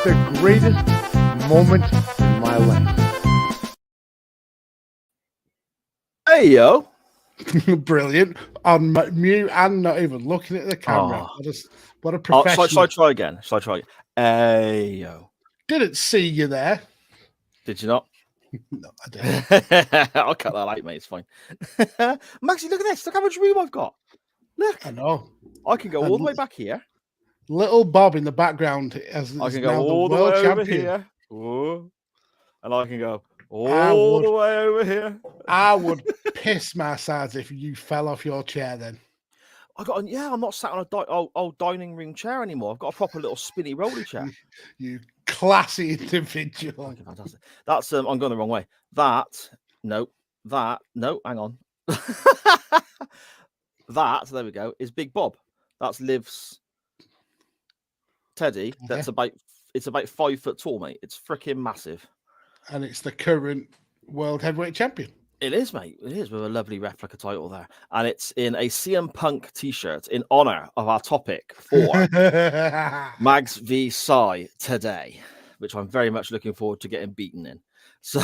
the greatest moment in my life. Hey, yo. Brilliant. On mute and not even looking at the camera. What a professional. Shall I try again? Hey, yo. Didn't see you there. Did you not? No, I didn't. I'll cut that out, mate. It's fine. Maxie, look at this. Look how much room I've got. Look. I know. I can go all the way back here. Little Bob in the background as I can now go all the the world way champion. over here. Whoa. And I can go all the way over here. I would piss my sides if you fell off your chair then. I'm not sat on a old dining room chair anymore. I've got a proper little spinny rolly chair. You classy individual. Okay, fantastic. That's I'm going the wrong way. No, hang on. There we go, is Big Bob. That's Liv's teddy. That's about 5 foot tall, mate. It's freaking massive. And it's the current world heavyweight champion. It is, mate. It is, with a lovely replica title there. And it's in a CM Punk t-shirt in honor of our topic for Mags v Sai today, which I'm very much looking forward to getting beaten in. So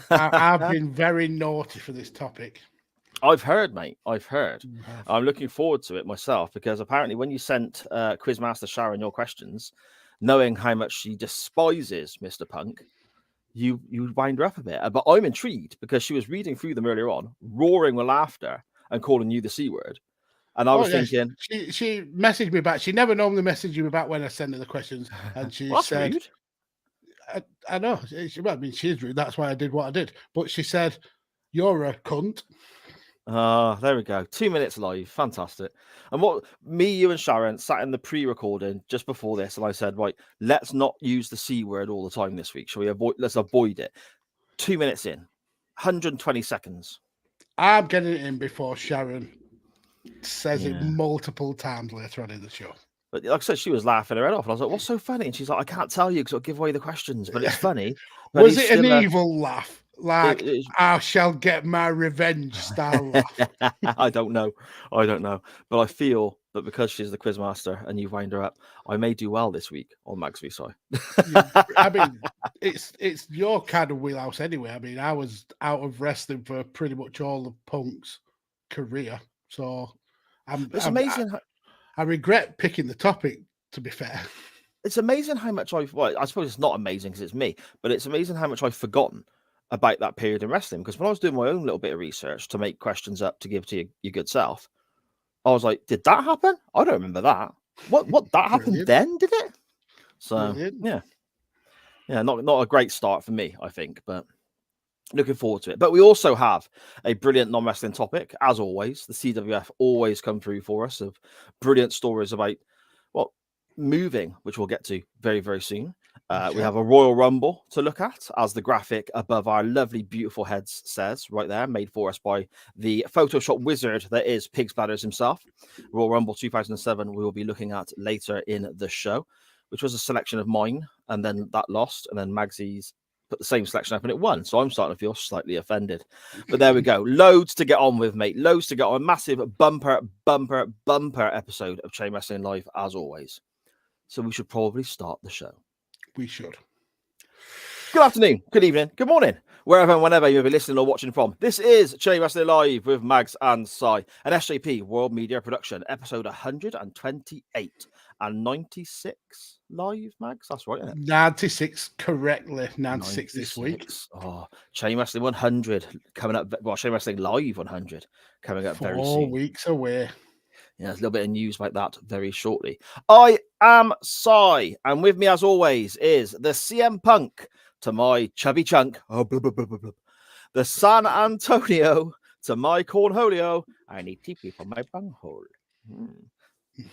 I've been very naughty for this topic. I've heard, mate. I've heard. I'm looking forward to it myself because apparently when you sent Quizmaster Sharon your questions, knowing how much she despises Mr. Punk, you wind her up a bit. But I'm intrigued because she was reading through them earlier on, roaring with laughter and calling you the C word. And I was thinking... She messaged me back. She never normally messages me back when I send her the questions. And she said... Rude. I know. She's rude. That's why I did what I did. But she said, you're a cunt. There we go. 2 minutes live. Fantastic. And you and Sharon sat in the pre-recording just before this, and I said, right, let's not use the C word all the time this week. Let's avoid it. 2 minutes in, 120 seconds. I'm getting it in before Sharon says it multiple times later on in the show. But like I said, she was laughing her head off, and I was like, what's so funny? And she's like, I can't tell you because I'll give away the questions, but it's funny. But was it an evil laugh? Like, I shall get my revenge style laugh. I don't know. But I feel that because she's the quizmaster and you've wound her up, I may do well this week on Mags v Sai. I mean, it's your kind of wheelhouse anyway. I mean, I was out of wrestling for pretty much all of Punk's career. So it's amazing. I regret picking the topic, to be fair. It's amazing how much I suppose it's not amazing because it's me, but it's amazing how much I've forgotten about that period in wrestling. Because when I was doing my own little bit of research to make questions up to give to your good self, I was like, did that happen? I don't remember that. What that happened then, did it? So yeah, not a great start for me, I think, but looking forward to it. But we also have a brilliant non-wrestling topic, as always. The CWF always come through for us of brilliant stories about moving, which we'll get to very, very soon. We have a Royal Rumble to look at, as the graphic above our lovely, beautiful heads says right there, made for us by the Photoshop wizard that is Pig's Bladders himself. Royal Rumble 2007 we will be looking at later in the show, which was a selection of mine, and then that lost, and then Magsie's put the same selection up and it won. So I'm starting to feel slightly offended. But there we go. Loads to get on with, mate. Loads to get on. Massive bumper episode of Chain Wrestling Live, as always. So we should probably start the show. We should. Good afternoon, good evening, good morning, wherever and whenever you may be listening or watching from. This is Chain Wrestling Live with Mags and Sai, an SJP World Media production, episode 128 and 96 live, Mags. That's right, isn't it? 96, correctly. 96 this week. Oh, Chain Wrestling 100 coming up. Well, Chain Wrestling Live 100 coming up very soon. 4 weeks away. Yeah, there's a little bit of news about that very shortly. I am Sai, and with me, as always, is the CM Punk to my chubby chunk. Oh, blah, blah, blah, blah, blah. The San Antonio to my cornholio. I need TP for my bunghole.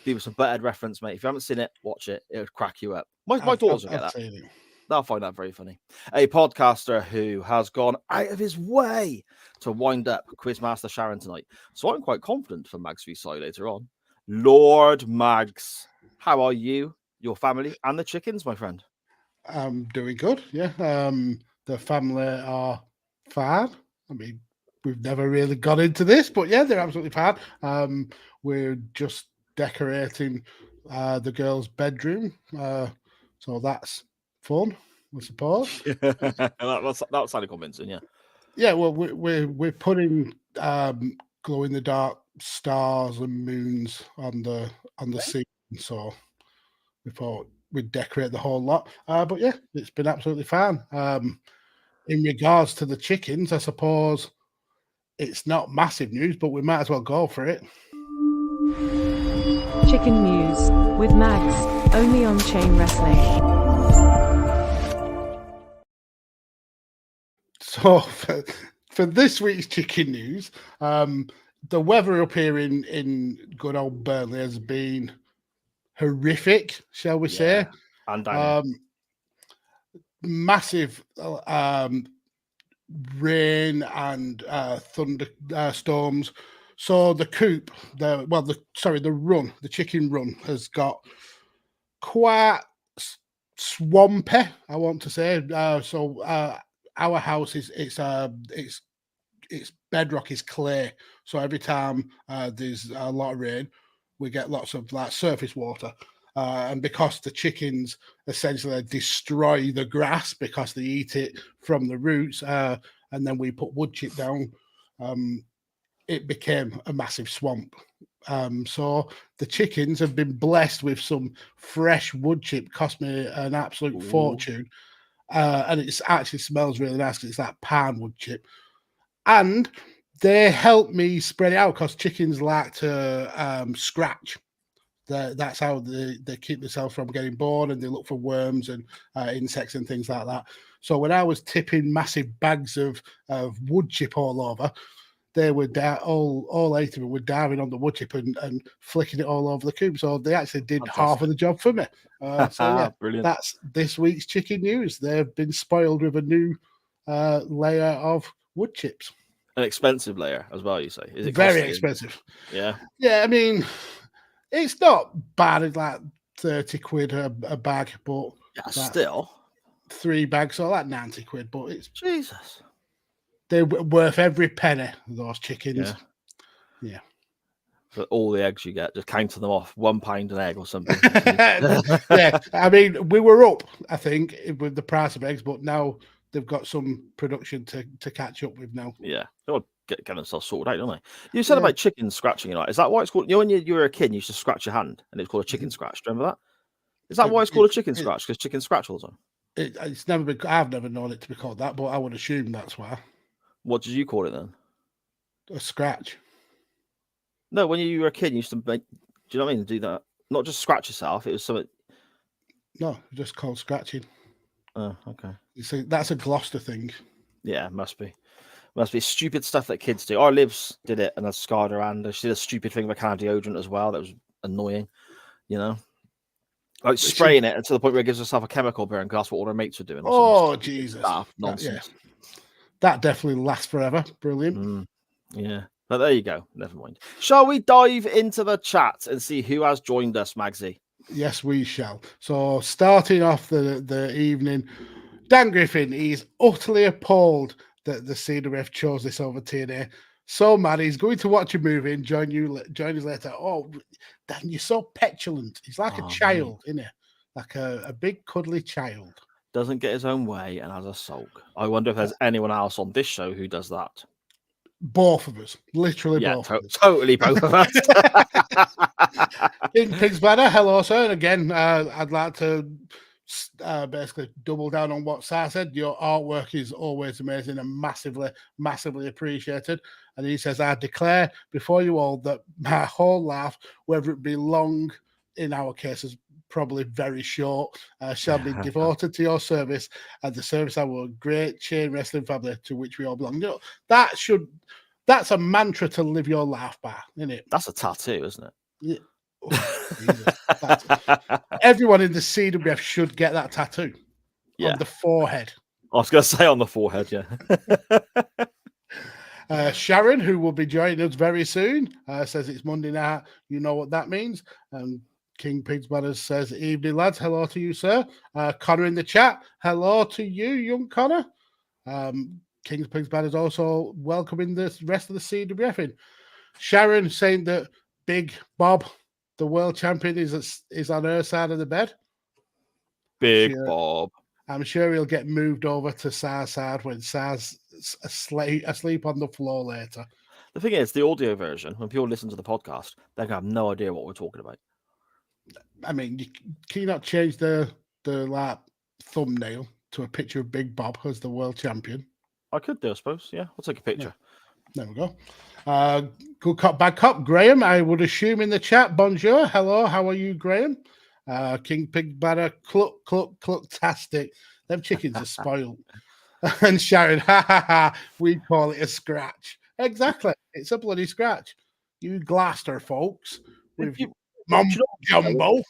Give us a butthead reference, mate. If you haven't seen it, watch it. It'll crack you up. My daughters will get that. They'll find that very funny. A podcaster who has gone out of his way to wind up Quizmaster Sharon tonight. So I'm quite confident for Mags v Sai later on. Lord Mags, how are you, your family, and the chickens, my friend? I'm doing good, yeah. The family are fine. I mean, we've never really got into this, but yeah, they're absolutely fine. We're just decorating the girls' bedroom. So that's fun, I suppose. that sounded convincing, yeah. Yeah, well, we're putting glow in the dark stars and moons on the scene, so we thought we'd decorate the whole lot. But yeah, it's been absolutely fine. In regards to the chickens, I suppose it's not massive news, but we might as well go for it. Chicken News with Mags, only on Chain Wrestling. So for this week's chicken news, the weather up here in good old Burnley has been horrific, shall we say? And down Massive rain and thunder storms. So the coop, the chicken run has got quite swampy, I want to say. Our house it's bedrock is clay. So every time there's a lot of rain, we get lots of like surface water. And because the chickens essentially destroy the grass because they eat it from the roots, and then we put wood chip down, it became a massive swamp. So the chickens have been blessed with some fresh wood chip, cost me an absolute fortune. And it actually smells really nice because it's that pan wood chip. And they help me spread it out because chickens like to scratch. That's how they keep themselves from getting bored, and they look for worms and insects and things like that. So when I was tipping massive bags of wood chip all over, they were all 8 of them were diving on the wood chip and flicking it all over the coop. So they actually did half of the job for me. So yeah, brilliant. That's this week's chicken news. They've been spoiled with a new layer of wood chips. An expensive layer as well, you say? Is it very costly? Expensive? Yeah. Yeah, I mean, it's not bad. It's like 30 quid a bag, but still 3 bags, so like 90 quid. But it's Jesus. They're worth every penny, those chickens. Yeah. For all the eggs you get, just counting them off, £1 an egg or something. Yeah, I mean, we were up, I think, with the price of eggs, but now they've got some production to catch up with now. Yeah, they'll get themselves sorted out, don't they? You said about chickens scratching, is that why it's called? You know, when you were a kid, you used to scratch your hand, and it's called a chicken scratch. Do you remember that? Is that why it's called a chicken scratch? Because chickens scratch all the time. It's never been. I've never known it to be called that, but I would assume that's why. What did you call it then? A scratch. No, when you were a kid, you used to make. Do you know what I mean? Do that, not just scratch yourself. It was something. No, just called scratching. Oh, okay. You see, that's a Gloucester thing. Yeah, must be stupid stuff that kids do. Our Livs did it, and I scarred her hand. She did a stupid thing with a can of deodorant as well. That was annoying, you know. Like spraying it to the point where it gives herself a chemical burn because that's what all her mates were doing. Oh, Jesus. Nonsense. That definitely lasts forever. Brilliant. Yeah. But there you go. Never mind. Shall we dive into the chat and see who has joined us, Magsy? Yes, we shall. So starting off the evening, Dan Griffin, he's utterly appalled that the CWF chose this over TNA. So mad, he's going to watch a movie and join us later. Oh, Dan, you're so petulant. He's like a child, isn't he? Like a big cuddly child. Doesn't get his own way and has a sulk. I wonder if there's anyone else on this show who does that. Both of us, literally both of us. Totally both of us. King Pigs Banner, hello, sir. And again, I'd like to basically double down on what Sai said. Your artwork is always amazing and massively, massively appreciated. And he says, I declare before you all that my whole life, whether it be long, in our case, is probably very short, shall be devoted to your service and the service of our great chain wrestling family to which we all belong. You know, that's a mantra to live your life by, isn't it? That's a tattoo, isn't it? Yeah. Oh, everyone in the CWF should get that tattoo on the forehead. I was going to say on the forehead, yeah. Sharon, who will be joining us very soon, says it's Monday night. You know what that means. King Pigs Banners says, evening, lads. Hello to you, sir. Connor in the chat. Hello to you, young Connor. King's Pigs Banners also welcoming the rest of the CWF in. Sharon saying that Big Bob, the world champion, is on her side of the bed. Big Bob. I'm sure he'll get moved over to Sar's side when Sar's asleep on the floor later. The thing is, the audio version, when people listen to the podcast, they're gonna have no idea what we're talking about. I mean, can you not change the like thumbnail to a picture of Big Bob as the world champion? I could do, I suppose. Yeah, I'll take a picture. There we go. Good cop, bad cop. Graham, I would assume in the chat. Bonjour. Hello. How are you, Graham? King Pig Batter. Cluck, cluck, cluck-tastic. Them chickens are spoiled. And Sharon, ha, ha, ha. We call it a scratch. Exactly. It's a bloody scratch. You Gloucester folks with mumbo jumbo.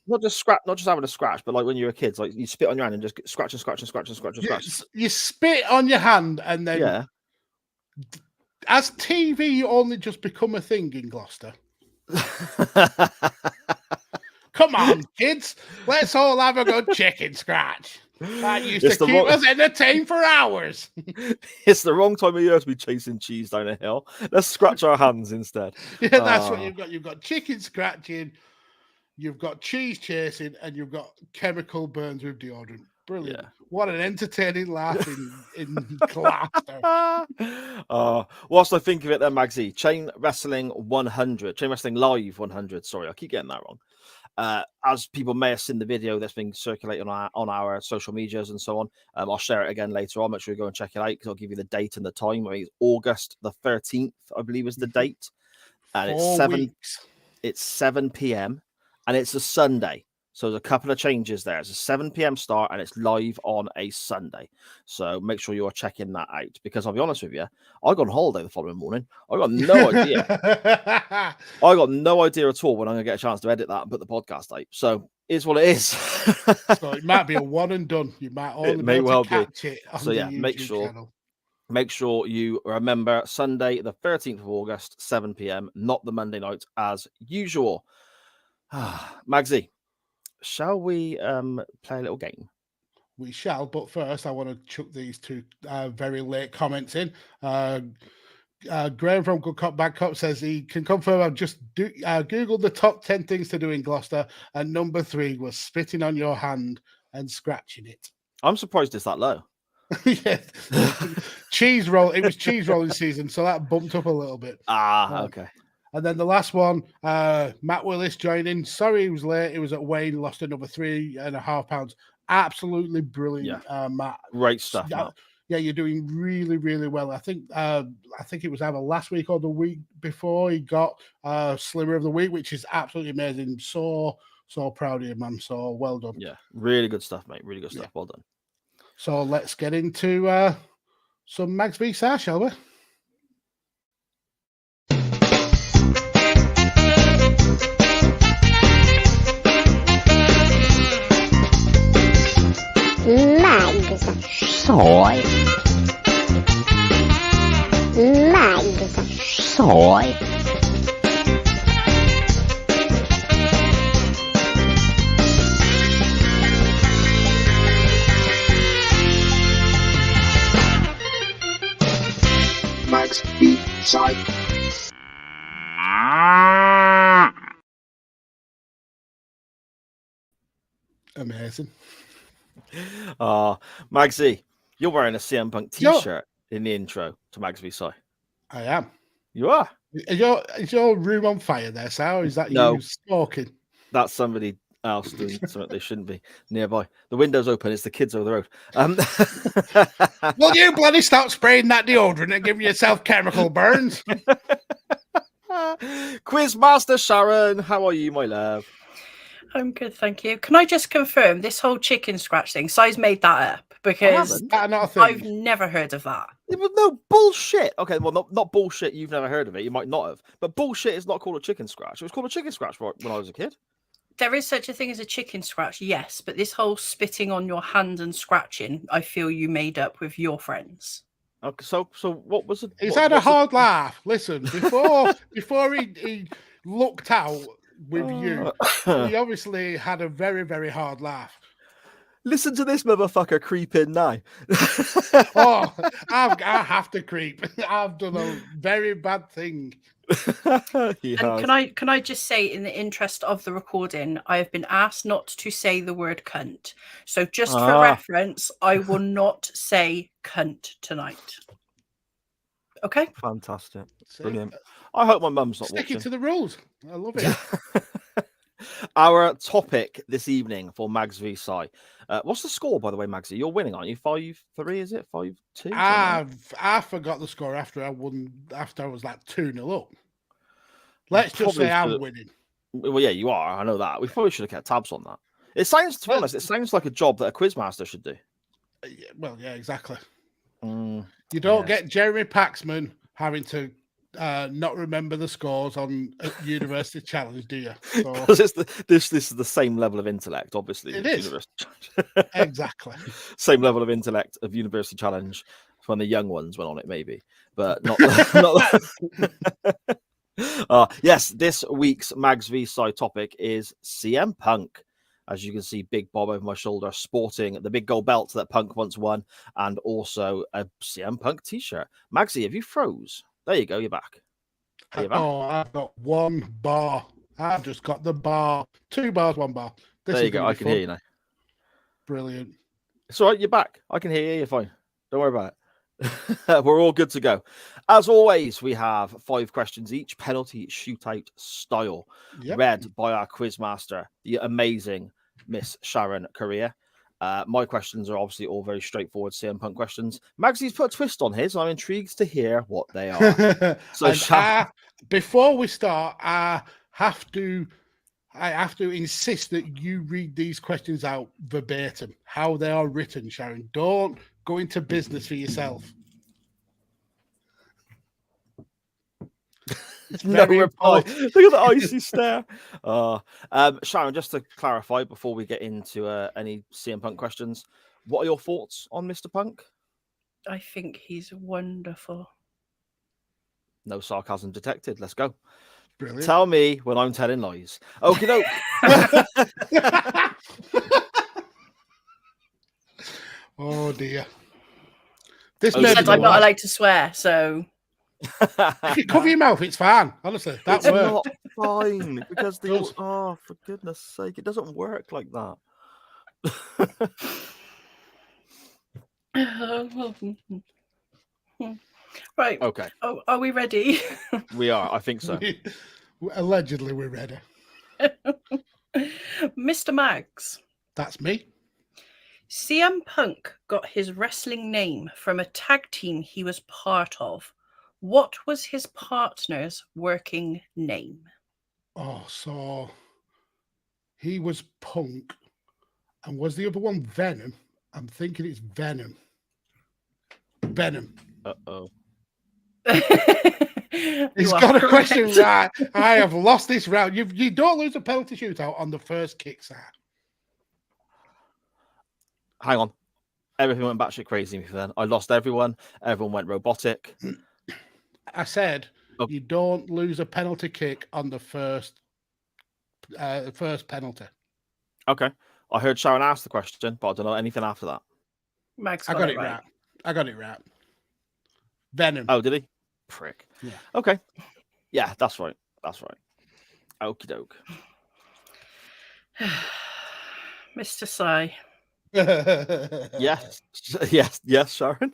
Not just having a scratch, but like when you're a kid, like you spit on your hand and just scratch and scratch and scratch and scratch and scratch. You spit on your hand and then... Yeah. Has TV only just become a thing in Gloucester? Come on, kids. Let's all have a good chicken scratch. That used to keep us entertained for hours. It's the wrong time of year to be chasing cheese down a hill. Let's scratch our hands instead. Yeah, that's what you've got. You've got chicken scratching, you've got cheese chasing, and you've got chemical burns with deodorant. Brilliant. Yeah. What an entertaining laugh in Gloucester. Whilst I think of it then, Magsy, Chain Wrestling 100, Chain Wrestling Live 100. Sorry, I keep getting that wrong. As people may have seen the video that's been circulated on our social medias and so on, I'll share it again later on. Make sure you go and check it out because I'll give you the date and the time. I mean, it's August the 13th, I believe, is the date, and it's 7 p.m. and it's a Sunday. So there's a couple of changes there. It's a 7 p.m. start and it's live on a Sunday. So make sure you're checking that out because I'll be honest with you, I got on holiday the following morning. I got no idea. I got no idea at all when I'm going to get a chance to edit that and put the podcast out. So it's what it is. So it might be a one and done. You might only be able to catch it on the YouTube channel. Make sure you remember Sunday, the 13th of August, 7 p.m., not the Monday night as usual. Magsy. Shall we play a little game? We shall, but first I want to chuck these two very late comments in. Graham from Good Cop, Bad Cop says he can confirm I've just Googled the top 10 things to do in Gloucester, and number 3 was spitting on your hand and scratching it. I'm surprised it's that low. Yeah. Cheese roll. It was cheese rolling season, so that bumped up a little bit. Okay. And then the last one, Matt Willis joining. Sorry he was late. He was at Wayne, lost another 3.5 pounds. Absolutely brilliant, Matt. Great stuff, Matt. Yeah, you're doing really, really well. I think it was either last week or the week before he got Slimmer of the Week, which is absolutely amazing. So proud of you, man. So well done. Yeah, really good stuff, mate. Really good stuff. Well done. So let's get into some Mags v Sar, shall we? Mags. Soy. Mags. Soy. Mags v Soy. Amazing. Magsy, you're wearing a CM Punk t-shirt in the intro to Mags v Soy. I am. You are. Is your room on fire there, Sal? Or is that you smoking? That's somebody else doing something they shouldn't be nearby. The window's open. It's the kids over the road. Will you bloody stop spraying that deodorant and giving yourself chemical burns? Quizmaster Sharon, how are you, my love? I'm good, thank you. Can I just confirm this whole chicken scratch thing? Si's made that up because I've never heard of that. It was no bullshit. Okay, well, not bullshit. You've never heard of it. You might not have, but bullshit is not called a chicken scratch. It was called a chicken scratch when I was a kid. There is such a thing as a chicken scratch, yes, but this whole spitting on your hand and scratching, I feel you made up with your friends. Okay, so what was it? He's had a hard laugh. Listen, before he looked out with you, he obviously had a very, very hard laugh. Listen to this motherfucker creep in now. Oh, I have to creep. I've done a very bad thing. And can I just say, in the interest of the recording, I have been asked not to say the word cunt. So just for reference, I will not say cunt tonight. Okay. Fantastic. Brilliant. I hope my mum's not Sticking watching. to the rules. I love it. Our topic this evening for Mags v Sai. What's the score, by the way, Magsy? You're winning, aren't you? 5-3, is it? 5-2? I forgot the score after I won. After I was like 2-0 up. Let's just say I'm winning. Well, yeah, you are. I know that. We probably should have kept tabs on that. It sounds, to be honest, it sounds like a job that a quizmaster should do. Well, yeah, exactly. You don't get Jeremy Paxman having to not remember the scores on a University Challenge, do you? Because this is the same level of intellect, obviously. It is. Exactly. Same level of intellect of University Challenge when the young ones went on it, maybe, but not. Yes, this week's Mags v Sai topic is CM Punk. As you can see, Big Bob over my shoulder sporting the big gold belt that Punk once won, and also a CM Punk t-shirt. Magsy, have you froze? There you go, you're back. Oh, I've got one bar. I've just got the bar. 2 bars, 1 bar. There you go, I can hear you now. Brilliant. It's all right, you're back. I can hear you, you're fine. Don't worry about it. We're all good to go. As always, we have 5 questions each, penalty shootout style, read by our quizmaster, the amazing Miss Sharon Correa. My questions are obviously all very straightforward CM Punk questions. Magsy's put a twist on his, and I'm intrigued to hear what they are. So, before we start, I have to insist that you read these questions out verbatim, how they are written, Sharon. Don't go into business for yourself. No reply. Look at the icy stare. Sharon, just to clarify before we get into any CM Punk questions, what are your thoughts on Mr. Punk? I think he's wonderful. No sarcasm detected. Let's go. Brilliant. Tell me when I'm telling lies. Okie doke. Oh dear. This I'm not allowed to swear, so if you cover your mouth, it's fine. Honestly, that's not fine because for goodness sake, it doesn't work like that. Right. Okay. Oh, are we ready? We are. I think so. Allegedly, we're ready. Mr. Mags. That's me. CM Punk got his wrestling name from a tag team he was part of. What was his partner's working name? Oh, so he was Punk. And was the other one Venom? I'm thinking it's Venom. Venom. Uh-oh. He's got a question right. I have lost this round. You don't lose a penalty shootout on the first kick, sir. Hang on. Everything went batshit crazy for then. I lost everyone. Everyone went robotic. I said you don't lose a penalty kick on the first penalty. Okay. I heard Sharon ask the question, but I don't know anything after that. Max I got it right. I got it right. Venom. Oh, did he? Prick. Yeah. Okay. Yeah, that's right. That's right. Okie doke. Mr. Sai. Yes, Sharon.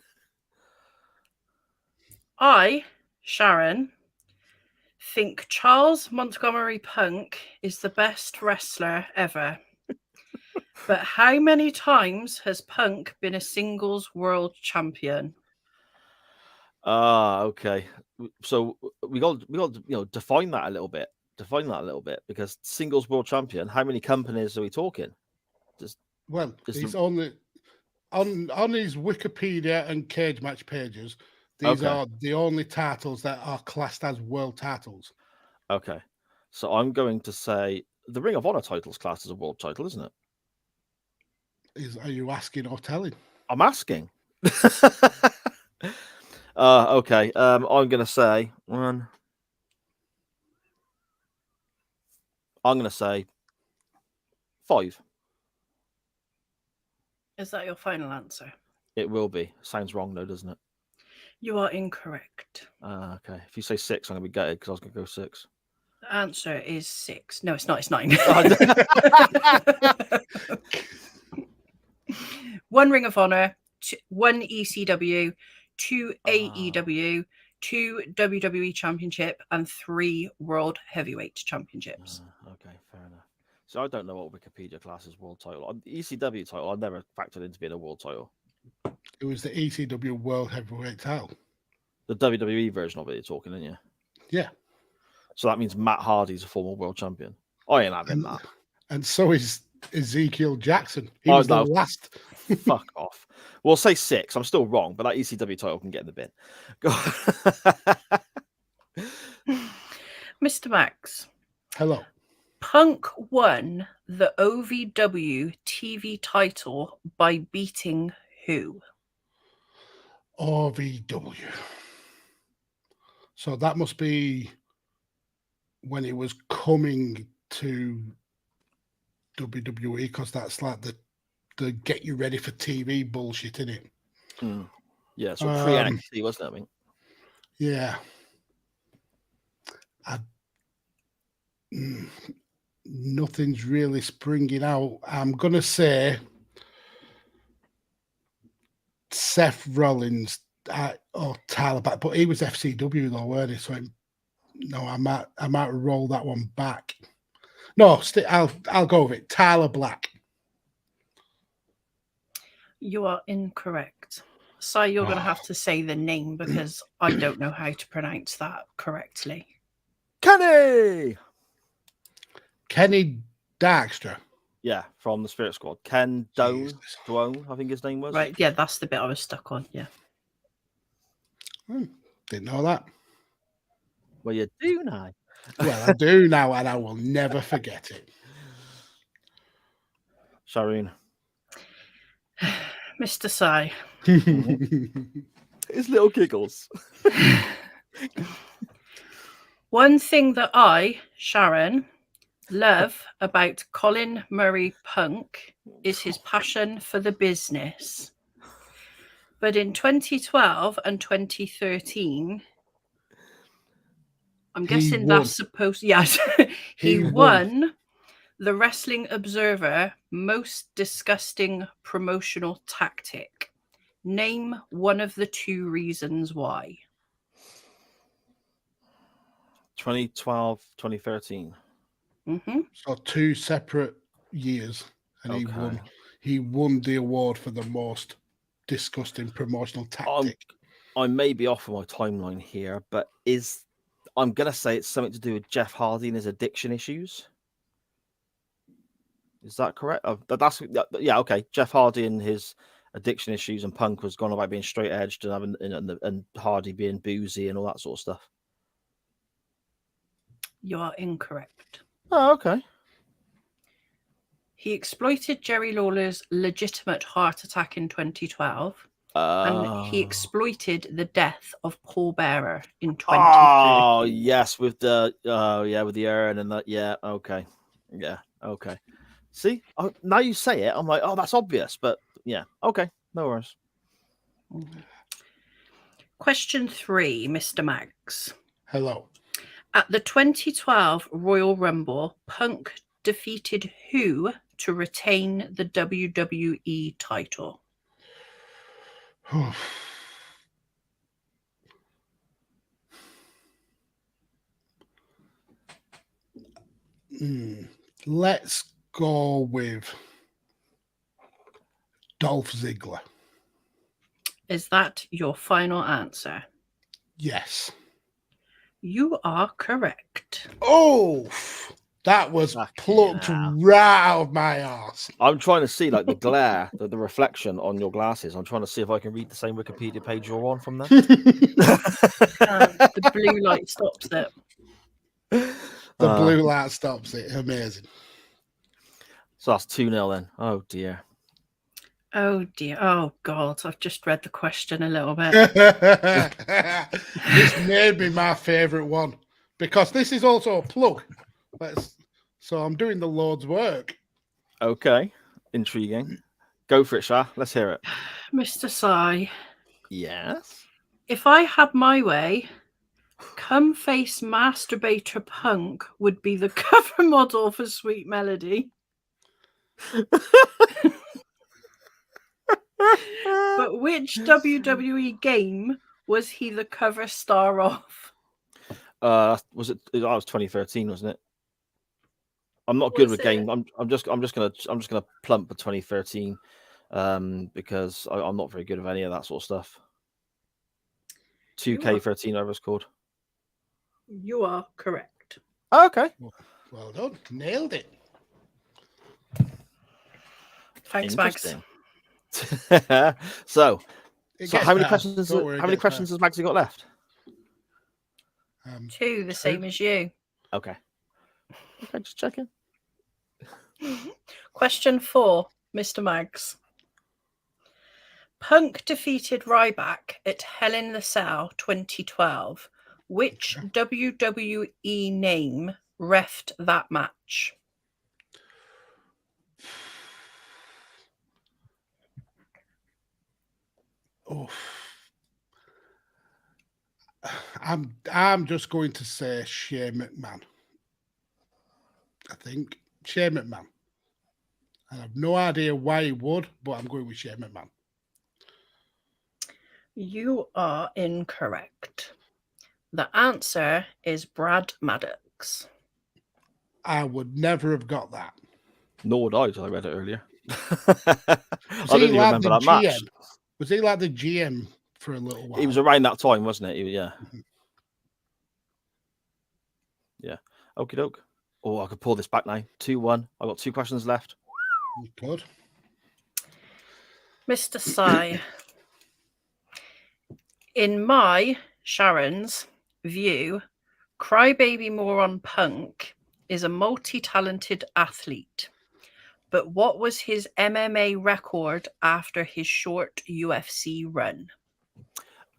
I, Sharon, think Charles Montgomery Punk is the best wrestler ever. But how many times has Punk been a singles world champion? Okay. So we got to define that a little bit. Because singles world champion, how many companies are we talking? He's only on his Wikipedia and Cage Match pages. These are the only titles that are classed as world titles. Okay. So I'm going to say the Ring of Honor title's classed as a world title, isn't it? Are you asking or telling? I'm asking. Okay. I'm going to say one. I'm going to say 5. Is that your final answer? It will be. Sounds wrong though, doesn't it? You are incorrect. Okay. If you say 6, I'm gonna be gutted because I was gonna go 6. The answer is 6. No, it's not. It's 9. One Ring of Honor, 1 ECW, 2 AEW, 2 WWE Championship, and 3 World Heavyweight Championships. Okay, fair enough. So I don't know what Wikipedia class is world title. The ECW title, I've never factored into being a world title. It was the ECW World Heavyweight title. The WWE version of it, you're talking, aren't you? Yeah. So that means Matt Hardy's a former world champion. I ain't having that. And so is Ezekiel Jackson. He Oh, was the no. last. Fuck off. We'll say 6. I'm still wrong, but that ECW title can get in the bin. Go Mr. Max, Hello. Punk won the OVW TV title by beating who? OVW. So that must be when it was coming to WWE, because that's like the get you ready for TV bullshit, isn't it? Yeah, so pre-NXT, wasn't it? I mean, Yeah. Nothing's really springing out. I'm going to say Seth Rollins or Tyler Black, but he was FCW though, weren't he? So no, I might roll that one back. No, I'll go with it. Tyler Black. You are incorrect. So you're going to have to say the name because I don't know how to pronounce that correctly. Kenny Darkstra. Yeah, from the Spirit Squad. Ken Doane, Jesus. I think his name was. Right, yeah, that's the bit I was stuck on, yeah. Didn't know that. Well, you do now. Well, I do now, and I will never forget it. Shireen. Mr. Sai. His little giggles. One thing that I, Sharon, love about Colin Murray Punk is his passion for the business. But in 2012 and 2013, I'm guessing that's supposed... Yes, he won the Wrestling Observer Most Disgusting Promotional Tactic. Name one of the 2 reasons why. 2012, 2013. Mm-hmm. So 2 separate years, and Okay. he won the award for the most disgusting promotional tactic. I may be off on my timeline here, but I'm gonna say it's something to do with Jeff Hardy and his addiction issues. Is that correct? Yeah, okay. Jeff Hardy and his addiction issues, and Punk was gone about being straight edged and having and Hardy being boozy and all that sort of stuff. You are incorrect. Oh, okay. He exploited Jerry Lawler's legitimate heart attack in 2012, and he exploited the death of Paul Bearer in 2013. Oh, yes, with the with the urn and that. Yeah, okay. Yeah, okay. See, now you say it, I'm like, oh, that's obvious, but yeah, okay, no worries. Question 3, Mr. Max. Hello. At the 2012 Royal Rumble, Punk defeated who to retain the WWE title? Let's go with Dolph Ziggler. Is that your final answer? Yes. You are correct. Oh, that was plucked right out of my arse. I'm trying to see like the glare, the reflection on your glasses. I'm trying to see if I can read the same Wikipedia page you're on from there. The blue light stops it. The blue light stops it. Amazing. So that's 2-0 then. Oh dear. Oh dear. Oh God. I've just read the question a little bit. This may be my favourite one because this is also a plug. So I'm doing the Lord's work. Okay. Intriguing. Go for it, Shah. Let's hear it. Mr. Sai, Yes. if I had my way, Come Face Masturbator Punk would be the cover model for Sweet Melody. But which WWE game was he the cover star of? Was it? That was 2013, wasn't it? I'm not Was good with it? game. I'm just gonna plump for 2013, because I'm not very good with any of that sort of stuff. 2K13, whatever it's called. You are correct. Oh, okay. Well done. Nailed it. Thanks, Max. Interesting. so It how gets many better. questions? Don't worry, it How many gets questions has Magsy got left? better. 2, the same as you. Okay. Okay, just checking. Question 4, Mr. Mags. Punk defeated Ryback at Hell in the Cell 2012. Which WWE name reffed that match? Oh, I'm just going to say Shane McMahon. I think Shane McMahon. I have no idea why he would, but I'm going with Shane McMahon. You are incorrect. The answer is Brad Maddox. I would never have got that. Nor would I, until I read it earlier. Was I don't he even like remember the that match. GM? Was he like the GM for a little while? It was around that time, wasn't it? Yeah. Yeah. Okie doke. Oh, I could pull this back now. 2-1. I've got 2 questions left. You could. Mr. Sai, in my, Sharon's, view, Crybaby Moron Punk is a multi-talented athlete. But what was his MMA record after his short UFC run?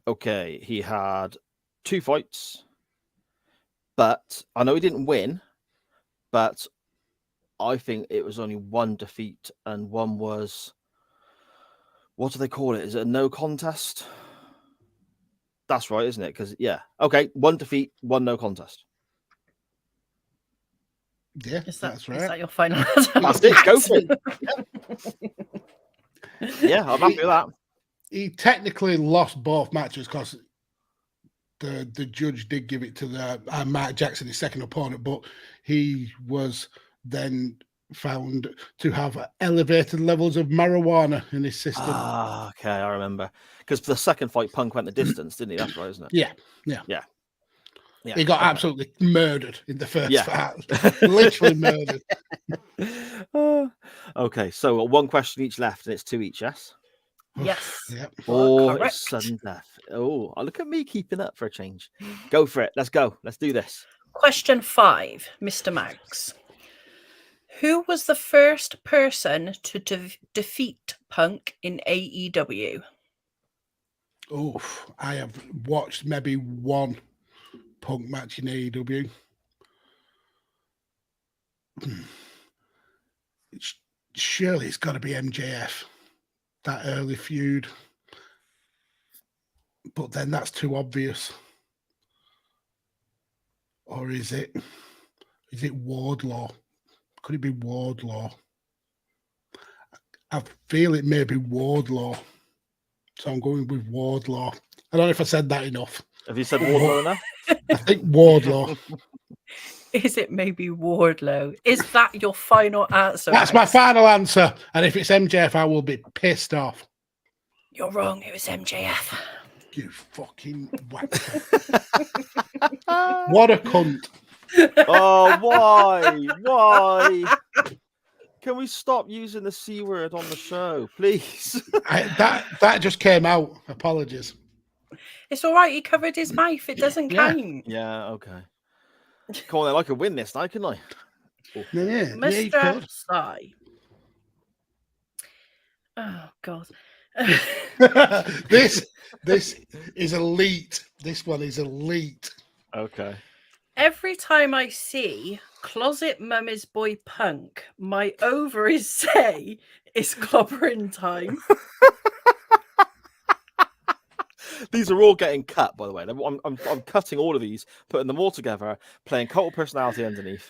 Okay, he had 2 fights, but I know he didn't win, but I think it was only 1 defeat and 1 was, what do they call it? Is it a no contest? That's right, isn't it? Because, yeah. Okay, 1 defeat, 1 no contest. Yeah, That's right. Is that your final answer? That's it. Go for it. Yeah, I'm happy with that. He technically lost both matches because the judge did give it to the Mark Jackson, his second opponent, but he was then found to have elevated levels of marijuana in his system. Ah, okay, I remember. Because for the second fight, Punk went the distance, didn't he? That's right, isn't it? Yeah. Yeah, He got okay. absolutely murdered in the first Yeah. fight. Literally murdered. Okay, so 1 question each left, and it's 2 each, yes? Yes. Yep. Oh, correct. it's sudden death. Oh, look at me keeping up for a change. Go for it. Let's go. Let's do this. Question 5, Mr. Mags. Who was the first person to defeat Punk in AEW? Oh, I have watched maybe 1 Punk match in AEW. Surely it's got to be MJF. That early feud. But then that's too obvious. Or is it Wardlaw? Could it be Wardlaw? I feel it may be Wardlaw. So I'm going with Wardlaw. I don't know if I said that enough. Have you said Wardlow enough? I think Wardlaw. Is it maybe Wardlow? Is that your final answer? That's my Mags? final answer. And if it's MJF, I will be pissed off. You're wrong. It was MJF. You fucking wanker. What a cunt. Oh, why? Why? Can we stop using the C word on the show, please? That just came out. Apologies. It's all right. He covered his mouth. It doesn't Yeah. count. Yeah, okay. Come on, then. I can win this now, can I? Yeah, you Mr. could. Sai. Oh, God. This is elite. This one is elite. Okay. Every time I see Closet mummy's boy punk. My ovaries say it's clobbering time. These are all getting cut, by the way. I'm cutting all of these, putting them all together, playing cult of personality underneath.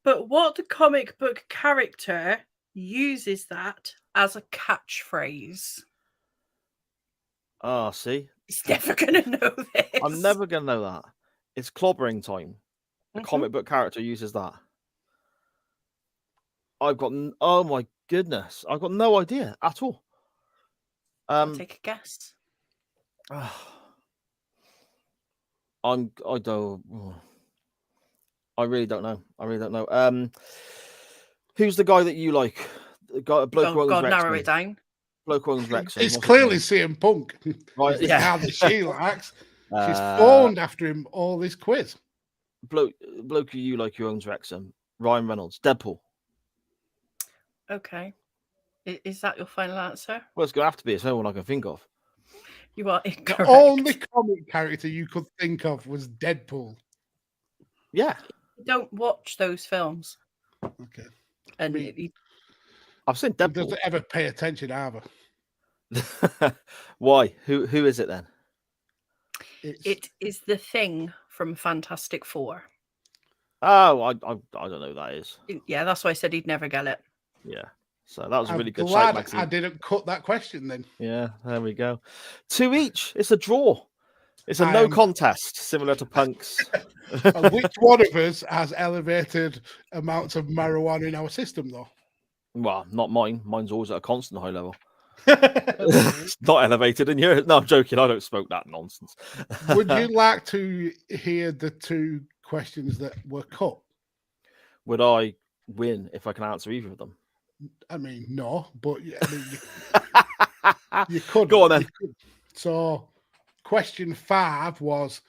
But what comic book character uses that as a catchphrase? Ah, see, He's never going to know this. I'm never gonna know that. It's clobbering time. A Mhm. comic book character uses that. Oh my goodness, I've got no idea at all. I'll take a guess. I don't. I really don't know. Who's the guy that you like? The guy, bloke who Oh, owns God, narrow Wrexham. it down. Bloke who owns Wrexham. It's What's his clearly name? CM Punk. Right, Is the yeah. guy that she likes. She's Uh, phoned after him all this quiz. bloke who you like who owns Wrexham. Ryan Reynolds. Deadpool. Okay. Is that your final answer? Well, it's gonna have to be. It's the only one I can think of. You are The incorrect. only comic character you could think of was Deadpool. Yeah, You don't watch those films. Okay. And mean- I've seen He Deadpool. doesn't ever pay attention either. Why? Who is it then? it is the Thing from Fantastic Four. Oh, I don't know who that is. Yeah, that's why I said he'd never get it. Yeah. So that was a I'm really good glad shout, Maxine. I didn't cut that question then. Yeah, there we go. 2 each. It's a draw. It's a I no am- contest, similar to Punk's. And which one of us has elevated amounts of marijuana in our system, though? Well, not mine. Mine's always at a constant high level. It's not elevated in yours. No, I'm joking. I don't smoke that nonsense. Would you like to hear the two questions that were cut? Would I win if I can answer either of them? I mean, no, but I mean, you could. Go on then. you could. So, question 5 was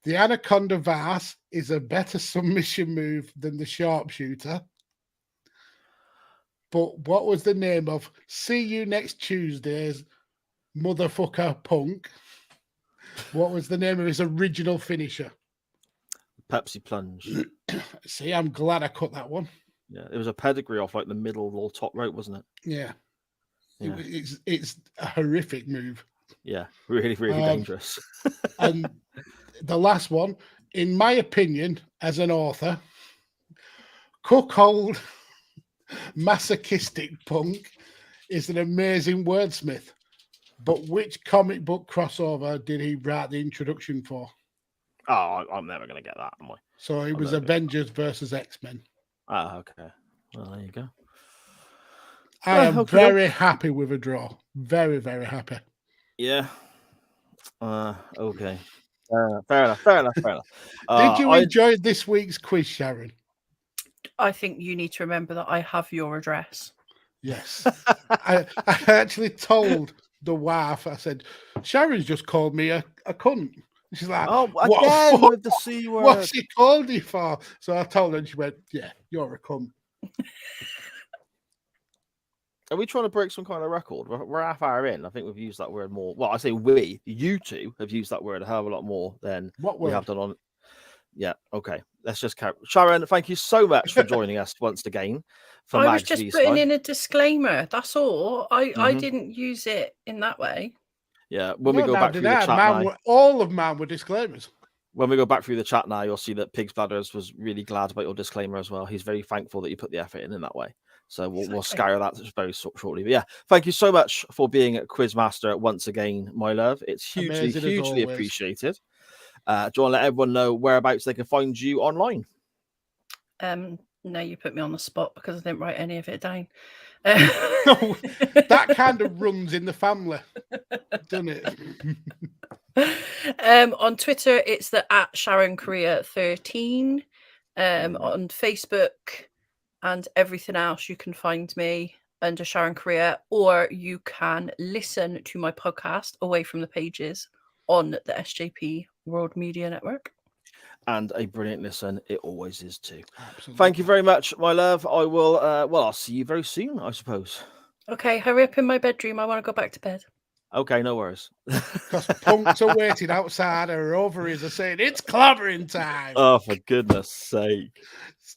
the Anaconda Vase is a better submission move than the sharpshooter. But what was the name of See You Next Tuesday's motherfucker Punk? What was the name of his original finisher? Pepsi Plunge. See, I'm glad I cut that one. Yeah, it was a pedigree off like the middle or top rope, wasn't it? Yeah. Yeah. It's a horrific move. Yeah, really, really dangerous. And the last one, in my opinion, as an author, cuckold masochistic Punk is an amazing wordsmith. But which comic book crossover did he write the introduction for? Oh, I'm never going to get that, am I? So it I'm was never gonna- Avengers versus X-Men. Ah, okay. Well, there you go. I am okay. very happy with a draw. Very, very happy. Yeah. Okay. Fair enough. Did you enjoy this week's quiz, Sharon? I think you need to remember that I have your address. Yes. I actually told the wife, I said, Sharon's just called me a cunt. She's like, Oh, what again fuck- with the C word. what's she called you for? So I told her and she went, yeah, you're a cunt. Are we trying to break some kind of record? We're half hour in. I think we've used that word more. Well, I say we, you two, have used that word a hell of a lot more than What we word? have done on. Yeah, okay. Let's just carry. Sharon, thank you so much for joining us once again. For I was Mags just V putting Sky. in a disclaimer. That's all. I Mhm. didn't use it in that way. Yeah, when we No, go now back did through the I. chat Mine now, were- all of mine were disclaimers. when we go back through the chat now, you'll see that Pigs Bladders was really glad about your disclaimer as well. He's very thankful that you put the effort in that way. So we'll Exactly. scour that very shortly. But yeah, thank you so much for being a Quizmaster once again, my love. It's hugely, Amazing as hugely always. appreciated. Do you want to let everyone know whereabouts they can find you online? No, you put me on the spot because I didn't write any of it down. No, that kind of runs in the family, doesn't it? On Twitter, it's the @SharonKorea13. On Facebook and everything else, you can find me under Sharon Korea, or you can listen to my podcast Away from the Pages on the SJP World Media Network. And a brilliant listen, it always is too. Absolutely. Thank you very much, my love. I will, I'll see you very soon, I suppose. Okay, hurry up in my bedroom. I want to go back to bed. Okay, no worries. Because punks are waiting outside, her ovaries are saying, it's clobbering time. Oh, for goodness sake.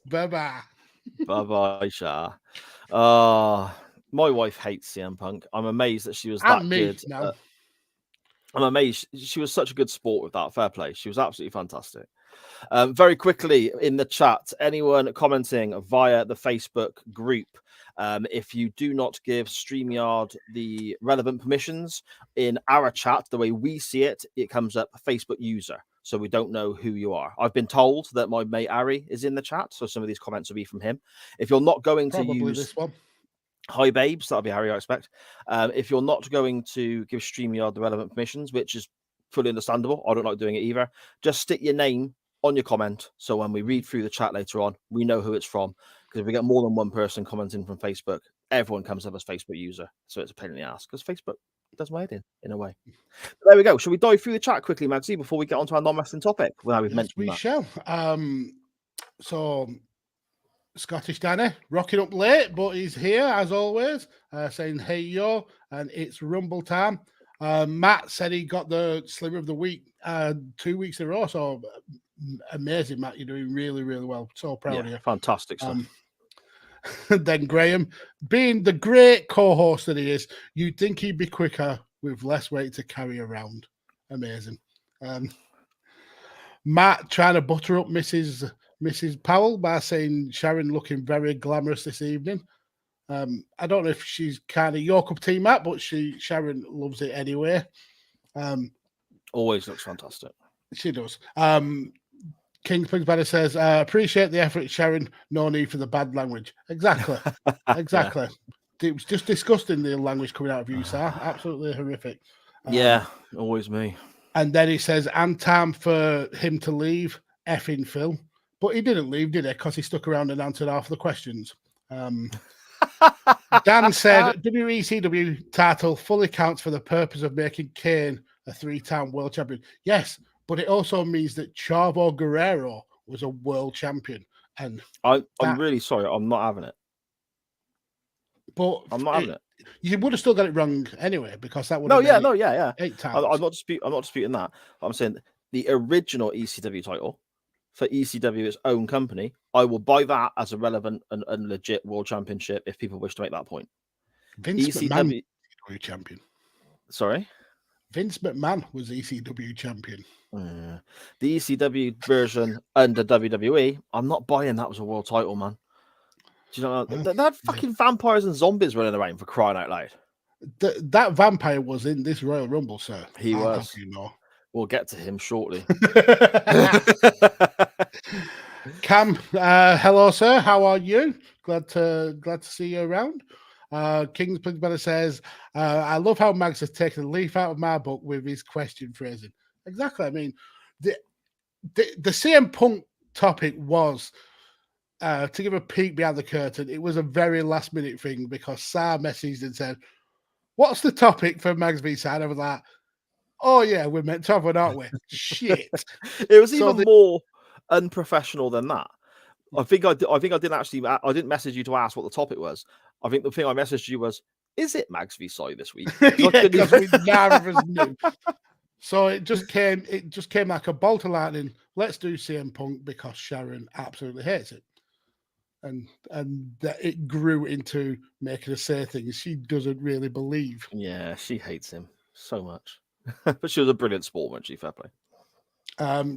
Bye-bye. Bye-bye, Shah. My wife hates CM Punk. I'm amazed that she was that And me good. now. I'm amazed. She was such a good sport with that. Fair play. She was absolutely fantastic. Very quickly in the chat, anyone commenting via the Facebook group, if you do not give StreamYard the relevant permissions in our chat, the way we see it, it comes up Facebook user. So we don't know who you are. I've been told that my mate Ari is in the chat. So some of these comments will be from him. If you're not going Probably to use this one. Hi babes, that'll be Harry, I expect. If you're not going to give StreamYard the relevant permissions, which is fully understandable, I don't like doing it either, just stick your name on your comment. So when we read through the chat later on, we know who it's from. Because if we get more than one person commenting from Facebook, everyone comes up as Facebook user. So it's a pain in the ass because Facebook does my head in a way. But there we go. Shall we dive through the chat quickly, Magsy, before we get onto our non-wrestling topic? Well, we've Yes, mentioned we that. shall. So Scottish Danny rocking up late, but he's here as always, saying hey yo, and it's Rumble time. Matt said he got the Slimmer of the Week 2 weeks in a row, so amazing, Matt. You're doing really, really well. So proud of you. Fantastic stuff. Then Graham, being the great co-host that he is, you'd think he'd be quicker with less weight to carry around. Amazing. Matt trying to butter up Mrs. Powell by saying Sharon looking very glamorous this evening. I don't know if she's kind of your cup of tea, Matt, but Sharon loves it anyway. Always looks fantastic. She does. King Pigs Banner says, appreciate the effort, Sharon. No need for the bad language. Exactly. Exactly. Yeah. It was just disgusting, the language coming out of you, sir. Absolutely horrific. Yeah, always me. And then he says, and time for him to leave, effing Phil. But he didn't leave, did he? Because he stuck around and answered half the questions. Dan said, WECW title fully counts for the purpose of making Kane a 3-time world champion. Yes, but it also means that Chavo Guerrero was a world champion. And I'm really sorry, I'm not having it. But I'm not having it. You would have still got it wrong anyway, because that would yeah. 8 times. I'm not disputing that. I'm saying the original ECW title for ECW, its own company, I will buy that as a relevant and legit world championship if people wish to make that point. Vince McMahon was ECW champion. Sorry? Vince McMahon was ECW champion. The ECW version under WWE, I'm not buying that was a world title, man. Do you know they had fucking vampires and zombies running around, for crying out loud? That vampire was in this Royal Rumble, sir. He was. You know. We'll get to him shortly. Cam, hello, sir. How are you? Glad to see you around. King's Pig Banner says, I love how Mags has taken a leaf out of my book with his question phrasing. Exactly. I mean, the CM Punk topic was, to give a peek behind the curtain, it was a very last minute thing because Sar messaged and said, what's the topic for Mags v Side? I was like, oh yeah, we're meant to have one, aren't we? Shit. It was even more unprofessional than that. I think I didn't message you to ask what the topic was. I think the thing I messaged you was, is it Mags v Side this week? Yeah, because we neither of us knew. So it just came like a bolt of lightning. Let's do CM Punk because Sharon absolutely hates it. And that it grew into making her say things she doesn't really believe. Yeah, she hates him so much. But she was a brilliant sport, wasn't she? Fair play.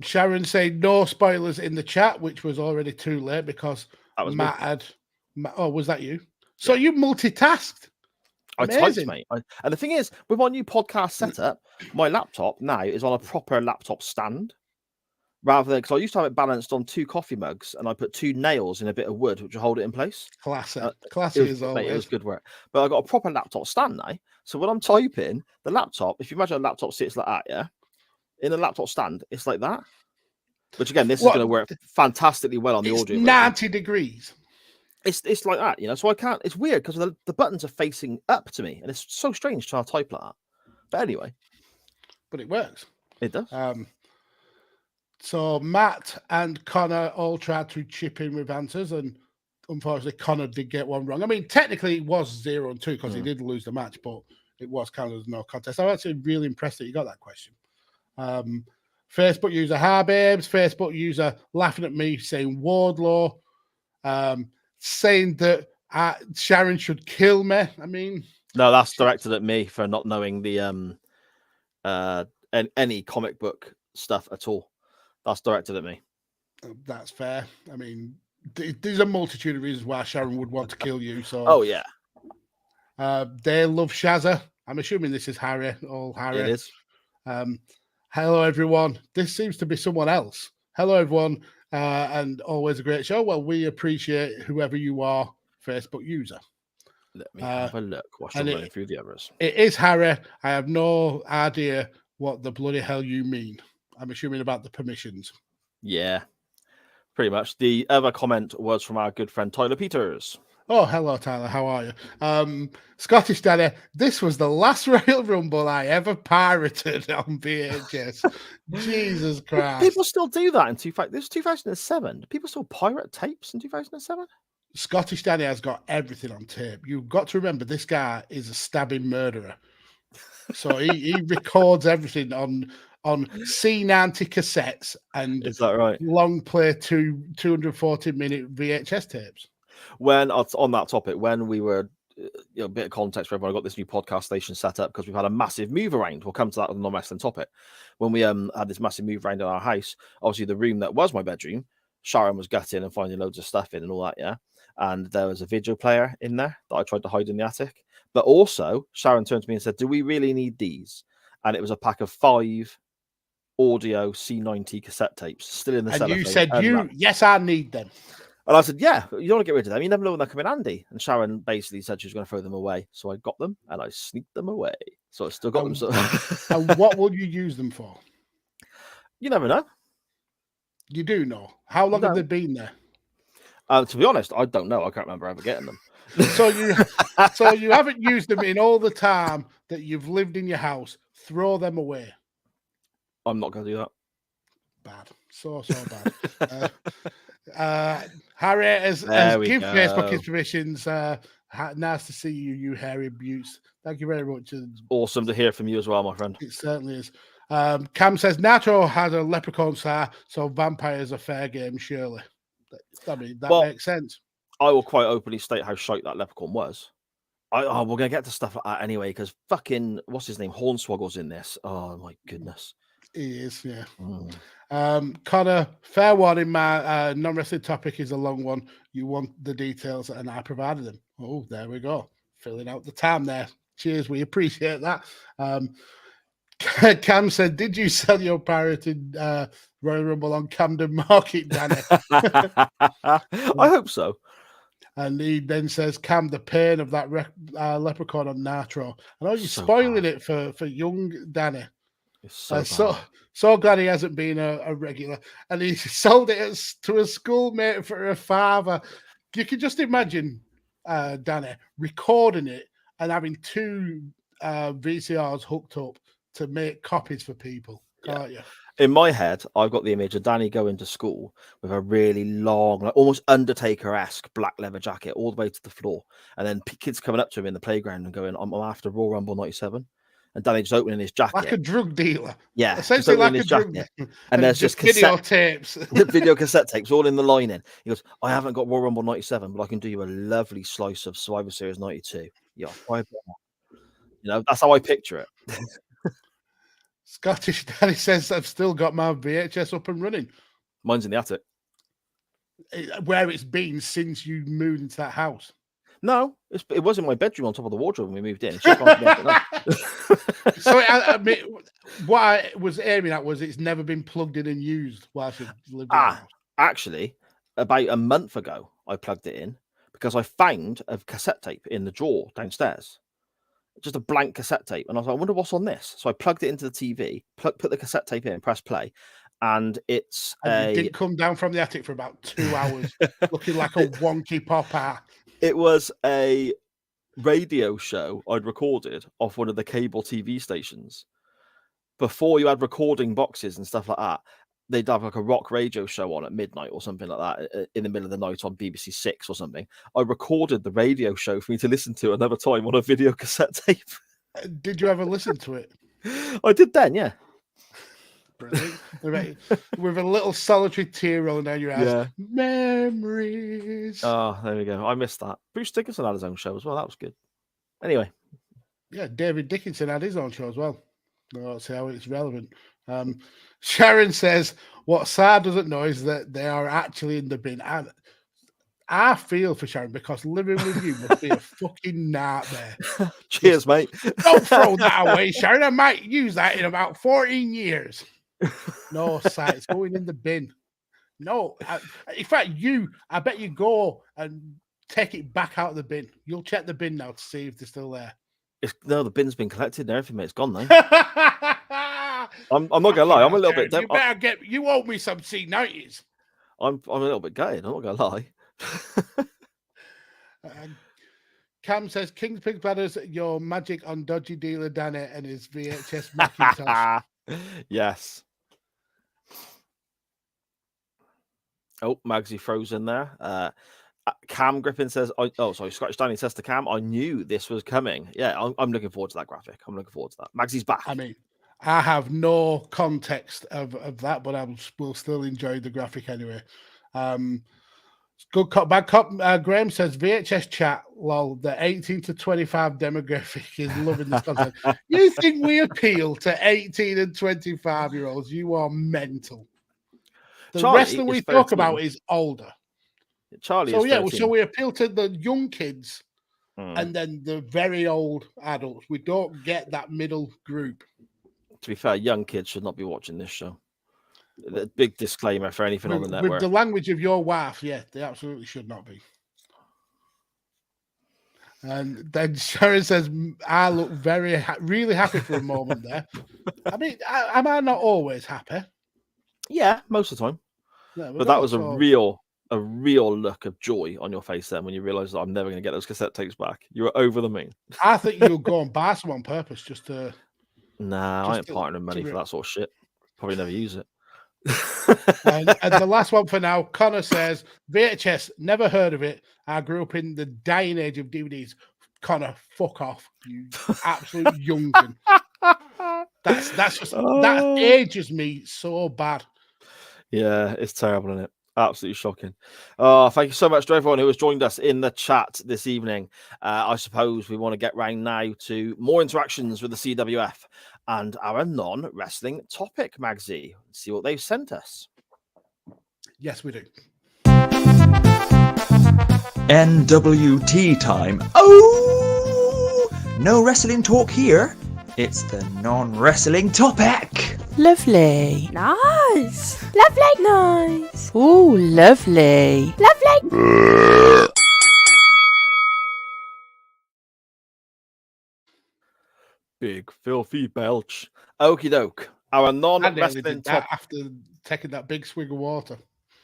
Sharon said no spoilers in the chat, which was already too late because Matt had. Oh, was that you? So you multitasked. Amazing. I typed, mate. And the thing is, with my new podcast setup, my laptop now is on a proper laptop stand. Rather than, because I used to have it balanced on 2 coffee mugs and I put 2 nails in a bit of wood which will hold it in place. Classy. It was good work. But I got a proper laptop stand now. So when I'm typing, the laptop, if you imagine a laptop sits like that, yeah, in a laptop stand, it's like that. Which again, this is going to work fantastically well on the audio. 90 degrees. It's like that, you know. So I can't. It's weird because the buttons are facing up to me, and it's so strange trying to type like that. But anyway, but it works. It does. So Matt and Connor all tried to chip in with answers, and unfortunately, Connor did get one wrong. I mean, technically, it was 0-2 because he did lose the match, but it was counted as no contest. I'm actually really impressed that you got that question. Facebook user, hi babes. Facebook user laughing at me saying Wardlaw, saying that Sharon should kill me. I mean, No, that's directed at me for not knowing the any comic book stuff at all. That's directed at me. that's fair. I mean, there's a multitude of reasons why Sharon would want to kill you. So, Oh yeah, they love Shazza. I'm assuming this is Harry. All Harry. it is. Hello, everyone. This seems to be someone else. Hello, everyone, and always a great show. Well, we appreciate whoever you are, Facebook user. Let me have a look. Whilst I'm running through the others. It is Harry. I have no idea what the bloody hell you mean. I'm assuming about the permissions. Yeah, pretty much. The other comment was from our good friend Tyler Peters. Oh, hello, Tyler. How are you? Scottish Daddy, this was the last Royal Rumble I ever pirated on VHS. Jesus Christ. People still do that in 2007. People still pirate tapes in 2007? Scottish Daddy has got everything on tape. You've got to remember, this guy is a stabbing murderer. So he records everything on C90 cassettes and Is that right? long play 240-minute VHS tapes. When on that topic, when we were, a bit of context for everyone, I got this new podcast station set up because we've had a massive move around. We'll come to that with a non-wrestling topic. When we had this massive move around in our house, obviously the room that was my bedroom, Sharon was gutting and finding loads of stuff in and all that, yeah. And there was a video player in there that I tried to hide in the attic. But also, Sharon turned to me and said, "Do we really need these?" And it was a pack of 5 audio C90 cassette tapes still in the cellophane. And you said, yes, I need them. And I said, yeah, you don't want to get rid of them. You never know when they'll come in handy. And Sharon basically said she was going to throw them away. So I got them and I sneaked them away. So I still got them. So... And what will you use them for? You never know. You do know. How long have they been there? To be honest, I don't know. I can't remember ever getting them. So you haven't used them in all the time that you've lived in your house. Throw them away. I'm not going to do that. Bad. So bad. Harry has give Facebook his permissions. Nice to see you, Harry Butts. Thank you very much. Awesome to hear from you as well, my friend. It certainly is. Cam says Nato has a leprechaun star, so vampires are fair game, surely. I mean, that makes sense. I will quite openly state how shite that leprechaun was. We're going to get to stuff like that anyway, because fucking, what's his name? Hornswoggle's in this. Oh, my goodness. He is, yeah. Connor, fair warning, my non-wrestling topic is a long one. You want the details, and I provided them. Oh, there we go. Filling out the time there. Cheers, we appreciate that. Cam said, did you sell your pirated Royal Rumble on Camden Market, Danny? I hope so. And he then says, Cam, the pain of that leprechaun on Nitro. I know you're spoiling it for young Danny. So glad he hasn't been a regular. And he sold it to a schoolmate for a father. You can just imagine Danny recording it and having 2 VCRs hooked up to make copies for people, can't you? In my head, I've got the image of Danny going to school with a really long, like almost Undertaker-esque black leather jacket all the way to the floor. And then kids coming up to him in the playground and going, I'm after Royal Rumble 97. And Danny just opening his jacket. Like a drug dealer. Yeah. Essentially like a drug dealer. And there's just video tapes. Video cassette tapes all in the lining. He goes, I haven't got Royal Rumble 97, but I can do you a lovely slice of Survivor Series 92. Yeah, that's how I picture it. Scottish Daddy says, I've still got my VHS up and running. Mine's in the attic. Where it's been since you moved into that house. No, it was in my bedroom on top of the wardrobe when we moved in. So I mean, what I was aiming at was it's never been plugged in and used whilst you've lived in the house. Actually, about a month ago, I plugged it in because I found a cassette tape in the drawer downstairs. Just a blank cassette tape. And I was like, I wonder what's on this. So I plugged it into the TV, put the cassette tape in, press play. And it did come down from the attic for about 2 hours, looking like a wonky pop art. It was a radio show I'd recorded off one of the cable TV stations. Before you had recording boxes and stuff like that, they'd have like a rock radio show on at midnight or something like that in the middle of the night on BBC 6 or something. I recorded the radio show for me to listen to another time on a video cassette tape. Did you ever listen to it? I did then, yeah. Brilliant. With a little solitary tear rolling down your eyes. Yeah. Memories. Oh, there we go. I missed that. Bruce Dickinson had his own show as well. That was good. Anyway. Yeah, David Dickinson had his own show as well. Let's see how it's relevant. Sharon says, what Sarah doesn't know is that they are actually in the bin. And I feel for Sharon because living with you must be a fucking nightmare. Cheers, mate. Don't throw that away, Sharon. I might use that in about 14 years. No, Sarah, it's going in the bin. No, in fact, I bet you go and take it back out of the bin. You'll check the bin now to see if they're still there. No, the bin's been collected and everything, mate. It's gone now. I'm not gonna lie. I'm a little bit. You better you owe me some C90s. I'm a little bit gutted. I'm not gonna lie. Cam says, King's Pig Bladders, your magic on dodgy dealer Danny and his VHS Macintosh. Yes. Oh, Magsy froze in there. Cam Griffin says, Scottish Danny says to Cam, I knew this was coming. Yeah, I'm looking forward to that graphic. I'm looking forward to that. Magsy's back. I mean, I have no context of that, but I will still enjoy the graphic anyway. Good cop, bad cop. Graham says, VHS chat, lol, the 18 to 25 demographic is loving this content. You think we appeal to 18 and 25-year-olds? You are mental. The wrestler we talk about is older. Charlie so is yeah, 13. so we appeal to the young kids and then the very old adults. We don't get that middle group. To be fair, young kids should not be watching this show. The big disclaimer for anything on the network. With the language of your wife, yeah, they absolutely should not be. And then Sharon says, I look really happy for a moment there. I mean, am I not always happy? Yeah, most of the time. Yeah, but that was a real look of joy on your face then when you realised that I'm never going to get those cassette tapes back. You were over the moon. I think you'll go and buy some on purpose just to... Nah, I ain't partnering money for that sort of shit. Probably never use it. and the last one for now, Connor says, VHS, never heard of it. I grew up in the dying age of DVDs. Connor, fuck off, you absolute youngin. That's just that ages me so bad. Yeah, it's terrible, isn't it? Absolutely shocking. Oh, thank you so much to everyone who has joined us in the chat this evening. I suppose we want to get round now to more interactions with the CWF and our non-wrestling topic, Magsy. See what they've sent us. Yes, we do. NWT time. Oh, no wrestling talk here. It's the non-wrestling topic. Lovely. Nice. Lovely. Nice. Oh, lovely. Lovely. Big filthy belch. Okie doke. Our non-wrestling topic. After taking that big swig of water.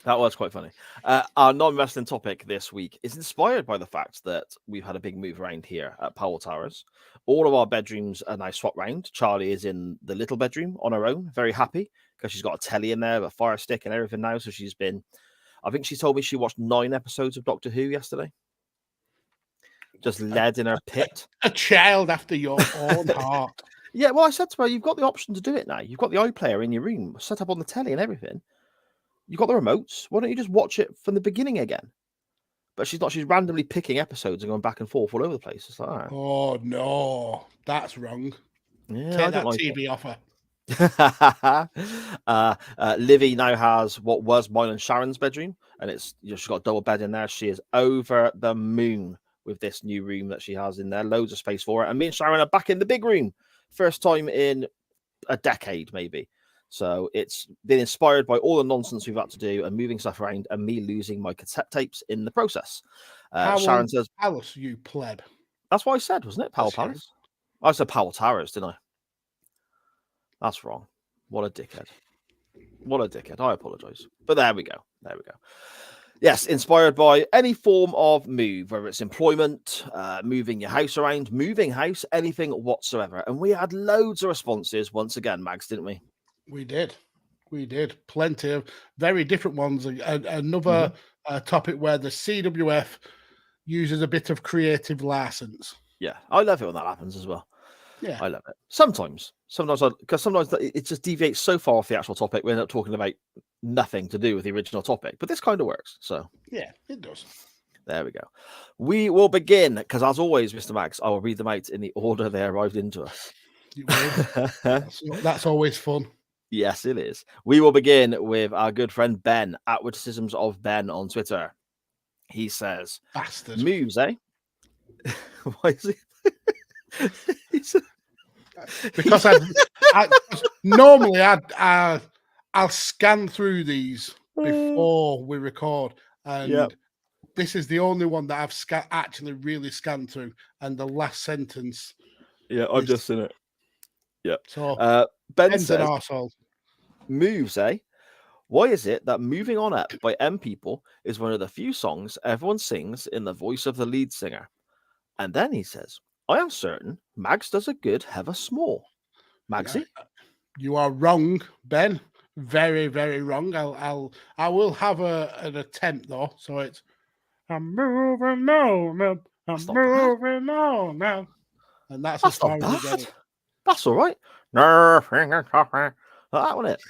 That was quite funny. Our non-wrestling topic this week is inspired by the fact that we've had a big move around here at Powell Towers. All of our bedrooms are now swapped round. Charlie is in the little bedroom on her own, very happy because she's got a telly in there, a fire stick and everything now. So she's been, I think she told me she watched 9 episodes of Doctor Who yesterday. Just led in her pit. A child after your own heart. Yeah, well, I said to her, you've got the option to do it now. You've got the iPlayer in your room, set up on the telly and everything. You've got the remotes. Why don't you just watch it from the beginning again? But she's not. She's randomly picking episodes and going back and forth all over the place. It's like, all right. Oh, no. That's wrong. Yeah, take that like TV off her. Livy now has what was mine and Sharon's bedroom, and it's she's got a double bed in there. She is over the moon with this new room that she has in there. Loads of space for her. And me and Sharon are back in the big room. First time in a decade, maybe. So it's been inspired by all the nonsense we've had to do and moving stuff around and me losing my cassette tapes in the process. Sharon says, Palace, you pleb. That's what I said, wasn't it? Powell Palace? I said Powell Towers, didn't I? That's wrong. What a dickhead. What a dickhead. I apologize. But there we go. There we go. Yes, inspired by any form of move, whether it's employment, moving your house around, moving house, anything whatsoever. And we had loads of responses once again, Mags, didn't we? We did. We did. Plenty of very different ones. Another topic where the CWF uses a bit of creative license. Yeah, I love it when that happens as well. Yeah. I love it. Sometimes because sometimes it just deviates so far off the actual topic, we end up talking about nothing to do with the original topic. But this kind of works. So Yeah, it does. there we go. We will begin because, as always, Mr. Max, I will read them out in the order they arrived into us. You will. That's always fun. Yes, it is. We will begin with our good friend Ben at Witticisms of Ben on Twitter. He says, Bastard. "Moves, eh?" Why is he? Because normally I'll scan through these before we record, and this is the only one that I've actually really scanned through. And the last sentence. Yeah, I've just seen it. Yeah. So Ben Ben's an says, arsehole. "Moves, eh? Why is it that Moving On Up by M People is one of the few songs everyone sings in the voice of the lead singer?" And then he says, "I am certain Mags does a good Heather Small." Magsy? You are wrong, Ben. Very, very wrong. I will have an attempt though. So it's I'm moving on, I'm moving on now. And that's as far as we get it. That's all right. That wasn't it.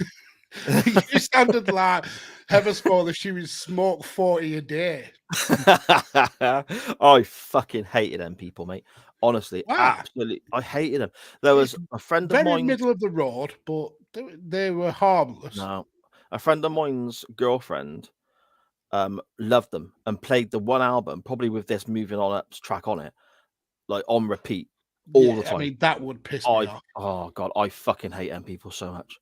You sounded like Heather Small if she was smoked 40 a day. I fucking hated them people, mate. Honestly, absolutely. I hated them. There was a friend of mine. Middle of the road, but they were harmless. No, a friend of mine's girlfriend loved them and played the one album, probably with this Moving On Up track on it, like on repeat all the time. I mean, that would piss me off. Oh god, I fucking hate them people so much.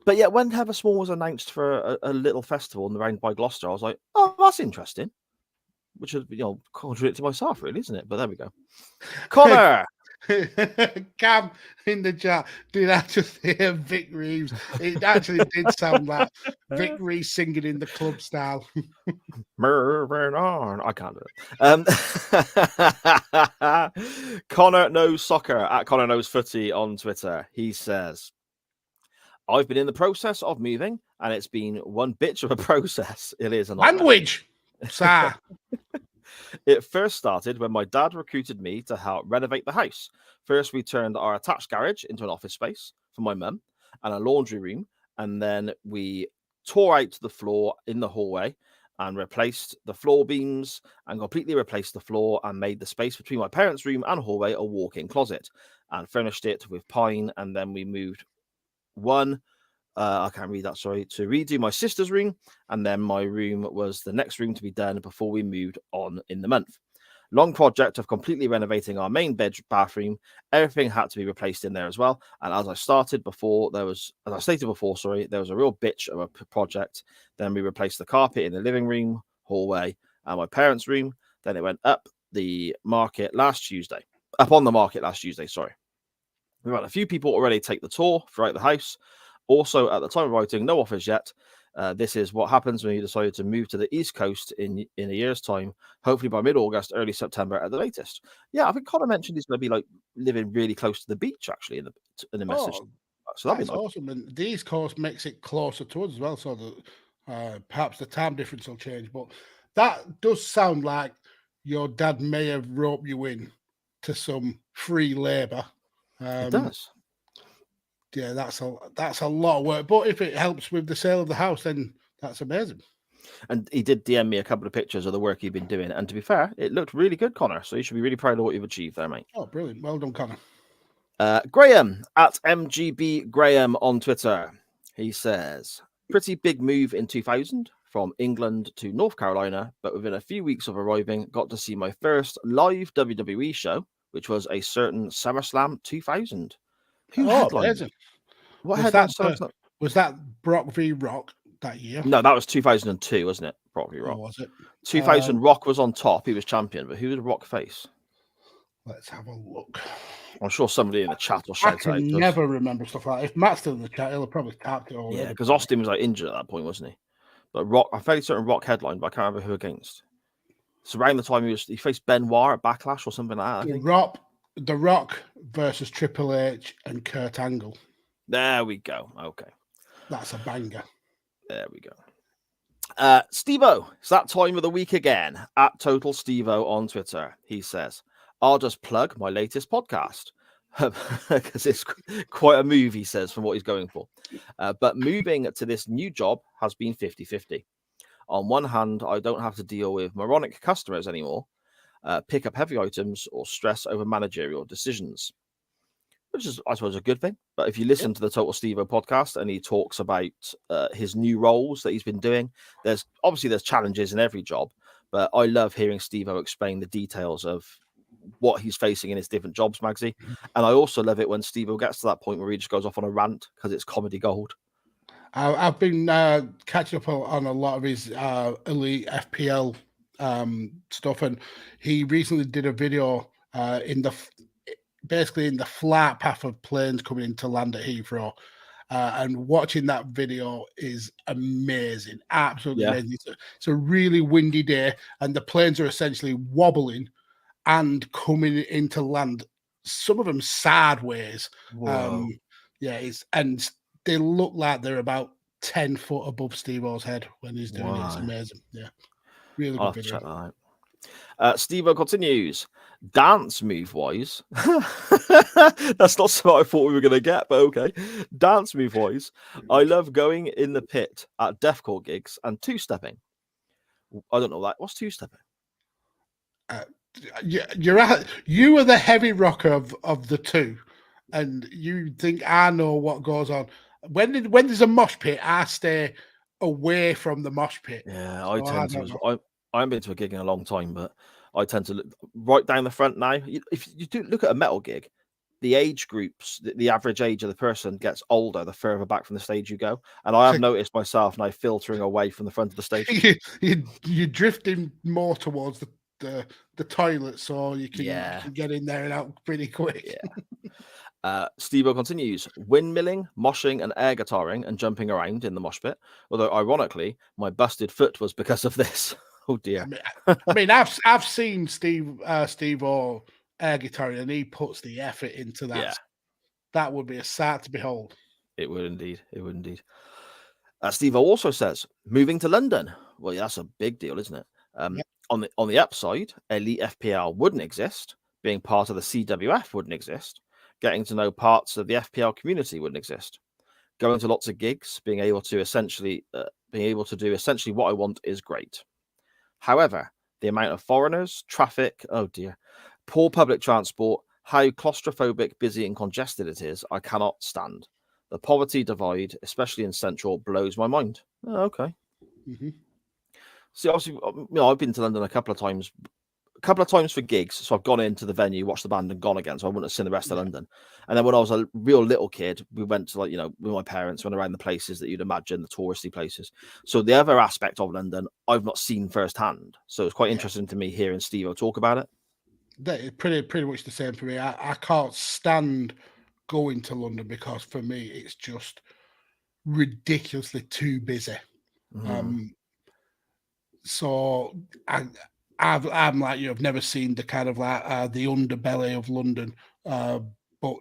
But yeah, when Heather Small was announced for a little festival in the round by Gloucester, I was like, oh, that's interesting. Which is, contradicted myself, really, isn't it? But there we go. Connor! Cam in the chat, did I just hear Vic Reeves? It actually did sound like Vic Reeves singing in the club style. Moving on. I can't do it. Connor Knows Soccer at Connor Knows Footy on Twitter. He says, "I've been in the process of moving, and it's been one bitch of a process. It is a language, sir." It first started when my dad recruited me to help renovate the house. First, we turned our attached garage into an office space for my mum and a laundry room, and then we tore out the floor in the hallway and replaced the floor beams and completely replaced the floor and made the space between my parents' room and hallway a walk-in closet and furnished it with pine. And then we moved I can't read that, sorry, to redo my sister's room, and then my room was the next room to be done before we moved on in the month. Long project of completely renovating our main bathroom. Everything had to be replaced in there as well. And as I stated before, there was a real bitch of a project. Then we replaced the carpet in the living room, hallway, and my parents' room. Then it went up on the market last Tuesday. Sorry. We've had a few people already take the tour throughout the house. Also, at the time of writing, no offers yet. This is what happens when you decide to move to the East Coast in a year's time, hopefully by mid-August, early September at the latest. Yeah, I think Connor mentioned he's going to be like living really close to the beach, actually, in the message. So that'd be nice. Awesome. And the East Coast makes it closer to us as well, so that perhaps the time difference will change. But that does sound like your dad may have roped you in to some free labour. It does. Yeah, that's a lot of work. But if it helps with the sale of the house, then that's amazing. And he did DM me a couple of pictures of the work he'd been doing. And to be fair, it looked really good, Connor. So you should be really proud of what you've achieved there, mate. Oh, brilliant. Well done, Connor. Graham at MGB Graham on Twitter. He says, pretty big move in 2000 from England to North Carolina. But within a few weeks of arriving, got to see my first live WWE show, which was a certain SummerSlam 2000. Who headlined? What headlined SummerSlam? Was that Brock v. Rock that year? No, that was 2002, wasn't it? Brock v. Rock. Was it? 2000, Rock was on top. He was champion. But who did Rock face? Let's have a look. I'm sure somebody in the chat will shout out. I can never remember stuff like that. If Matt's still in the chat, he'll have probably tapped it already. Yeah, because Austin was like injured at that point, wasn't he? But Rock, I'm fairly certain Rock headline, but I can't remember who against. It's around the time he faced Benoit at Backlash or something like that, I think. The Rock versus Triple H and Kurt Angle. There we go. Okay. That's a banger. There we go. Steve-O, it's that time of the week again. At Total Steve-O on Twitter. He says, I'll just plug my latest podcast. because it's quite a move, he says, from what he's going for. But moving to this new job has been 50-50. On one hand, I don't have to deal with moronic customers anymore, pick up heavy items, or stress over managerial decisions, which is, I suppose, a good thing. But if you listen to the Total Steve-O podcast and he talks about his new roles that he's been doing, there's challenges in every job, but I love hearing Steve-O explain the details of what he's facing in his different jobs, Magsy. And I also love it when Steve-O gets to that point where he just goes off on a rant because it's comedy gold. I've been catching up on a lot of his elite FPL stuff, and he recently did a video in the flight path of planes coming into land at Heathrow, and watching that video is amazing, absolutely amazing. It's a really windy day, and the planes are essentially wobbling and coming into land. Some of them sideways. And they look like they're about 10 foot above Steve-O's head when he's doing it. It's amazing. Yeah. Really good video. Check that out. Steve-O continues. Dance move wise, that's not something I thought we were going to get, but okay. Dance move wise, I love going in the pit at deathcore gigs and two-stepping. I don't know that. What's two-stepping? You are the heavy rocker of the two, and you think I know what goes on. When there's a mosh pit, I stay away from the mosh pit. Yeah, so I haven't been to a gig in a long time, but I tend to look right down the front now. If you do look at a metal gig, the age groups, the average age of the person gets older the further back from the stage you go. And I have noticed myself now filtering away from the front of the stage. You're drifting more towards the toilet, so you can get in there and out pretty quick. Steve-O continues. Windmilling, moshing, and air guitaring and jumping around in the mosh pit. Although, ironically, my busted foot was because of this. Oh dear. I mean, I've seen Steve-O air guitaring, and he puts the effort into that. Yeah. That would be a sight to behold. It would indeed. Steve-O also says, moving to London. Well, that's a big deal, isn't it? On the upside, Elite FPL wouldn't exist. Being part of the CWF wouldn't exist. Getting to know parts of the FPL community wouldn't exist. Going to lots of gigs, being able to do essentially what I want is great. However, the amount of foreigners, traffic, poor public transport, how claustrophobic, busy and congested it is, I cannot stand. The poverty divide, especially in Central, blows my mind. Oh, okay. Mm-hmm. See, obviously, I've been to London a couple of times for gigs. So I've gone into the venue, watched the band, and gone again. So I wouldn't have seen the rest of London. And then when I was a real little kid, we went to with my parents, went around the places that you'd imagine, the touristy places. So the other aspect of London, I've not seen firsthand. So it's quite interesting to me hearing Steve-O talk about it. That is pretty much the same for me. I can't stand going to London because for me it's just ridiculously too busy. So I'm like you. I've never seen the kind of the underbelly of London, but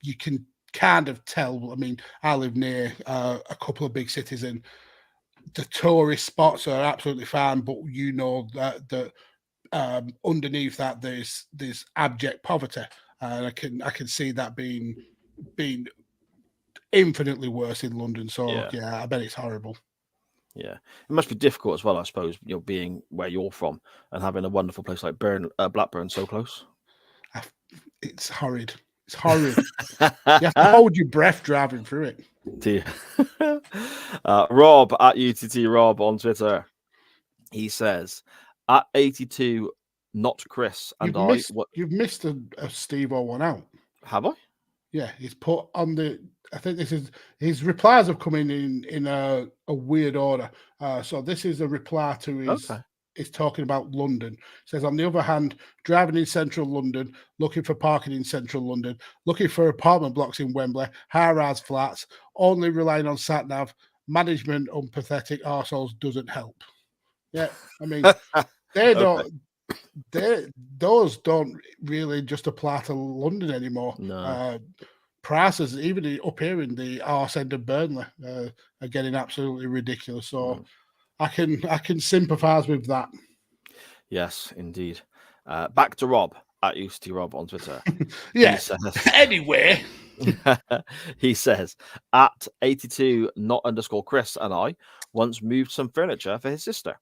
you can kind of tell. I mean, I live near a couple of big cities, and the tourist spots are absolutely fine. But that underneath that there's abject poverty, and I can see that being infinitely worse in London. So yeah, I bet it's horrible. Yeah, it must be difficult as well, I suppose, being where you're from and having a wonderful place like Blackburn so close. It's horrid. It's horrid. You have to hold your breath driving through it. Dear. Rob at UTT Rob on Twitter. He says, at 82, not Chris. And you've missed a Steve-O one out. Have I? Yeah, he's put on the. I think this is his replies have come in a weird order. So this is a reply to his. Okay. It's talking about London. It says, on the other hand, driving in central London, looking for parking in central London, looking for apartment blocks in Wembley, high-rise flats, only relying on sat-nav, management unpathetic arseholes doesn't help. Yeah, I mean, they don't. Those don't really just apply to London anymore. No. Prices, even up here in the arse end of Burnley, are getting absolutely ridiculous. So I can sympathise with that. Yes, indeed. Back to Rob. at UCT Rob on Twitter. Yeah. He says, Anyway, he says, at 82 not _ Chris and I once moved some furniture for his sister.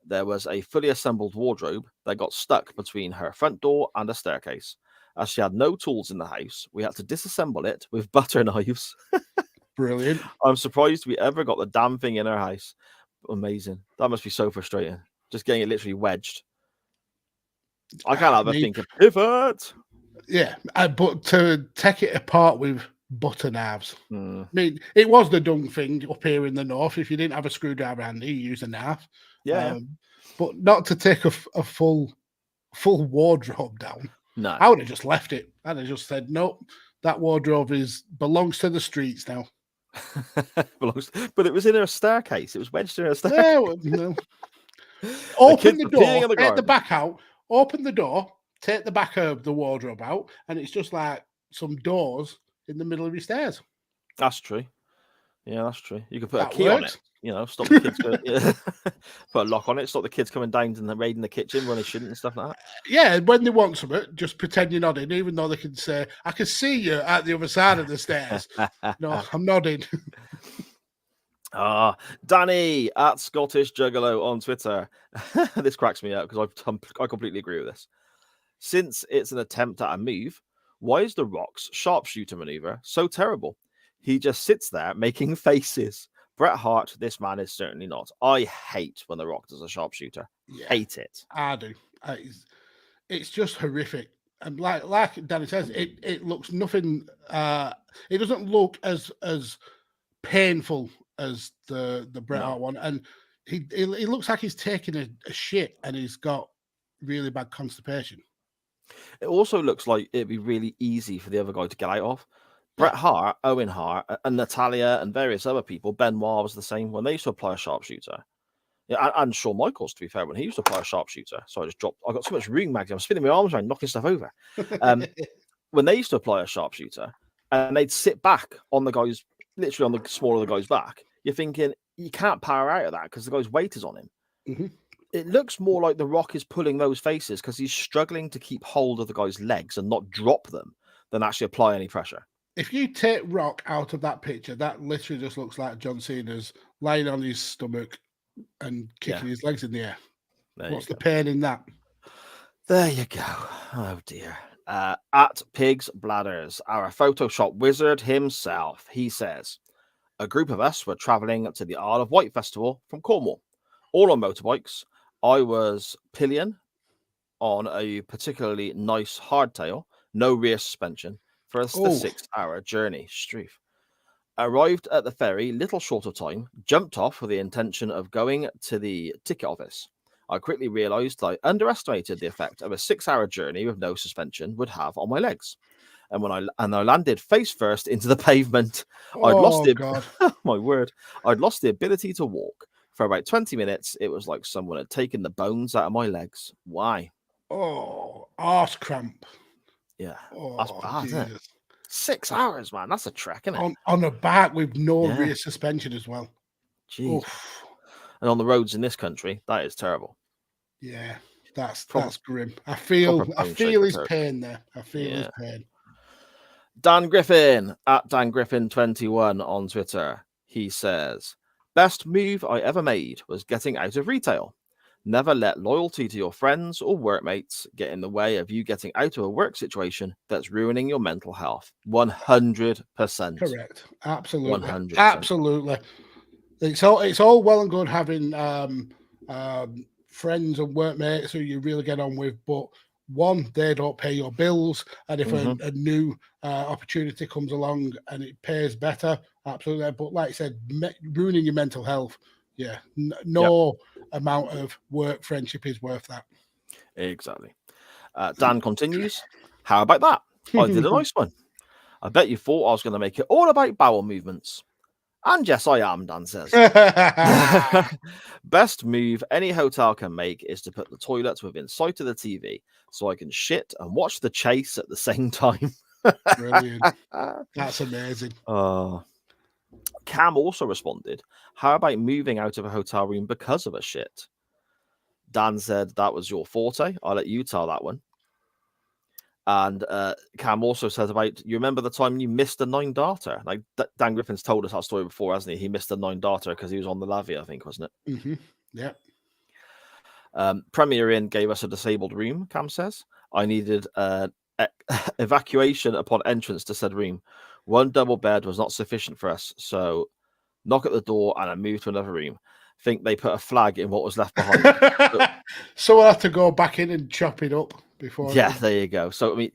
There was a fully assembled wardrobe that got stuck between her front door and a staircase. As she had no tools in the house, we had to disassemble it with butter knives. brilliant. I'm surprised we ever got the damn thing in our house. Amazing. That must be so frustrating. Just getting it literally wedged. I can't have a think of pivot. Yeah, but to take it apart with butter knives. Hmm. I mean, it was the dung thing up here in the north. If you didn't have a screwdriver handy, you use a knife. Yeah. But not to take a full wardrobe down. No. I would have just left it. I'd have just said, nope, that wardrobe belongs to the streets now. But it was in her staircase. It was wedged in her staircase. Yeah, well, no. Open the kids were peeing in door, the take the garden. back out, open the door, take the back of the wardrobe out, and it's just like some doors in the middle of your stairs. That's true. Yeah, that's true. You could put That a key on works. it. You know, stop the kids going. Yeah. Put a lock on it. Stop the kids coming down and raiding the kitchen when they shouldn't and stuff like that. Yeah, when they want something, just pretend you're nodding, even though they can say, I can see you at the other side of the stairs. No, I'm nodding. Danny at Scottish Juggalo on Twitter. This cracks me up because I completely agree with this. Since it's an attempt at a move, why is The Rock's sharpshooter maneuver so terrible? He just sits there making faces. Bret Hart, this man is certainly not. I hate when The Rock does a sharpshooter. Yeah, Hate it. I do. It's just horrific. And like Danny says, it looks nothing. It doesn't look as painful as the Bret Hart one, and he looks like he's taking a shit and he's got really bad constipation. It also looks like it'd be really easy for the other guy to get out of. Bret Hart, Owen Hart, and Natalia and various other people, Benoit was the same when they used to apply a sharpshooter. Yeah, and Shawn Michaels, to be fair, when he used to apply a sharpshooter. So I got so much room, Maggie. I'm spinning my arms around, knocking stuff over. When they used to apply a sharpshooter and they'd sit back on the guy's, literally on the smaller of the guy's back, you're thinking, you can't power out of that because the guy's weight is on him. Mm-hmm. It looks more like The Rock is pulling those faces because he's struggling to keep hold of the guy's legs and not drop them than actually apply any pressure. If you take Rock out of that picture, that literally just looks like John Cena's lying on his stomach and kicking his legs in the air. What's the pain in that? There you go. Oh dear. At Pigs Bladders, our Photoshop wizard himself, he says, a group of us were traveling to the Isle of Wight Festival from Cornwall, all on motorbikes. I was pillion on a particularly nice hardtail, no rear suspension, for a 6-hour journey. Struth. Arrived at the ferry little short of time, jumped off with the intention of going to the ticket office. I quickly realised I underestimated the effect of a 6-hour journey with no suspension would have on my legs. And when I landed face first into the pavement, I'd lost my word. I'd lost the ability to walk. For about 20 minutes, it was like someone had taken the bones out of my legs. Why? Oh, arse cramp. Yeah, Oh, that's bad, isn't it? 6 hours, man. That's a trek, isn't it? On a bike with no rear suspension as well. Jeez. And on the roads in this country, that is terrible. Yeah, that's grim. I feel his pain there. I feel his pain. Dan Griffin at Dan Griffin 21 on Twitter. He says, best move I ever made was getting out of retail. Never let loyalty to your friends or workmates get in the way of you getting out of a work situation that's ruining your mental health. 100%. Correct. Absolutely. 100%. Absolutely. It's all well and good having friends and workmates who you really get on with, but one, they don't pay your bills, and if a new opportunity comes along and it pays better, absolutely. But like I said, ruining your mental health, no amount of work friendship is worth that. Exactly. Dan continues, how about that? I did a nice one. I bet you thought I was going to make it all about bowel movements. And yes, I am, Dan says. Best move any hotel can make is to put the toilet within sight of the TV so I can shit and watch the chase at the same time. Brilliant. That's amazing. Cam also responded, how about moving out of a hotel room because of a shit? Dan said that was your forte. I'll let you tell that one. And Cam also says about, you remember the time you missed a 9 darter? Like Dan Griffin's told us that story before, hasn't he? He missed a 9 darter because he was on the Lavia, I think, wasn't it? Mm-hmm. Yeah. Premier Inn gave us a disabled room, Cam says. I needed evacuation upon entrance to said room. One double bed was not sufficient for us, so knock at the door and I moved to another room. Think they put a flag in what was left behind. So we'll have to go back in and chop it up before. Yeah, there you go. So I mean,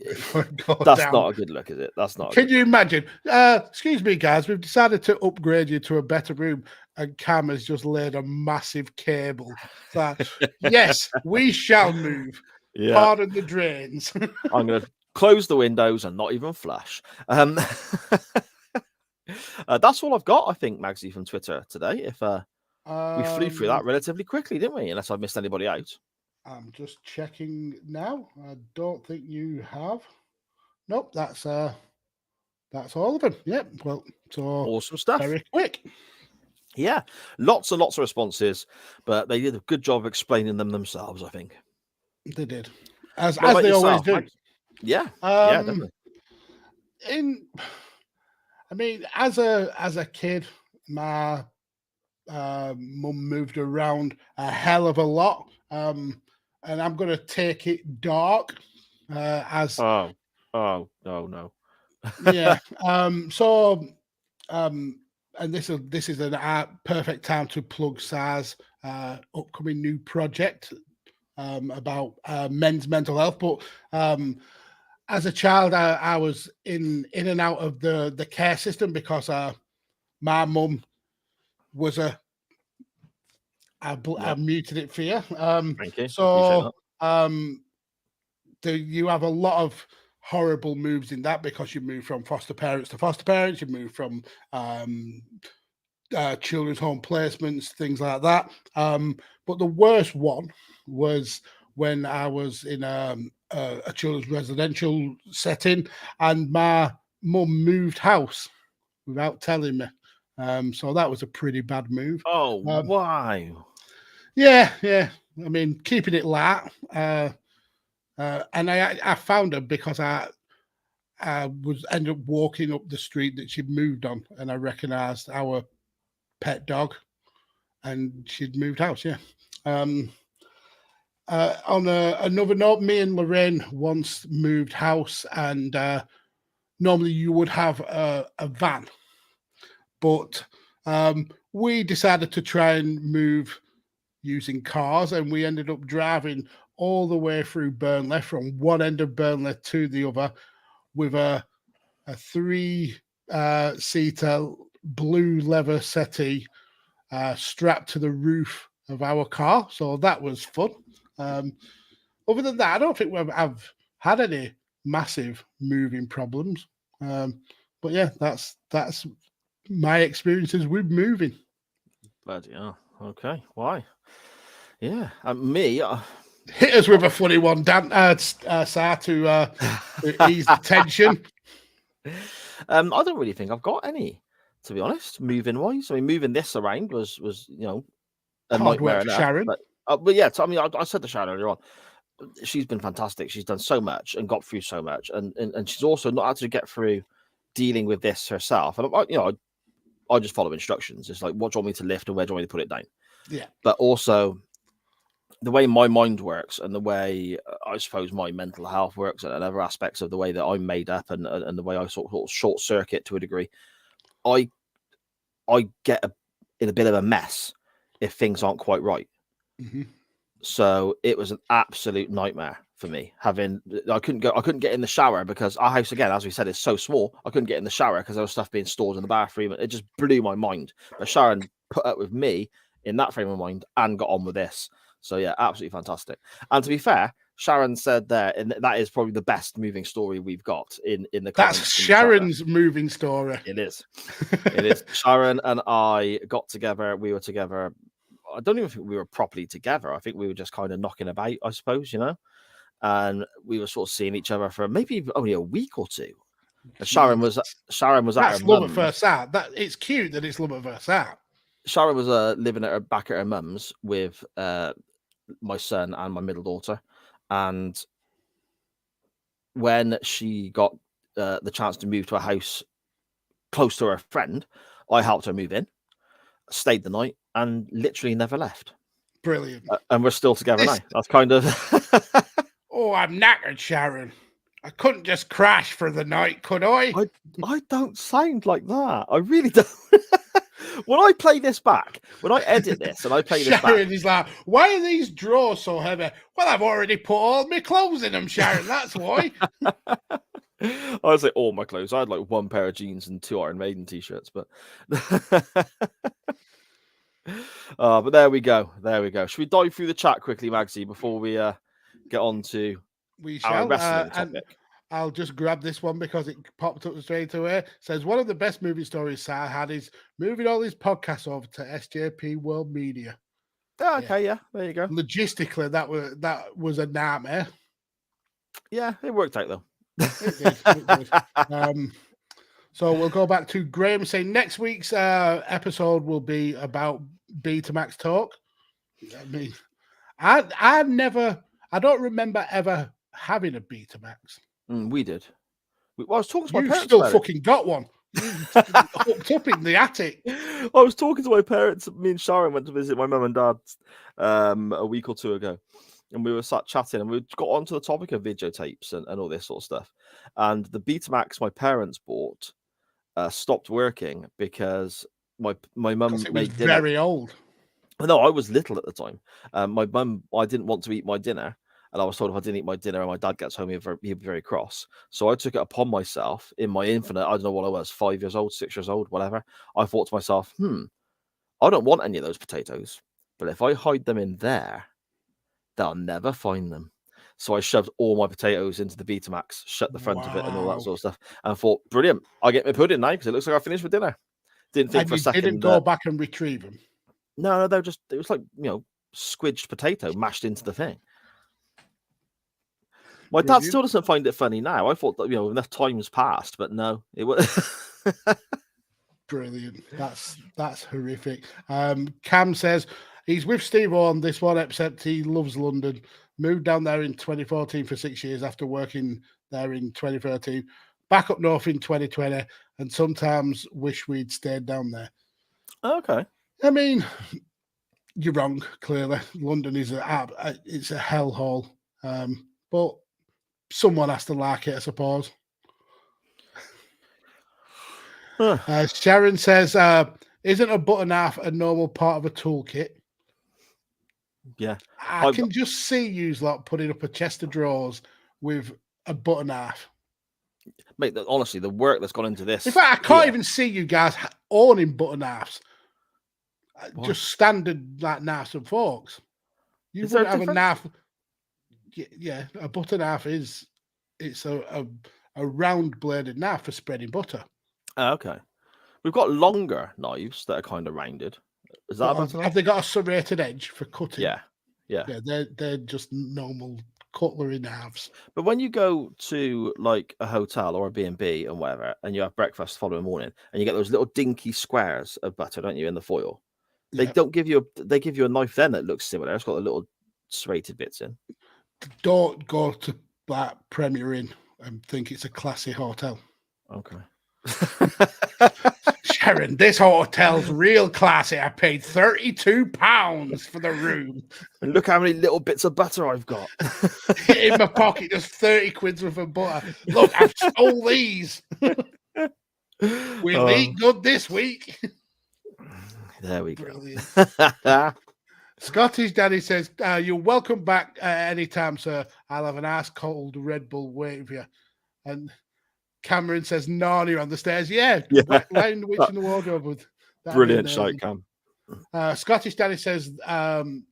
that's not a good look, is it? That's not. Can you imagine? Excuse me, guys. We've decided to upgrade you to a better room, and Cam has just laid a massive cable. So, yes, we shall move. Yeah. Pardon the drains. I'm going to close the windows and not even flush. That's all I've got, I think, Magsy, from Twitter today. If we flew through that relatively quickly, didn't we? Unless I've missed anybody out. I'm just checking now. I don't think you have. Nope, that's all of them. Yep. Well, so awesome stuff. Very quick. Yeah, lots and lots of responses, but they did a good job of explaining them themselves, I think. They did, as they always do. Yeah, yeah, definitely. I mean, as a kid, my mum moved around a hell of a lot, and I'm going to take it dark. Oh no. Yeah. And this is a perfect time to plug SAR's upcoming new project about men's mental health. But as a child, I was in and out of the care system because my mum was I muted it for you. Thank you. So you have a lot of horrible moves in that because you move from foster parents to foster parents, you move from children's home placements, things like that. But the worst one was when I was in a children's residential setting and my mum moved house without telling me. So that was a pretty bad move. Oh, why? Yeah. I mean, keeping it light. And I found her because I ended up walking up the street that she'd moved on, and I recognised our pet dog, and she'd moved house. Yeah. On another note, me and Lorraine once moved house, and normally you would have a van, but we decided to try and move using cars, and we ended up driving all the way through Burnley, from one end of Burnley to the other, with a 3-seater blue leather settee strapped to the roof of our car. So that was fun. Other than that, I don't think I've had any massive moving problems. But yeah, that's my experiences with moving. But yeah, okay. Why? Yeah, me. Hit us with a funny one, Dan, Sar, to ease the tension. I don't really think I've got any, to be honest, moving wise. I mean, moving this around was a nightmare. Sharon. But yeah, I mean, I said to Sharon earlier on, she's been fantastic. She's done so much and got through so much, and she's also not had to get through dealing with this herself. And I just follow instructions. It's like, what do you want me to lift and where do you want me to put it down? Yeah. But also, the way my mind works and the way I suppose my mental health works and other aspects of the way that I'm made up and the way I sort of short circuit to a degree, I get in a bit of a mess if things aren't quite right. Mm-hmm. So it was an absolute nightmare for me. I couldn't get in the shower because our house, again, as we said, is so small. I couldn't get in the shower because there was stuff being stored in the bathroom. It just blew my mind. But Sharon put up with me in that frame of mind and got on with this. So yeah, absolutely fantastic. And to be fair, Sharon said there, and that is probably the best moving story we've got in the. That's Sharon's moving story. It is. It is. Sharon and I got together. We were together. I don't even think we were properly together. I think we were just kind of knocking about, I suppose, and we were sort of seeing each other for maybe only a week or two. And Sharon was at That's her love mum's. at first sight. That it's cute that it's love at first sight. Sharon was living back at her mum's with my son and my middle daughter, and when she got the chance to move to a house close to her friend, I helped her move in, stayed the night, and literally never left. Brilliant. And we're still together This- now. That's kind of. Oh, I'm knackered, Sharon. I couldn't just crash for the night, could I? I don't sound like that. I really don't. When I play this back, when I edit this and I play this Sharon back, is like, why are these drawers so heavy? Well, I've already put all my clothes in them, Sharon. That's why. I was like all my clothes. I had like one pair of jeans and 2 Iron Maiden t-shirts, but but there we go. There we go. Should we dive through the chat quickly, Magsy, before we get on to We our shall. wrestling And topic? I'll just grab this one because it popped up straight away. Says one of the best movie stories Sarah had is moving all these podcasts over to SJP World Media. Oh, okay, yeah, there you go. Logistically, that was a nightmare. Yeah, it worked out though. It did. It did. So we'll go back to Graham saying next week's episode will be about Betamax talk. I mean, I don't remember ever having a Betamax. We did. Well, I was talking to my You parents still about fucking got one. Hooked up in the attic. I was talking to my parents. Me and Sharon went to visit my mum and dad a week or 2 ago, and we were sat chatting, and we got onto the topic of videotapes and all this sort of stuff. And the Betamax my parents bought stopped working because my mum It was made dinner. very old. No, I was little at the time. My mum, I didn't want to eat my dinner, and I was told if I didn't eat my dinner and my dad gets home, he'd be very cross. So I took it upon myself in my infinite, I don't know what I was, 5 years old, 6 years old, whatever. I thought to myself, I don't want any of those potatoes, but if I hide them in there, they'll never find them. So I shoved all my potatoes into the Betamax, shut the front of it and all that sort of stuff, and thought, brilliant, I get my pudding now because it looks like I finished with dinner. Didn't think And for a you second. didn't go back and retrieve them. No, it was like, squidged potato mashed into the thing. My dad still doesn't find it funny now. I thought that, enough time's passed, but no, it was. Brilliant. That's horrific. Cam says he's with Steve on this one, except he loves London. Moved down there in 2014 for 6 years after working there in 2013. Back up north in 2020, and sometimes wish we'd stayed down there. Okay. I mean, you're wrong. Clearly, London is it's a hellhole. But someone has to like it, I suppose. Sharon says, "Isn't a button half a normal part of a toolkit?" Yeah, I can just see you like putting up a chest of drawers with a button half. Mate, honestly, the work that's gone into this. In fact, I can't even see you guys owning button halves. Just standard like knives and forks. You wouldn't have a knife. Yeah, a button half it's a round bladed knife for spreading butter. Okay, we've got longer knives that are kind of rounded. Is that have they got a serrated edge for cutting? Yeah. They're just normal cutlery knives. But when you go to like a hotel or a B&B and whatever, and you have breakfast the following morning, and you get those little dinky squares of butter, don't you, in the foil? They don't give you they give you a knife then that looks similar. It's got the little serrated bits in. Don't go to like Premier Inn and think it's a classy hotel. Okay. Sharon, this hotel's real classy. I paid £32 for the room. And look how many little bits of butter I've got. In my pocket, just 30 quid's worth of butter. Look, I've stole these. We'll eat good this week. There we go. Brilliant. Scottish Daddy says, you're welcome back anytime, sir. I'll have an ice cold Red Bull waiting for you. And Cameron says, Narnia on the stairs. Yeah. Lion the Witch in the Wardrobe. With brilliant shot, Cam. Scottish Daddy says, the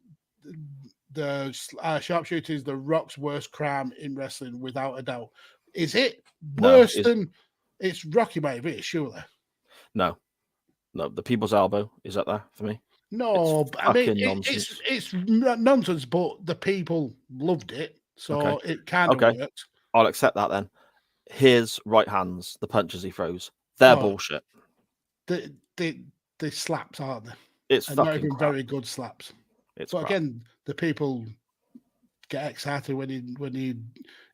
sharpshooter is the Rock's worst crime in wrestling, without a doubt. Is it worse than it's Rocky Maivia, surely? No, the People's Elbow is up there for me. No, I mean nonsense. It's nonsense, but the people loved it, so it kind of worked. I'll accept that then. His right hands, the punches he throws, they're bullshit. The slaps, aren't they? It's not even very good slaps. It's but again, the people get excited when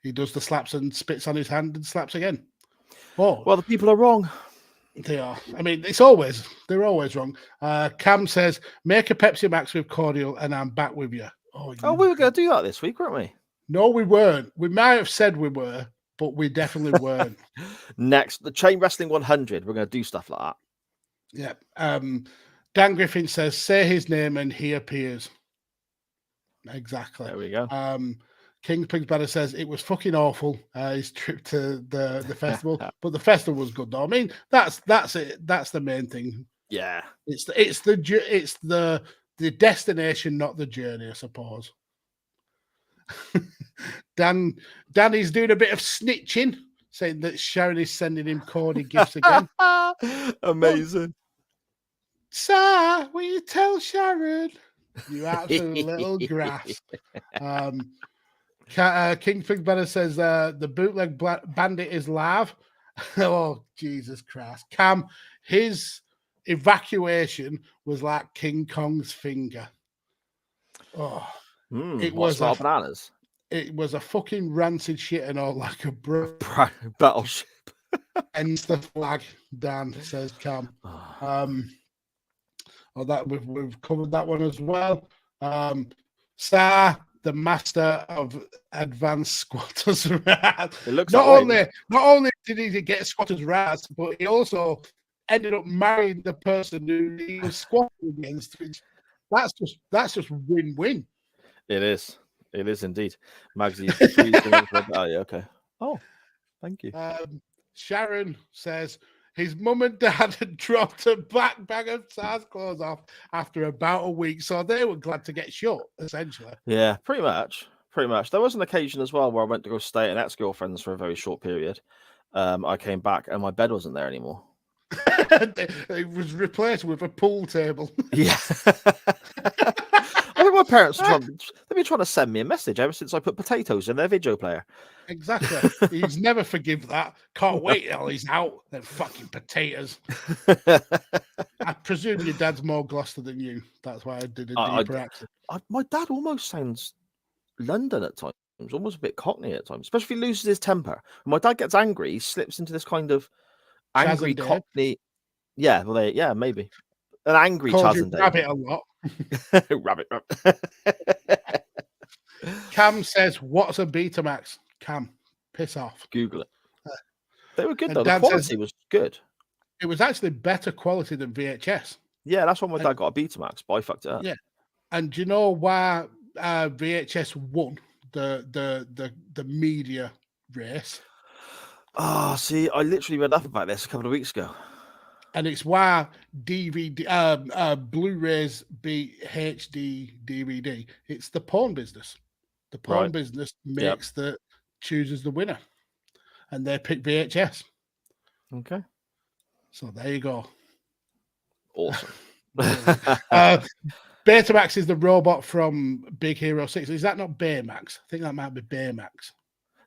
He does the slaps and spits on his hand and slaps again. Oh, Well, the people are wrong. they are. I mean, they're always wrong. Cam says, make a Pepsi Max with cordial and I'm back with you. Oh, we were going to do that this week, weren't we? No, we weren't. We might have said we were, but we definitely weren't. Next, the Chain Wrestling 100. We're going to do stuff like that. Yeah. Dan Griffin says, say his name and he appears. Exactly. There we go. King Pigs Banner says it was fucking awful. His trip to the festival, but the festival was good though. I mean, that's it. That's the main thing. Yeah, it's the destination, not the journey, I suppose. Danny's doing a bit of snitching, saying that Sharon is sending him corny gifts again. Amazing. Sir, will you tell Sharon? You absolute little grass. King Fig Banner says the bootleg bandit is live. Oh, Jesus Christ. Cam, his evacuation was like King Kong's finger. Oh, it was bananas. It was a fucking rancid shit and all, like a battleship. Ends the flag, Dan, says Cam. That we've covered that one as well. Sar, the master of advanced squatters' rights. It looks not only did he get squatters' rights, but he also ended up marrying the person who he was squatting against. That's just win-win. It is indeed. Magsy, oh yeah, okay. Oh, thank you. Sharon says his mum and dad had dropped a back bag of Sar's clothes off after about a week, so they were glad to get shut, essentially. Yeah, pretty much. There was an occasion as well where I went to go stay at an ex-girlfriend's for a very short period. I came back and my bed wasn't there anymore. It was replaced with a pool table. Yeah. I think my parents they've been trying to send me a message ever since I put potatoes in their video player. Exactly. He's never forgive that. Can't wait till he's out. Them fucking potatoes. I presume your dad's more Gloucester than you. That's why I did a deeper accent. My dad almost sounds London at times, almost a bit Cockney at times, especially if he loses his temper. When my dad gets angry, he slips into this kind of angry Cockney. Yeah, well, maybe an angry Chaz and Dave. Rabbit a lot. Rabbit. Cam says, "What's a Betamax?" Cam, piss off. Google it. They were good though. The quality was good. It was actually better quality than VHS. Yeah, that's why my dad got a Betamax, but I fucked it up. Yeah, and do you know why VHS won the media race? Oh, see, I literally read up about this a couple of weeks ago. And it's why DVD, Blu-rays beat HD DVD. It's the porn business. The porn business makes chooses the winner, and they pick VHS. Okay. So there you go. Awesome. Betamax is the robot from Big Hero 6. Is that not Baymax? I think that might be Baymax.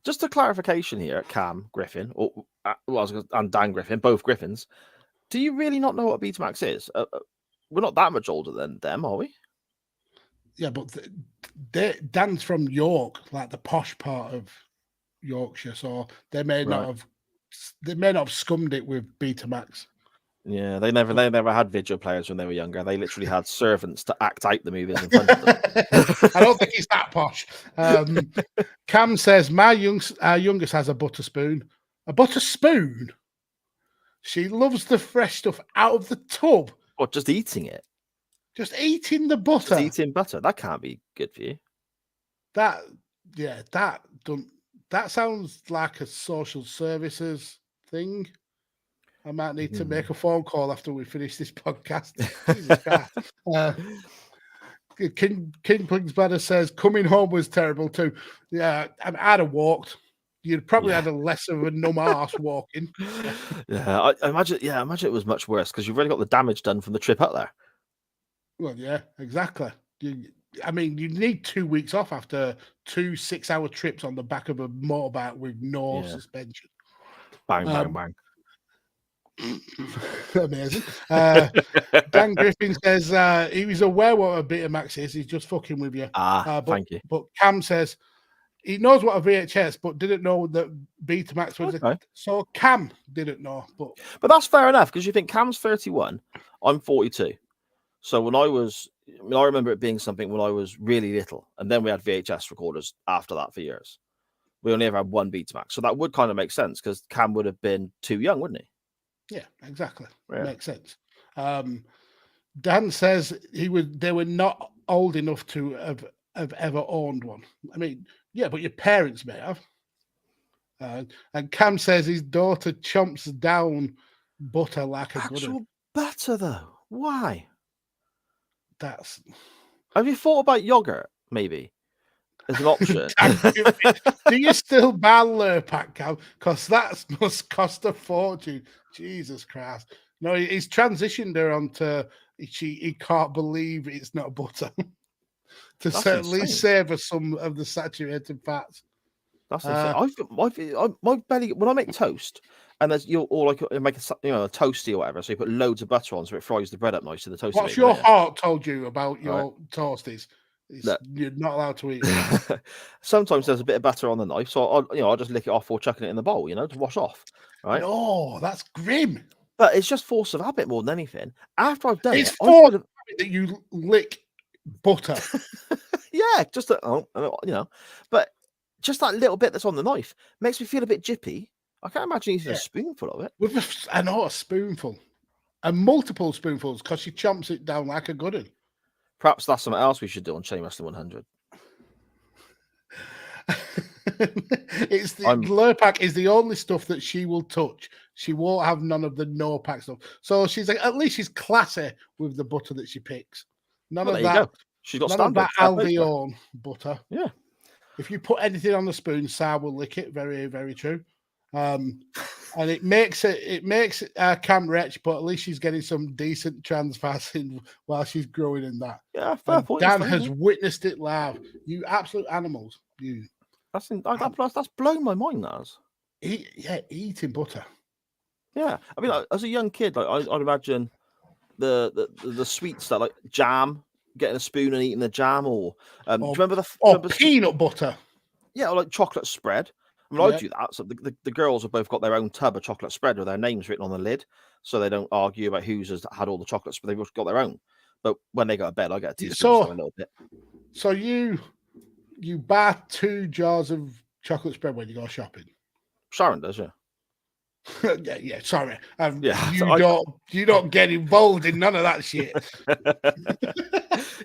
Just a clarification here, Cam Griffin, and Dan Griffin, both Griffins. Do you really not know what Betamax is? We're not that much older than them, are we? Yeah, but Dan's from York, like the posh part of Yorkshire, so they may not have scummed it with Betamax. Yeah, they never had video players when they were younger. They literally had servants to act out the movies in front of them. I don't think he's that posh. Cam says, our youngest has a butter spoon. A butter spoon? She loves the fresh stuff out of the tub. What, just eating it? Just eating the butter. Just eating butter. That can't be good for you. That sounds like a social services thing. I might need to make a phone call after we finish this podcast. Jesus Christ. King Pigs Banner says coming home was terrible too. Yeah, and I'd have walked. You'd probably had a less of a numb arse walking. I imagine it was much worse because you've already got the damage done from the trip up there. Well, yeah, exactly. You need 2 weeks off after 2 6-hour trips on the back of a motorbike with no suspension. Bang, bang, bang. Amazing. Dan Griffin says he was aware what a Betamax is. He's just fucking with you. Thank you. But Cam says he knows what a VHS, but didn't know that Betamax was Okay. so Cam didn't know, but that's fair enough because you think Cam's 31, I'm 42. So when I remember it being something when I was really little, and then we had VHS recorders after that for years. We only ever had one Betamax, so that would kind of make sense because Cam would have been too young, wouldn't he? yeah, exactly. Yeah. Makes sense. Dan says they were not old enough to have ever owned one. I mean, yeah, but your parents may have. And Cam says his daughter chomps down butter like a good. Actual butter though. Why? That's. Have you thought about yogurt? Maybe as an option. Do you still ban Lurpak, Cam? Because that must cost a fortune. Jesus Christ! No, he's transitioned her onto. He can't believe it's not butter. To at least save us some of the saturated fats. That's insane. My belly when I make toast, and there's make a toasty or whatever. So you put loads of butter on, so it fries the bread up nice to the toast. What's your heart told you about your toasties? You're not allowed to eat it. Sometimes there's a bit of butter on the knife, so I'll just lick it off or chucking it in the bowl, to wash off. Right? No, that's grim. But it's just force of habit more than anything. After I've done it's force of habit that you lick butter. Yeah, just but just that little bit that's on the knife makes me feel a bit jippy. I can't imagine using a spoonful of it. With a spoonful, and multiple spoonfuls, because she chomps it down like a good one. Perhaps that's something else we should do on Chain Wrestling 100. Lurpak is the only stuff that she will touch. She won't have none of the no pack stuff. So she's like, at least she's classy with the butter that she picks. None of that. She's got none standard. of that Albion butter. Yeah. If you put anything on the spoon, Sar will lick it. Very, very true. And it makes Cam wretch, but at least she's getting some decent trans fats in while she's growing in that. Yeah, fair point. Dan has witnessed it live. You absolute animals. You. That's blown my mind. Eating butter. Yeah, I mean, as a young kid, I'd imagine the sweet stuff like jam, getting a spoon and eating the jam, or do you remember peanut butter? Yeah, or like chocolate spread. I mean, I do that. So the girls have both got their own tub of chocolate spread with their names written on the lid, so they don't argue about who's has had all the chocolates, but they've both got their own. But when they go to bed, I get a teaspoon a little bit. So you buy 2 jars of chocolate spread when you go shopping. Sharon does, yeah. yeah. Sorry, you don't get involved in none of that shit.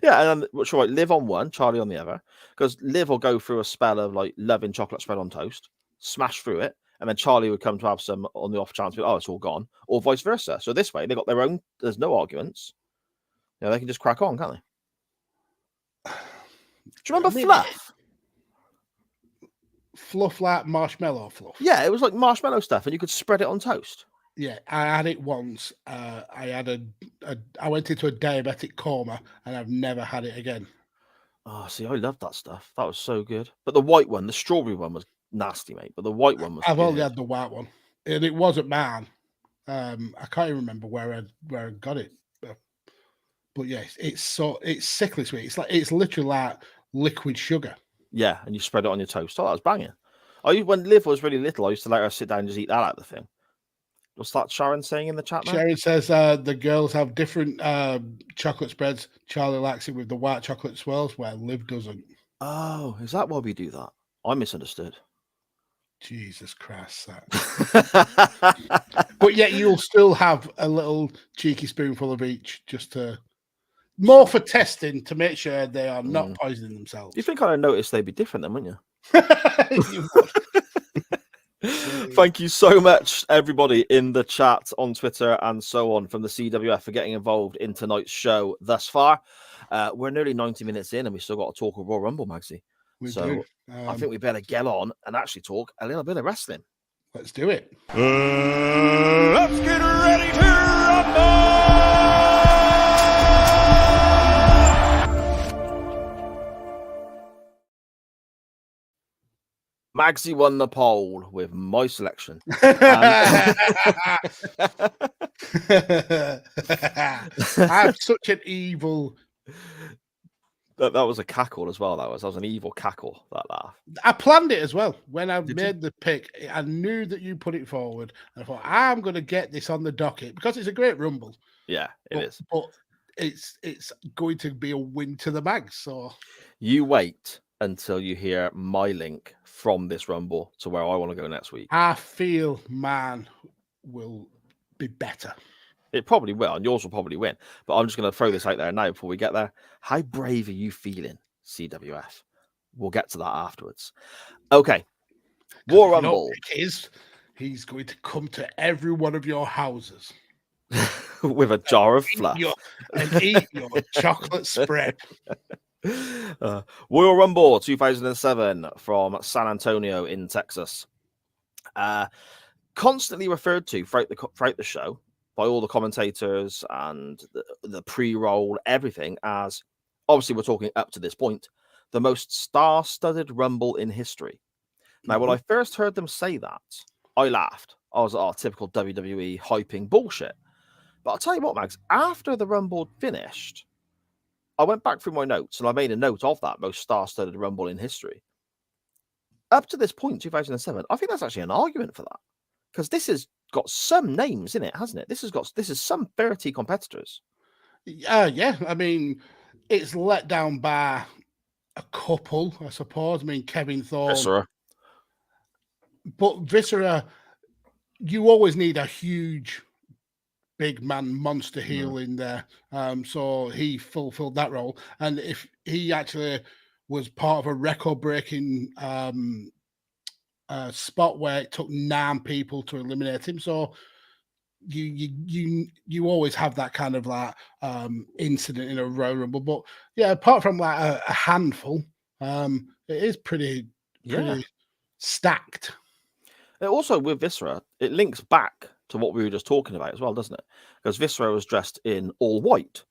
Yeah, and then sure, Liv on one, Charlie on the other, because Liv will go through a spell of like loving chocolate spread on toast, smash through it, and then Charlie would come to have some on the off chance, it's all gone, or vice versa. So this way, they got their own. There's no arguments. They can just crack on, can't they? Do you remember Fluff? Fluff like marshmallow fluff. Yeah, it was like marshmallow stuff, and you could spread it on toast. Yeah, I had it once. I went into a diabetic coma, and I've never had it again. Oh, see, I loved that stuff. That was so good. But the white one, the strawberry one, was nasty, mate. But the white one was. I've only had the white one, and it wasn't mine. I can't even remember where I got it. But yes, it's sickly sweet. It's literally like liquid sugar. Yeah, and you spread it on your toast. Oh, that was banging. When Liv was really little, I used to let her sit down and just eat that out of the thing. What's that Sharon saying in the chat, man? Sharon says the girls have different chocolate spreads. Charlie likes it with the white chocolate swirls, where Liv doesn't. Oh, is that why we do that? I misunderstood. Jesus Christ. But yet you'll still have a little cheeky spoonful of each, just to... More for testing, to make sure they are not poisoning themselves. You think I'd notice they'd be different then, wouldn't you? Thank you so much, everybody in the chat, on Twitter and so on, from the CWF for getting involved in tonight's show thus far. We're nearly 90 minutes in and we still got to talk of Royal Rumble, Magsy. So I think we better get on and actually talk a little bit of wrestling. Let's do it. Let's get ready to rumble! Magsy won the poll with my selection. I have such an evil That was a cackle as well. That was an evil cackle. That laugh. I planned it as well. When I Did you? made the pick, I knew that you put it forward. And I thought, I'm going to get this on the docket because it's a great rumble. Yeah, it is. But it's going to be a win to the Mags. So You wait until you hear my link from this rumble to where I want to go next week. I feel man will be better. It probably will, and yours will probably win. But I'm just going to throw this out there now before we get there. How brave are you feeling, CWF? We'll get to that afterwards. Okay. War You know Rumble. what it is, he's going to come to every one of your houses With a jar of fluff. and eat your chocolate spread. Royal Rumble 2007 from San Antonio in Texas. Constantly referred to throughout the show by all the commentators and the pre-roll, everything, as, obviously we're talking up to this point, the most star-studded Rumble in history. Now, when I first heard them say that, I laughed. I was like, oh, typical WWE hyping bullshit. But I'll tell you what, Mags, after the Rumble finished, I went back through my notes and I made a note of that most star-studded Rumble in history. Up to this point, 2007, I think that's actually an argument for that. Because this has got some names in it, hasn't it? This is some 30 competitors. Yeah. I mean, it's let down by a couple, I suppose. I mean, Kevin Thorne. Viscera. But Viscera, you always need a huge, big man monster heel in there. So he fulfilled that role. And if he actually was part of a record-breaking spot where it took 9 people to eliminate him, so you always have that kind of like incident in a Royal Rumble. But yeah, apart from like a handful, it is pretty stacked. Also, with Viscera, it links back to what we were just talking about as well, doesn't it? Because Viscera was dressed in all white,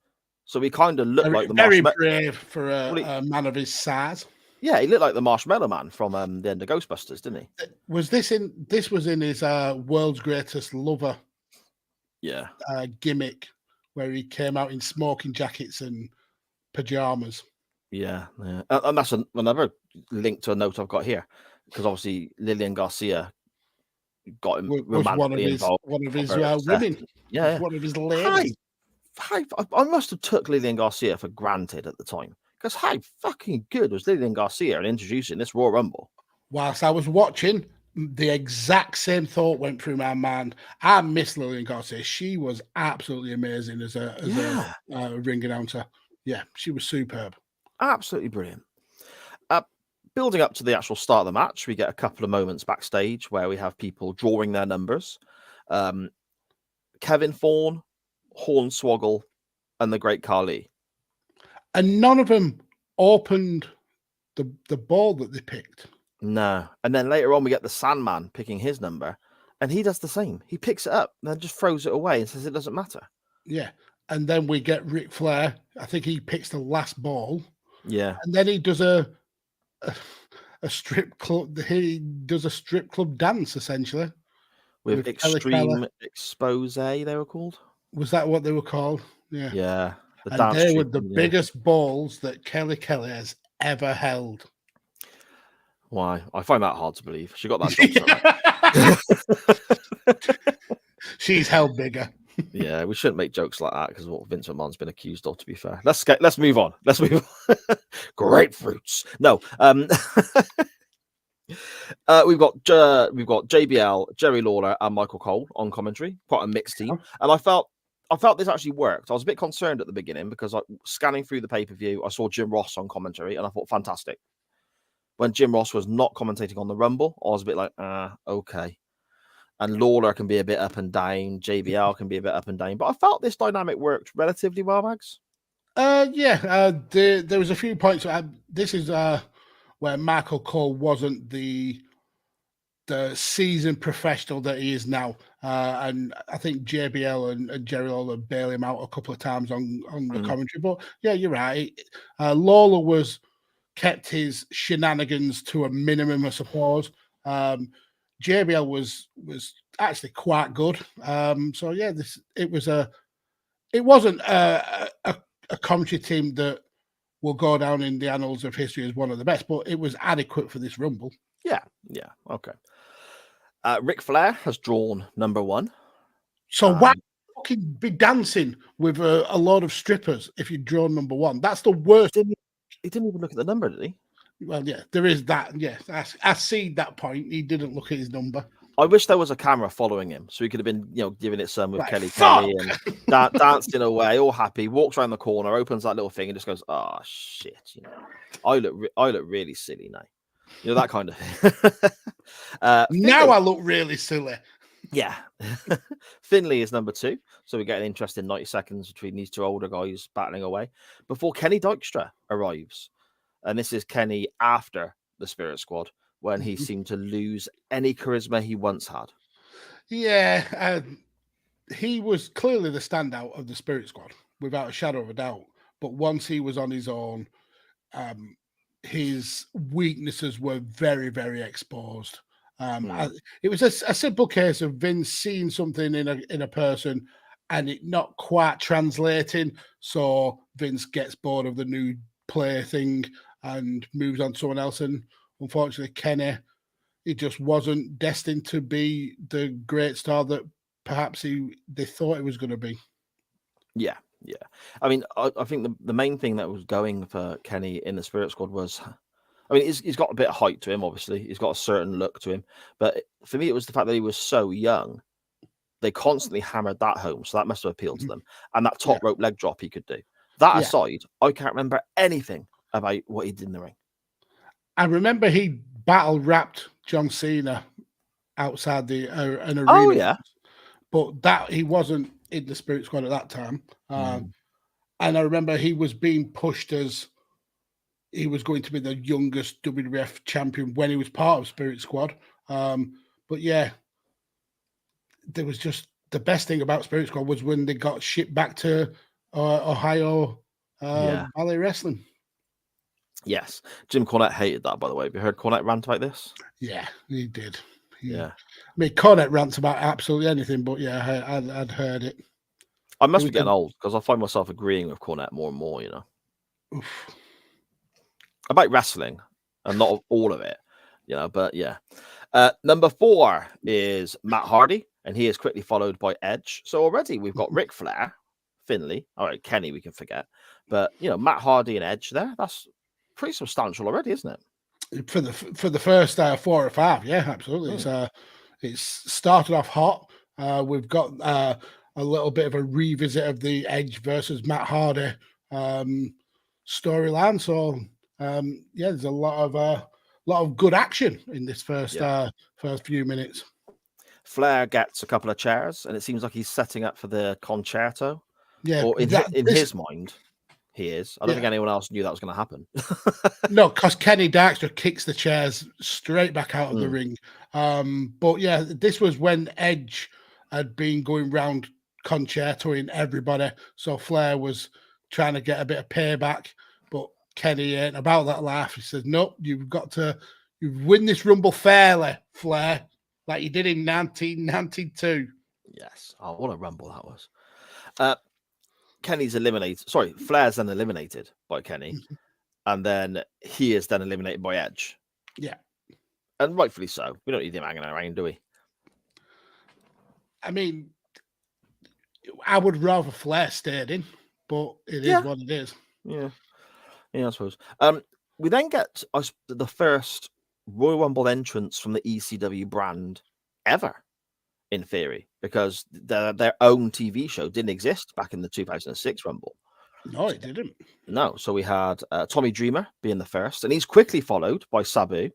so he kind of looked like the very brave for a man of his size. Yeah, he looked like the Marshmallow Man from the end of Ghostbusters, didn't he? This was in his World's Greatest Lover gimmick, where he came out in smoking jackets and pajamas. Yeah. And that's another link to a note I've got here, because obviously Lillian Garcia got him romantically involved. One of his women. Yeah. One of his ladies. I must have took Lillian Garcia for granted at the time, because how fucking good was Lillian Garcia in introducing this Royal Rumble? Whilst I was watching, the exact same thought went through my mind. I miss Lillian Garcia. She was absolutely amazing as a ring announcer. Yeah, she was superb. Absolutely brilliant. Building up to the actual start of the match, we get a couple of moments backstage where we have people drawing their numbers. Kevin Thorne, Hornswoggle, and the Great Khali. And none of them opened the ball that they picked. No. And then later on, we get the Sandman picking his number, and he does the same. He picks it up and then just throws it away and says it doesn't matter. Yeah. And then we get Ric Flair. I think he picks the last ball. Yeah. And then he does a strip club. He does a strip club dance, essentially. With Extreme Expose, they were called. Was that what they were called? Yeah. Yeah. And they were the biggest balls that Kelly Kelly has ever held. Why? I find that hard to believe. She got that joke. She's held bigger. Yeah, we shouldn't make jokes like that because what Vince McMahon's been accused of, to be fair. Let's move on. Grapefruits. No. We've got JBL, Jerry Lawler, and Michael Cole on commentary. Quite a mixed team. And I felt this actually worked. I was a bit concerned at the beginning because scanning through the pay-per-view, I saw Jim Ross on commentary and I thought, fantastic. When Jim Ross was not commentating on the Rumble, I was a bit like, okay. And Lawler can be a bit up and down. JBL can be a bit up and down. But I felt this dynamic worked relatively well, Mags. There was a few points. This is where Michael Cole wasn't the seasoned professional that he is now. And I think JBL and Jerry Lawler bail him out a couple of times on the commentary. But yeah, you're right. Lawler kept his shenanigans to a minimum, I suppose. JBL was actually quite good. So yeah, it wasn't a commentary team that will go down in the annals of history as one of the best. But it was adequate for this Rumble. Yeah, okay. Ric Flair has drawn number 1. So why fucking be dancing with a load of strippers if you draw number 1? That's the worst. He didn't even look at the number, did he? Well, yeah, there is that. Yeah, I see that point. He didn't look at his number. I wish there was a camera following him, so he could have been, giving it some with Like, Kelly fuck! and dancing away, all happy. Walks around the corner, opens that little thing, and just goes, "Oh shit!" I look really silly now. That kind of thing. Now I look really silly. Yeah. Finley is number 2, so we get an interesting 90 seconds between these two older guys battling away before Kenny Dykstra arrives, and this is Kenny after the Spirit Squad, when he seemed to lose any charisma he once had. Yeah, he was clearly the standout of the Spirit Squad, without a shadow of a doubt. But once he was on his own, his weaknesses were very, very exposed. It was a simple case of Vince seeing something in a person and it not quite translating. So Vince gets bored of the new player thing and moves on to someone else. And unfortunately, Kenny, he just wasn't destined to be the great star that perhaps they thought he was going to be. Yeah. I mean, I think the main thing that was going for Kenny in the Spirit Squad was, I mean, he's got a bit of height to him, obviously. He's got a certain look to him. But for me, it was the fact that he was so young. They constantly hammered that home, so that must have appealed to them. And that top rope leg drop he could do. That aside, I can't remember anything about what he did in the ring. I remember he battle rapped John Cena outside an arena. Oh, yeah. But that he wasn't in the Spirit Squad at that time. And I remember he was being pushed as he was going to be the youngest WWF champion when he was part of Spirit Squad. But yeah, there was just the best thing about Spirit Squad was when they got shipped back to Ohio Valley Wrestling. Yes. Jim Cornette hated that, by the way. Have you heard Cornette rant about this? Yeah, he did. Yeah. I mean, Cornette rants about absolutely anything, but yeah, I'd heard it. I must be getting old because I find myself agreeing with Cornette more and more, Oof. About wrestling and not all of it, but yeah. Number 4 is Matt Hardy, and he is quickly followed by Edge. So already we've got Ric Flair, Finley, all right, Kenny, we can forget. But, Matt Hardy and Edge there, that's pretty substantial already, isn't it? For the first 4 or 5, yeah, absolutely. It's started off hot. We've got a little bit of a revisit of the Edge versus Matt Hardy storyline. So there's a lot of good action in this first few minutes. Flair gets a couple of chairs, and it seems like he's setting up for the concerto. Yeah, or in his mind, he is. I don't think anyone else knew that was going to happen. No, because Kenny Dykstra kicks the chairs straight back out of the ring. But yeah, this was when Edge had been going round concertoing everybody. So Flair was trying to get a bit of payback, but Kenny ain't about that life. He says, nope, you win this Rumble fairly, Flair, like you did in 1992. Yes. Oh, what a Rumble that was. Kenny's eliminated. Sorry, Flair's then eliminated by Kenny. And then he is then eliminated by Edge. Yeah. And rightfully so. We don't need him hanging around, do we? I mean, I would rather Flair stayed in, but it is what it is. Yeah, I suppose. We then get the first Royal Rumble entrance from the ECW brand ever, in theory, because their own TV show didn't exist back in the 2006 Rumble. No, it didn't. No, so we had Tommy Dreamer being the first, and he's quickly followed by Sabu,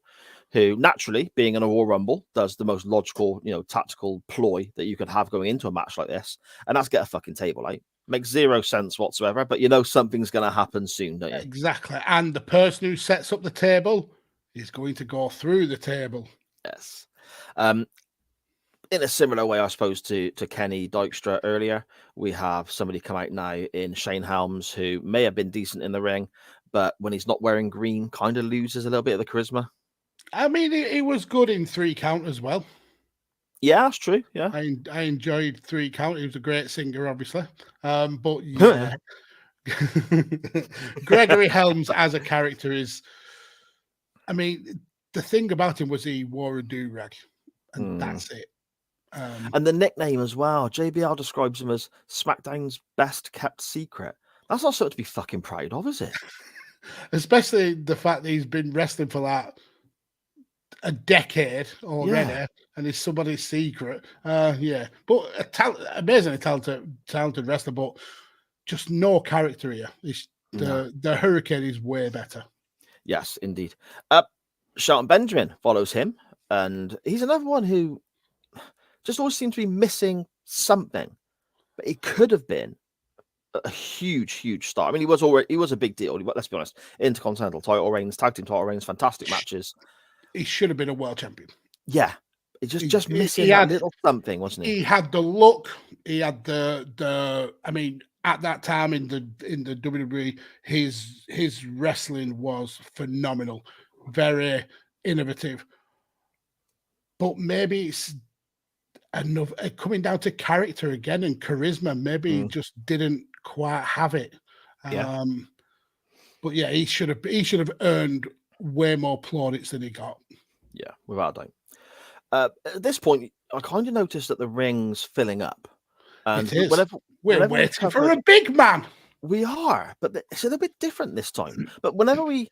who naturally, being in a Royal Rumble, does the most logical, tactical ploy that you could have going into a match like this, and that's get a fucking table out. Makes zero sense whatsoever, but something's going to happen soon, don't you? Exactly. And the person who sets up the table is going to go through the table. Yes. In a similar way, I suppose, to Kenny Dykstra earlier, we have somebody come out now in Shane Helms who may have been decent in the ring, but when he's not wearing green, kind of loses a little bit of the charisma. I mean, he was good in 3 count as well. Yeah, that's true. Yeah, I enjoyed 3 count. He was a great singer, obviously. But yeah, Gregory Helms as a character is, I mean, the thing about him was he wore a do-rag, and that's it. And the nickname as well. JBL describes him as SmackDown's best kept secret. That's not something to be fucking proud of, is it? Especially the fact that he's been wrestling for like a decade already, and he's somebody's secret. Yeah, but amazingly talented wrestler, but just no character here. The Hurricane is way better. Yes, indeed. Shelton Benjamin follows him, and he's another one who just always seems to be missing something, but he could have been a huge star. I mean, he was a big deal. Let's be honest, Intercontinental title reigns, tag team title reigns, fantastic matches. He should have been a world champion. Yeah, it's just missing a little something, wasn't he? He had the look. He had the. I mean, at that time in the WWE, his wrestling was phenomenal, very innovative. But maybe it's enough coming down to character again and charisma. Maybe he just didn't quite have it. But yeah, he should have earned way more plaudits than he got. Yeah, without a doubt. At this point, I kind of noticed that the ring's filling up. And it is. We're waiting for a big man. We are, but it's a little bit different this time. But whenever we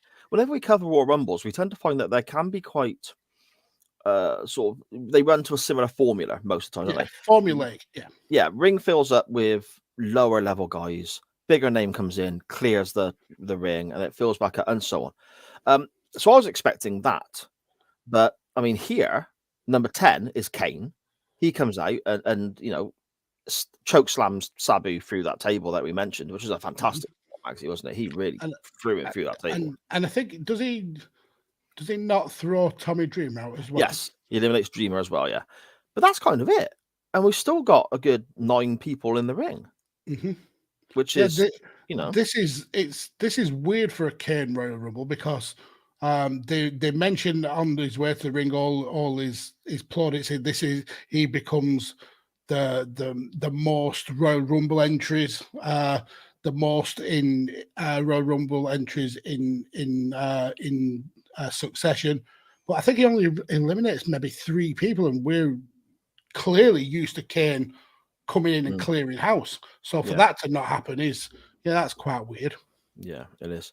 cover Royal Rumbles, we tend to find that they can be quite sort of, they run to a similar formula most of the time, don't they? Formulaic, yeah. Ring fills up with lower level guys. Bigger name comes in, clears the ring, and it fills back up, and so on. So I was expecting that, but I mean, here number 10 is Kane. He comes out and choke slams Sabu through that table that we mentioned, which is a fantastic actually, wasn't it? He really threw it through that table. And I think does he not throw Tommy Dreamer out as well? Yes, he eliminates Dreamer as well. Yeah, but that's kind of it, and we've still got a good 9 people in the ring, which is this is weird for a Kane Royal Rumble because they mentioned on his way to the ring all his plaudits. He becomes the most Royal Rumble entries, the most in Royal Rumble entries in succession. But I think he only eliminates maybe 3 people, and we're clearly used to Kane coming in and clearing house. So for that to not happen that's quite weird. Yeah, it is.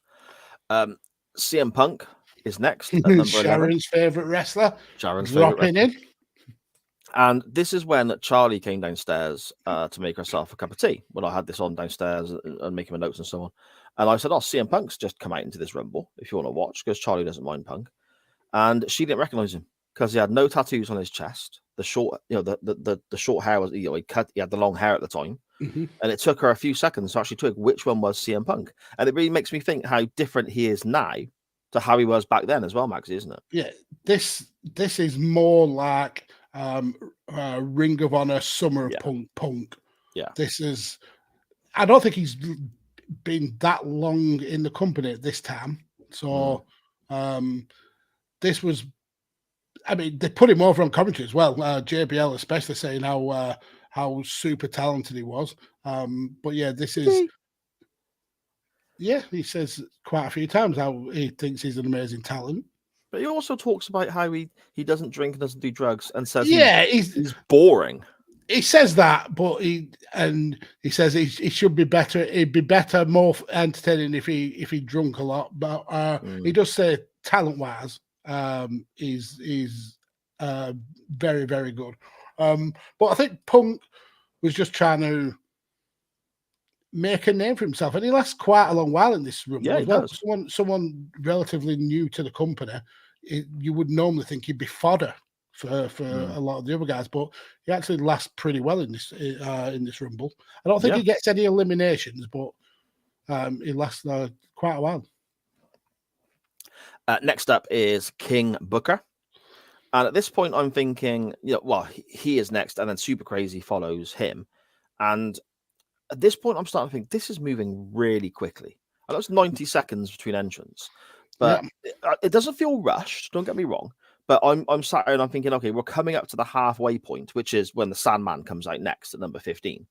CM Punk is next at number 11. Sharon's favorite wrestler. Sharon's dropping in. And this is when Charlie came downstairs to make herself a cup of tea. When I had this on downstairs and making my notes and so on. And I said, CM Punk's just come out into this Rumble, if you want to watch, because Charlie doesn't mind Punk. And she didn't recognize him because he had no tattoos on his chest. The short, the short hair was, he had the long hair at the time. And it took her a few seconds to actually twig which one was CM Punk. And it really makes me think how different he is now to how he was back then as well, Maxie, isn't it? Yeah, this is more like Ring of Honor Summer of Punk. Yeah, this is. I don't think he's been that long in the company at this time, so this was. I mean, they put him over on commentary as well. JBL especially saying how super talented he was. But yeah, this is. Yeah, he says quite a few times how he thinks he's an amazing talent. But he also talks about how he doesn't drink and doesn't do drugs and says he's boring. He says that, but he says he should be better. It'd be better, more entertaining if he drunk a lot. But he does say talent wise, he's very, very good. But I think Punk was just trying to make a name for himself, and he lasts quite a long while in this room. Yeah, as well. Someone relatively new to the company, you would normally think he'd be fodder for a lot of the other guys, but he actually lasts pretty well in this Rumble. I don't think he gets any eliminations, but he lasts quite a while. Next up is King Booker. And at this point, I'm thinking, he is next, and then Super Crazy follows him. And at this point, I'm starting to think this is moving really quickly. I know it's 90 seconds between entrants, but it doesn't feel rushed. Don't get me wrong. But I'm sat there and I'm thinking, okay, we're coming up to the halfway point, which is when the Sandman comes out next at number 15.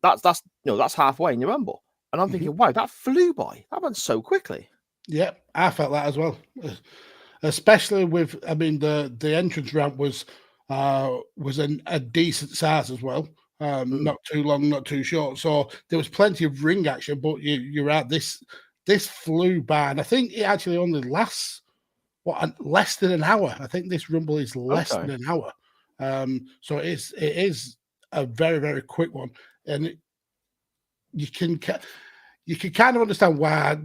That's halfway in your Rumble. And I'm thinking, wow, that flew by. That went so quickly. Yeah, I felt that as well. Especially with, I mean, the entrance ramp was a decent size as well. Not too long, not too short. So there was plenty of ring action. But you're right. This flew by, and I think it actually only lasts less than an hour. I think this Rumble is less than an hour. So it is a very, very quick one, and you can kind of understand why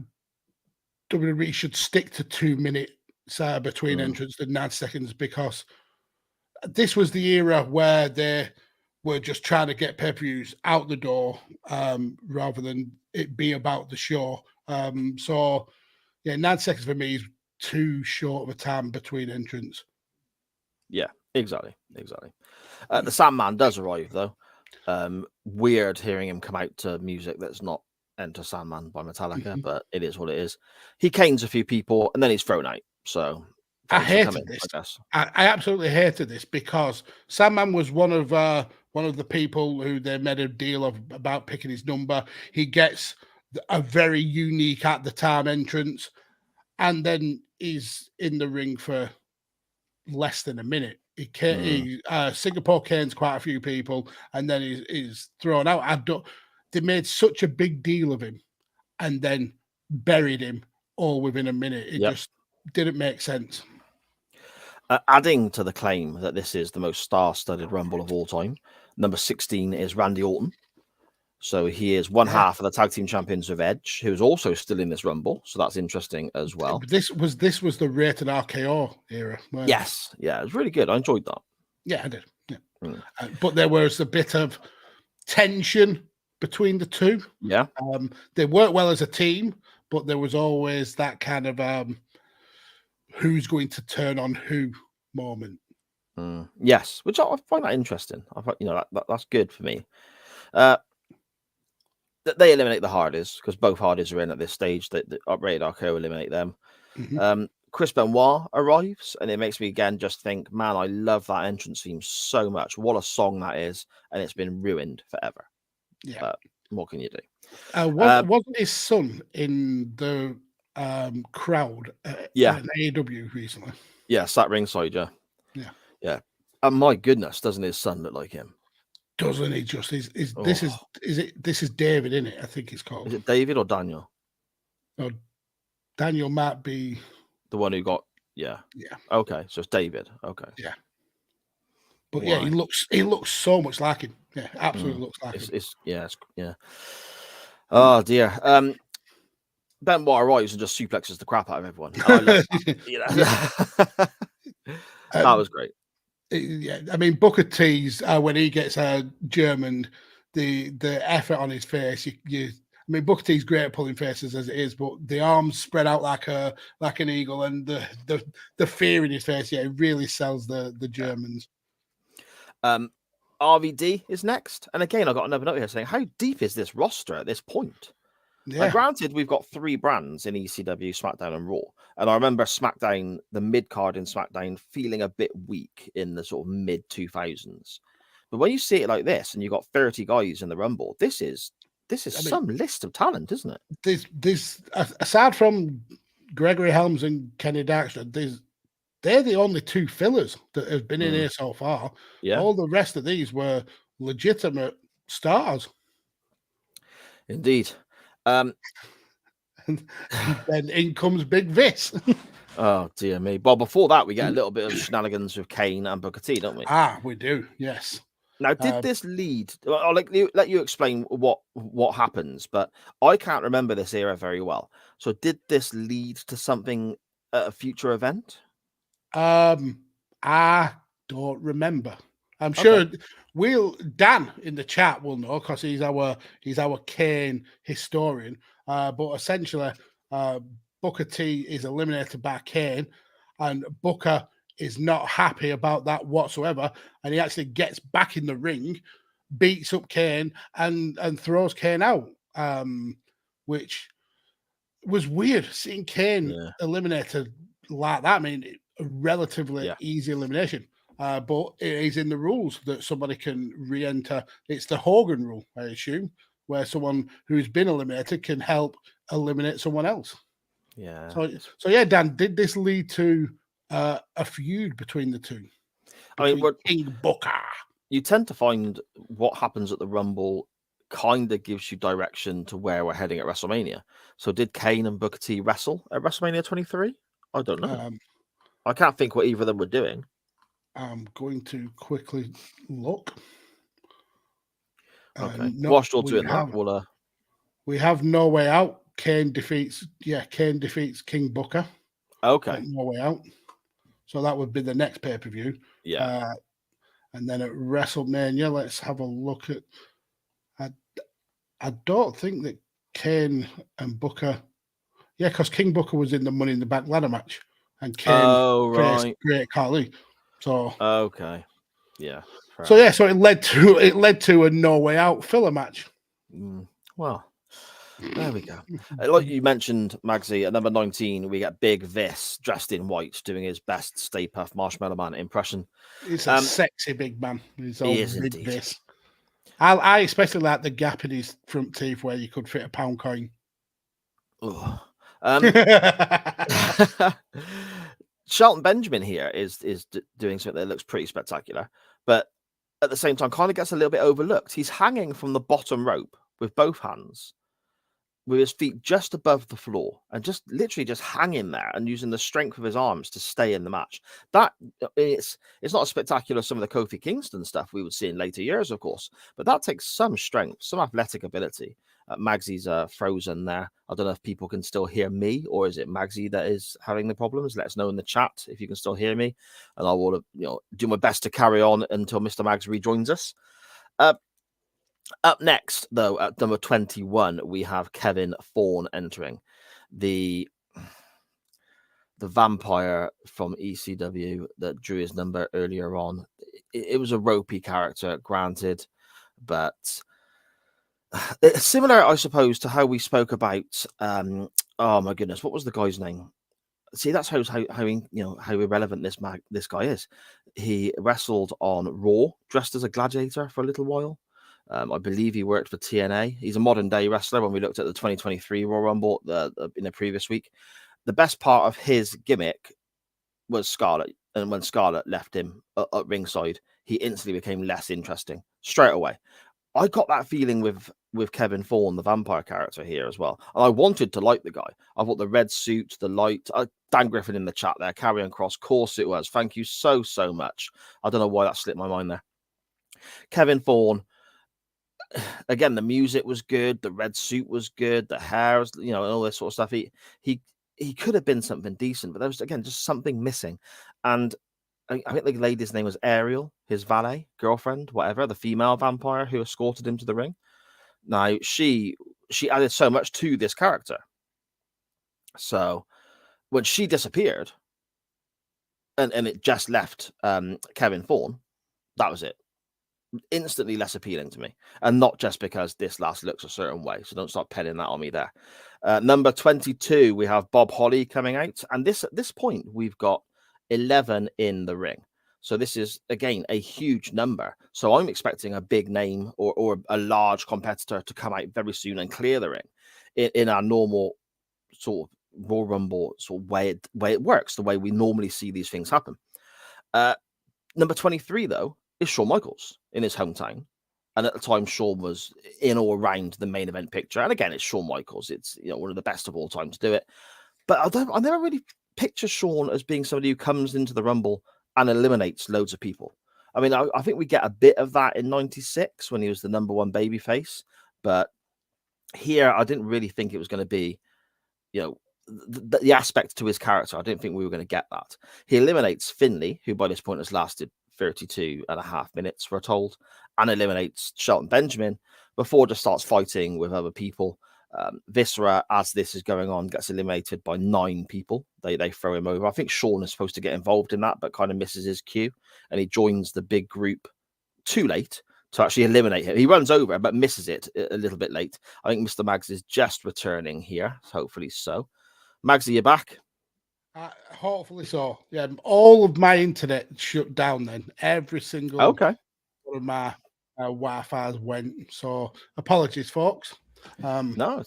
WWE should stick to 2 minutes between entrance than 9 seconds, because this was the era where they were just trying to get pay-per-views out the door rather than it be about the show. So yeah, 9 seconds for me is too short of a time between entrance. Yeah, exactly. The Sandman does arrive though. Weird hearing him come out to music that's not Enter Sandman by Metallica, but it is what it is. He canes a few people and then he's thrown out. So I hated this. I guess. I absolutely hated this because Sandman was one of the people who they made a deal about picking his number. He gets a very unique at the time entrance, and then he's in the ring for less than a minute. Singapore canes quite a few people, and then he's thrown out. They made such a big deal of him, and then buried him all within a minute. It just didn't make sense. Adding to the claim that this is the most star-studded Rumble of all time, number 16 is Randy Orton. So he is one half of the tag team champions of Edge, who's also still in this Rumble. So that's interesting as well. This was the rated RKO era. Yes, it was really good. I enjoyed that. Yeah, I did. Yeah. But there was a bit of tension between the two. Yeah. They worked well as a team, but there was always that kind of who's going to turn on who moment. Yes, which I find that interesting. I find, that's good for me. They eliminate the Hardys because both Hardys are in at this stage. The uprated RKO eliminate them. Chris Benoit arrives, and it makes me again just think, man, I love that entrance theme so much. What a song that is, and it's been ruined forever. Yeah. But what can you do? Wasn't his son in the crowd at AEW recently? Yeah, sat ringside, yeah. And my goodness, doesn't his son look like him? Doesn't he just? This is David, isn't it? I think it's called. Is it David or Daniel? No, Daniel might be the one who got. Yeah. Okay, so it's David. Okay. Yeah. But yeah, he looks so much like him. Yeah, absolutely looks like him. Yeah. Oh dear. Benoit arrives and just suplexes the crap out of everyone. I love that. That was great. Yeah, I mean Booker T's when he gets German, the effort on his face. I mean Booker T's great at pulling faces as it is, but the arms spread out like an eagle, and the fear in his face. Yeah, it really sells the Germans. RVD is next, and again I got another note here saying, how deep is this roster at this point? Yeah. Granted, we've got 3 brands in ECW, SmackDown, and Raw. And I remember SmackDown, the mid card in SmackDown, feeling a bit weak in the sort of mid 2000s. But when you see it like this, and you've got 30 guys in the Rumble, this is some list of talent, isn't it? This aside from Gregory Helms and Kenny Dykstra, they're the only 2 fillers that have been in here so far. Yeah. All the rest of these were legitimate stars. Indeed. And then in comes Big Vis. Oh dear me. Well, before that, we get a little bit of shenanigans with Kane and Booker T, don't we? We do. Yes. Now, did this lead? I'll let you explain what happens, but I can't remember this era very well. So, did this lead to something at a future event? I don't remember. I'm sure Dan in the chat will know because he's our Kane historian. But essentially, Booker T is eliminated by Kane, and Booker is not happy about that whatsoever. And he actually gets back in the ring, beats up Kane, and throws Kane out, which was weird seeing Kane eliminated like that. I mean, a relatively easy elimination. But it is in the rules that somebody can re-enter. It's the Hogan rule, I assume. where someone who's been eliminated can help eliminate someone else. Yeah. So yeah, Dan, did this lead to a feud between the two? I mean, King Booker. You tend to find what happens at the Rumble kind of gives you direction to where we're heading at WrestleMania. So did Kane and Booker T wrestle at WrestleMania 23? I don't know. I can't think what either of them were doing. I'm going to quickly look. Okay. Whilst you're doing that, we have No Way Out. Kane defeats King Booker. Okay. No Way Out. So that would be the next pay-per-view. Yeah. And then at WrestleMania, let's have a look at. I don't think that Kane and Booker. Yeah, because King Booker was in the Money in the Bank ladder match, and Kane faced Great Khali. So okay, yeah. So yeah, so it led to a No Way Out filler match. Well, there we go. Like you mentioned, Magsy, at number 19, we get Big Vis dressed in white doing his best Stay Puft Marshmallow Man impression. He's a sexy big man. He is indeed. Vis. I especially like the gap in his front teeth where you could fit a pound coin. Shelton Benjamin here is doing something that looks pretty spectacular, but at the same time kind of gets a little bit overlooked. He's hanging from the bottom rope with both hands, with his feet just above the floor, and just literally just hanging there and using the strength of his arms to stay in the match. That it's not as spectacular as some of the Kofi Kingston stuff we would see in later years, of course, but that takes some strength, some athletic ability. Magsy's frozen there. I don't know if people can still hear me, or is it Magsy that is having the problems? Let us know in the chat if you can still hear me, and I will do my best to carry on until Mr. Mags rejoins us. Up next, though, at number 21, we have Kevin Thorne entering, the vampire from ECW that drew his number earlier on. It was a ropey character, granted, but it's similar, I suppose, to how we spoke about. Oh my goodness, what was the guy's name? See, that's how irrelevant this guy is. He wrestled on Raw, dressed as a gladiator for a little while. I believe he worked for TNA. He's a modern day wrestler. When we looked at the 2023 Royal Rumble in the previous week, the best part of his gimmick was Scarlett. And when Scarlett left him at ringside, he instantly became less interesting straight away. I got that feeling with Kevin Thorne, the vampire character here as well. And I wanted to like the guy. I thought the red suit, the light, Dan Griffin in the chat there, carrying cross, course it was. Thank you so much. I don't know why that slipped my mind there. Kevin Thorne, again, the music was good, the red suit was good, the hair was, and all this sort of stuff. He could have been something decent, but there was, again, just something missing. And I think the lady's name was Ariel, his valet, girlfriend, whatever, the female vampire who escorted him to the ring. Now, she added so much to this character. So when she disappeared and it just left Kevin Thorne, that was it. Instantly less appealing to me. And not just because this last looks a certain way. So don't start penning that on me there. Number 22, we have Bob Holly coming out. And at this point, we've got 11 in the ring. So this is, again, a huge number. So I'm expecting a big name or a large competitor to come out very soon and clear the ring in our normal sort of Royal Rumble sort of way it works, the way we normally see these things happen. Number 23, though, is Shawn Michaels in his hometown. And at the time, Shawn was in or around the main event picture. And again, it's Shawn Michaels. It's one of the best of all time to do it. But I never really picture Shawn as being somebody who comes into the Rumble and eliminates loads of people. I mean, I think we get a bit of that in 96 when he was the number one babyface. But here, I didn't really think it was going to be, the aspect to his character. I didn't think we were going to get that. He eliminates Finlay, who by this point has lasted 32.5 minutes, we're told, and eliminates Shelton Benjamin before just starts fighting with other people. Viscera, as this is going on, gets eliminated by 9 people. They throw him over. I think Shawn is supposed to get involved in that, but kind of misses his cue, and he joins the big group too late to actually eliminate him. He runs over, but misses it a little bit late. I think Mr. Mags is just returning here, hopefully so. Mags, are you back? Hopefully so. Yeah, all of my internet shut down then. Every single one of my Wi-Fi's went. So apologies, folks. No,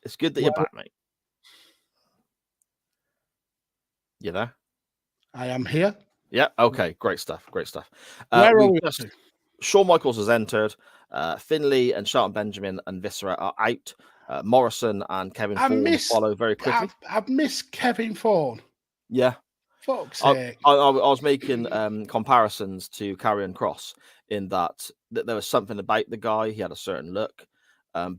it's good that you're back, mate. You there? I am here. Yeah. Okay. Great stuff. Great stuff. Where are we up to? Shawn Michaels has entered. Finlay and Shelton Benjamin and Viscera are out. Morrison and Kevin Thorne follow very quickly. I've missed Kevin Thorne. Yeah. Fuck's sake. I was making comparisons to Karrion Kross in that there was something about the guy. He had a certain look,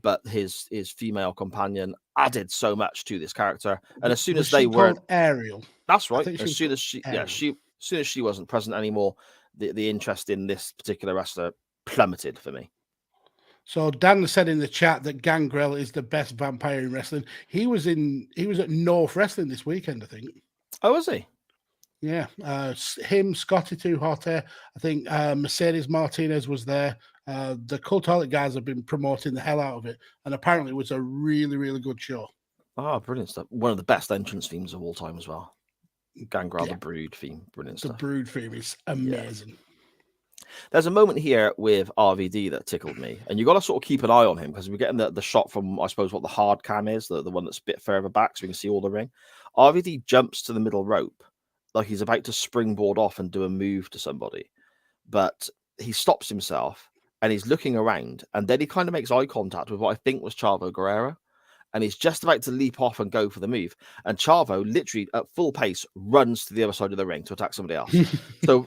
but his female companion added so much to this character. And as soon as they were Ariel, that's right. As soon as she wasn't present anymore, the interest in this particular wrestler plummeted for me. So Dan said in the chat that Gangrel is the best vampire in wrestling. He was at North Wrestling this weekend, I think. Oh, was he? Yeah, him, Scotty Too Hot Air. I think Mercedes Martinez was there. The Cultaholic guys have been promoting the hell out of it, and apparently it was a really, really good show. Oh, brilliant stuff! One of the best entrance themes of all time as well. Gangrel, the Brood theme, brilliant stuff. The Brood theme is amazing. Yeah. There's a moment here with RVD that tickled me, and you got to sort of keep an eye on him because we're getting the shot from, I suppose, what the hard cam is, the one that's a bit further back, so we can see all the ring. RVD jumps to the middle rope like he's about to springboard off and do a move to somebody, but he stops himself and he's looking around, and then he kind of makes eye contact with what I think was Chavo Guerrero, and he's just about to leap off and go for the move, and Chavo literally at full pace runs to the other side of the ring to attack somebody else.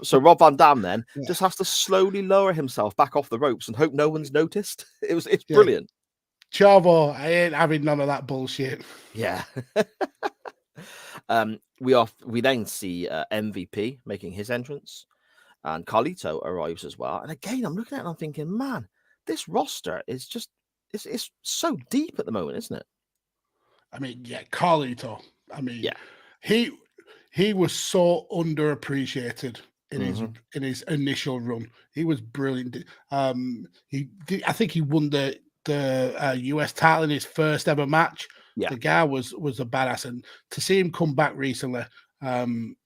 so Rob Van Dam then just has to slowly lower himself back off the ropes and hope no one's noticed. It's brilliant. Chavo, I ain't having none of that bullshit. Yeah. We then see MVP making his entrance, and Carlito arrives as well. And again, I'm looking at it and I'm thinking, man, this roster is just it's so deep at the moment, isn't it? I mean, yeah, Carlito. I mean, he was so underappreciated in his initial run. He was brilliant. I think he won the US title in his first ever match. Yeah. The guy was a badass, and to see him come back recently, and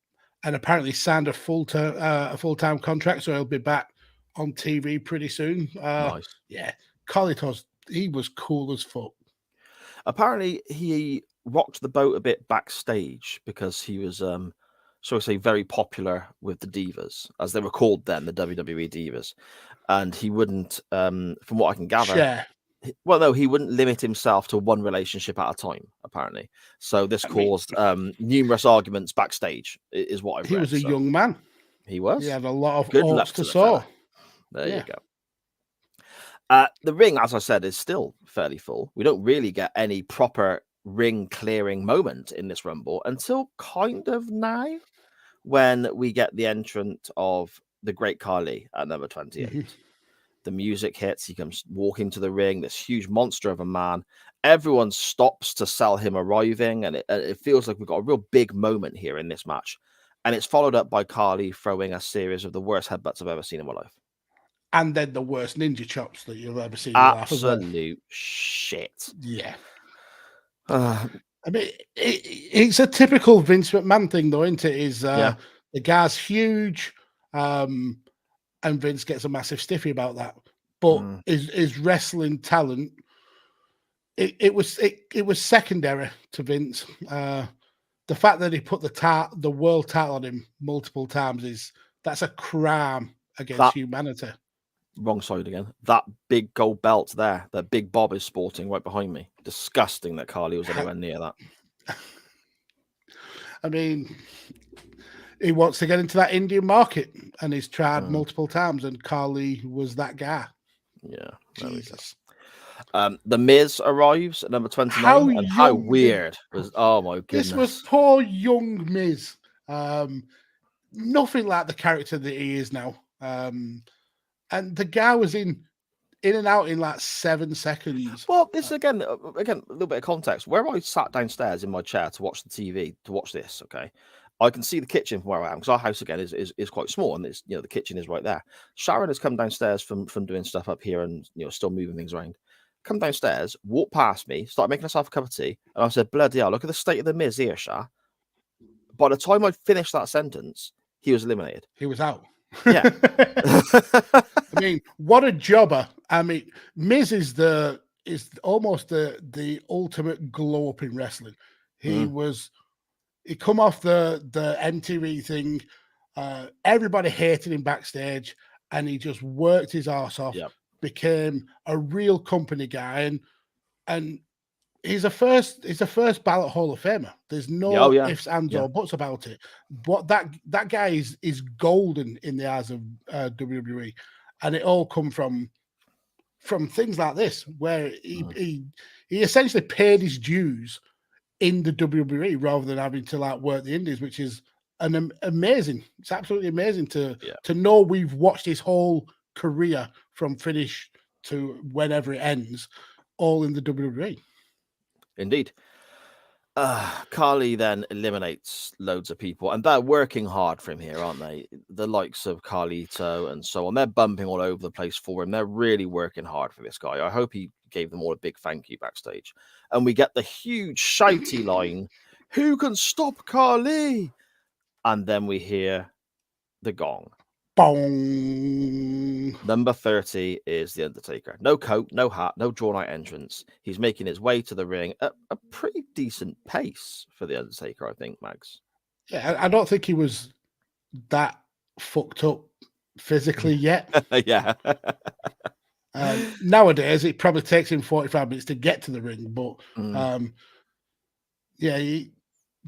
apparently signed a full-time contract, so he'll be back on TV pretty soon. Nice. Yeah, Carlitos, he was cool as fuck. Apparently, he rocked the boat a bit backstage because he was, so to say, very popular with the divas, as they were called then, the WWE divas, and he wouldn't, from what I can gather. Share. Well, no, he wouldn't limit himself to one relationship at a time, apparently. So this caused numerous arguments backstage, is what I've read. He was a young man. He was. He had a lot of good oats luck to the sow. There you go. The ring, as I said, is still fairly full. We don't really get any proper ring clearing moment in this Rumble until kind of now, when we get the entrance of the Great Khali at number 28. The music hits. He comes walking to the ring, this huge monster of a man. Everyone stops to sell him arriving, and it feels like we've got a real big moment here in this match. And it's followed up by Khali throwing a series of the worst headbutts I've ever seen in my life. And then the worst ninja chops that you've ever seen in your life. Absolute shit. Yeah. I mean, it's a typical Vince McMahon thing, though, isn't it? The guy's huge, and Vince gets a massive stiffy about that. But his wrestling talent, it was secondary to Vince. The fact that he put the world title on him multiple times that's a crime against humanity. Wrong side again. That big gold belt there that Big Bob is sporting right behind me. Disgusting that Khali was anywhere near that. I mean, he wants to get into that Indian market, and he's tried multiple times, and Khali was that guy. Yeah. Jesus. The Miz arrives at number 29. How weird was? Oh my goodness! This was poor young Miz. Nothing like the character that he is now. And the guy was in and out in like 7 seconds. Well, this again, a little bit of context. Where I sat downstairs in my chair to watch the TV, to watch this, okay, I can see the kitchen from where I am, because our house again is quite small, and it's, the kitchen is right there. Sharon has come downstairs from doing stuff up here, and still moving things around. Come downstairs, walk past me, start making herself a cup of tea, and I said, "Bloody hell, look at the state of the Miz here, Shah." By the time I finished that sentence, he was eliminated. He was out. Yeah. I mean, what a jobber. I mean, Miz is almost the ultimate glow up in wrestling. He come off the MTV thing. Everybody hated him backstage, and he just worked his ass off, Yep. became a real company guy, and he's a first ballot Hall of Famer. There's no ifs, ands, or buts about it. But that guy is golden in the eyes of WWE, and it all come from things like this, where he essentially paid his dues in the WWE rather than having to like work the indies, which is amazing. It's absolutely amazing to know we've watched his whole career from finish to whenever it ends, all in the WWE. Indeed. Carly then eliminates loads of people, and they're working hard for him here, aren't they? The likes of Carlito and so on. They're bumping all over the place for him. They're really working hard for this guy. I hope he gave them all a big thank you backstage. And we get the huge shouty line, "Who can stop Carly?" And then we hear the gong. Bong. Number 30 is The Undertaker. No coat, no hat, no drawn-out entrance. He's making his way to the ring at a pretty decent pace for The Undertaker, I think, Mags. Yeah, I don't think he was that fucked up physically yet. Yeah. Nowadays, it probably takes him 45 minutes to get to the ring, but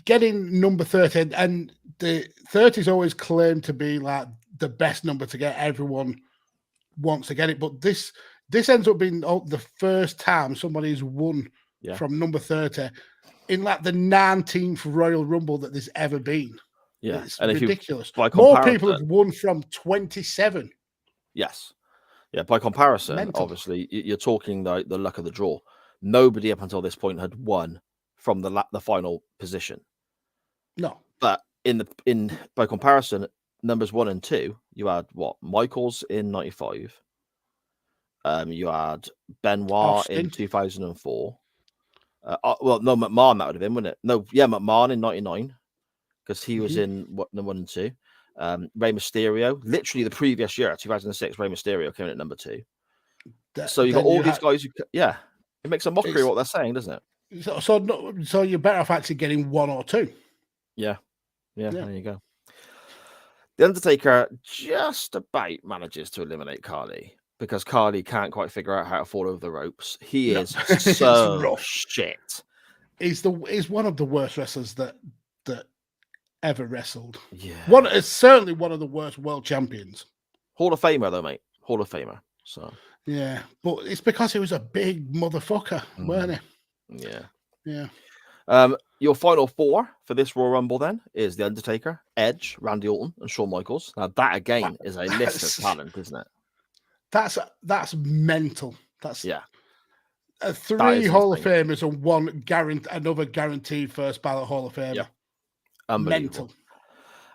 getting number 30, and the 30 is always claimed to be like the best number to get. Everyone wants to get it, but this ends up being the first time somebody's won from number 30 in like the 19th Royal Rumble that there's ever been. Yeah, it's and ridiculous. More people have won from 27. Yes. Yeah, by comparison, Mental. obviously, you're talking the luck of the draw. Nobody up until this point had won from the final position. No. But by comparison, numbers 1 and 2, you had Michaels in 95. You had Benoit Austin in 2004. No, McMahon that would have been, wouldn't it? No, yeah, McMahon in 99 because he was in number 1 and 2. Rey Mysterio, literally the previous year, 2006, Rey Mysterio came in at number 2. So you got all these guys who, it makes a mockery of what they're saying, doesn't it? So you're better off actually getting 1 or 2. Yeah, there you go. The Undertaker just about manages to eliminate Carly because Carly can't quite figure out how to fall over the ropes. He is so shit. He's one of the worst wrestlers that ever wrestled. Yeah. Certainly one of the worst world champions. Hall of Famer though, mate. Hall of Famer. So yeah, but it's because he was a big motherfucker, weren't he? Yeah. Your final 4 for this Royal Rumble then is The Undertaker, Edge, Randy Orton, and Shawn Michaels. Now that again is a list of talent, isn't it? That's mental. That's 3 is Hall insane. of Famers and another guaranteed first ballot Hall of Famer. Yeah. Unbelievable.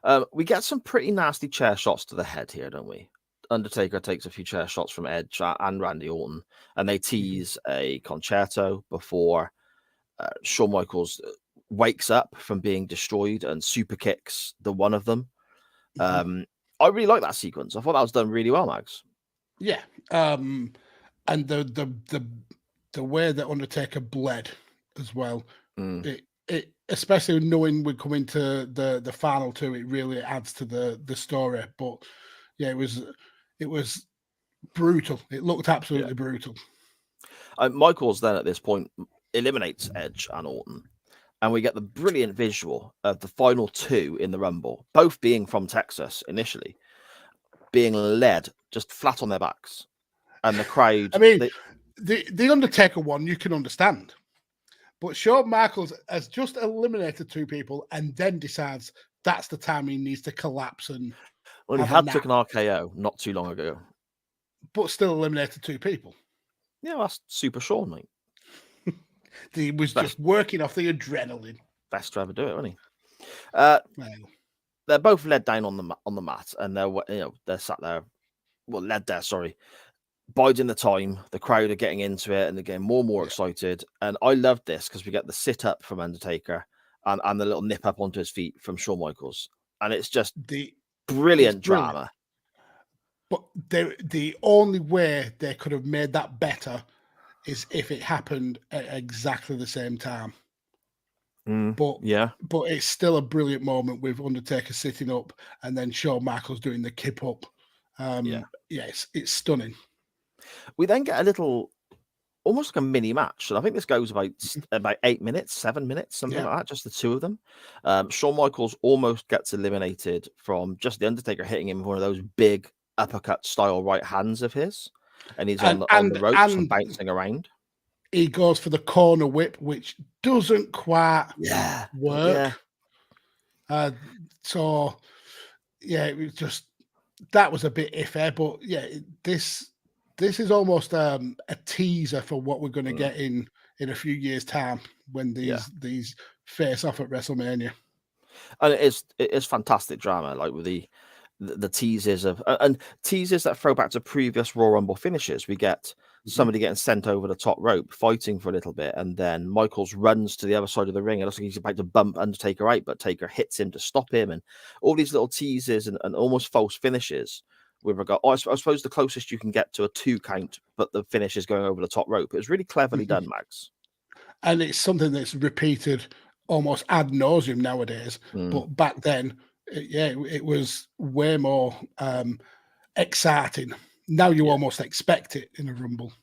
Mental. We get some pretty nasty chair shots to the head here, don't we? Undertaker takes a few chair shots from Edge and Randy Orton, and they tease a concerto before Shawn Michaels wakes up from being destroyed and super kicks the one of them. I really like that sequence. I thought that was done really well, Mags. Yeah. And the way that Undertaker bled as well. It especially knowing we're coming to the final 2, it really adds to the story. But yeah, it was brutal. It looked absolutely brutal. Michaels then at this point eliminates Edge and Orton, and we get the brilliant visual of the final 2 in the Rumble, both being from Texas initially, being led just flat on their backs, and the crowd. I mean, the Undertaker one you can understand, but Shawn Michaels has just eliminated 2 people and then decides that's the time he needs to collapse and. Well, he had took an RKO not too long ago, but still eliminated 2 people. Yeah, that's super Shawn, mate. He was just working off the adrenaline. Best to ever do it, wasn't he? They're both led down on the mat, and they're sat there, led there. Sorry, biding the time. The crowd are getting into it, and they're getting more and more excited. And I love this because we get the sit up from Undertaker and the little nip up onto his feet from Shawn Michaels, and it's just the brilliant drama. But the only way they could have made that better is if it happened at exactly the same time. But it's still a brilliant moment with Undertaker sitting up and then Shawn Michaels doing the kip up. It's stunning. We then get a little, almost like a mini match, and I think this goes about 8 minutes, 7 minutes, something like that. Just the two of them. Shawn Michaels almost gets eliminated from just the Undertaker hitting him with one of those big uppercut style right hands of his, and he's on the ropes and bouncing around. He goes for the corner whip, which doesn't quite work. It was just, that was a bit iffy, but this is almost a teaser for what we're going to get in a few years' time when these face off at WrestleMania. And it is fantastic drama, like with the teasers of and teasers that throw back to previous Royal Rumble finishes. We get somebody getting sent over the top rope, fighting for a little bit, and then Michaels runs to the other side of the ring. It looks like he's about to bump Undertaker out, but Taker hits him to stop him, and all these little teasers and almost false finishes. With regard, I suppose the closest you can get to a 2 count, but the finish is going over the top rope. It was really cleverly done, Max. And it's something that's repeated almost ad nauseum nowadays. But back then, it was way more exciting. Now you almost expect it in a Rumble.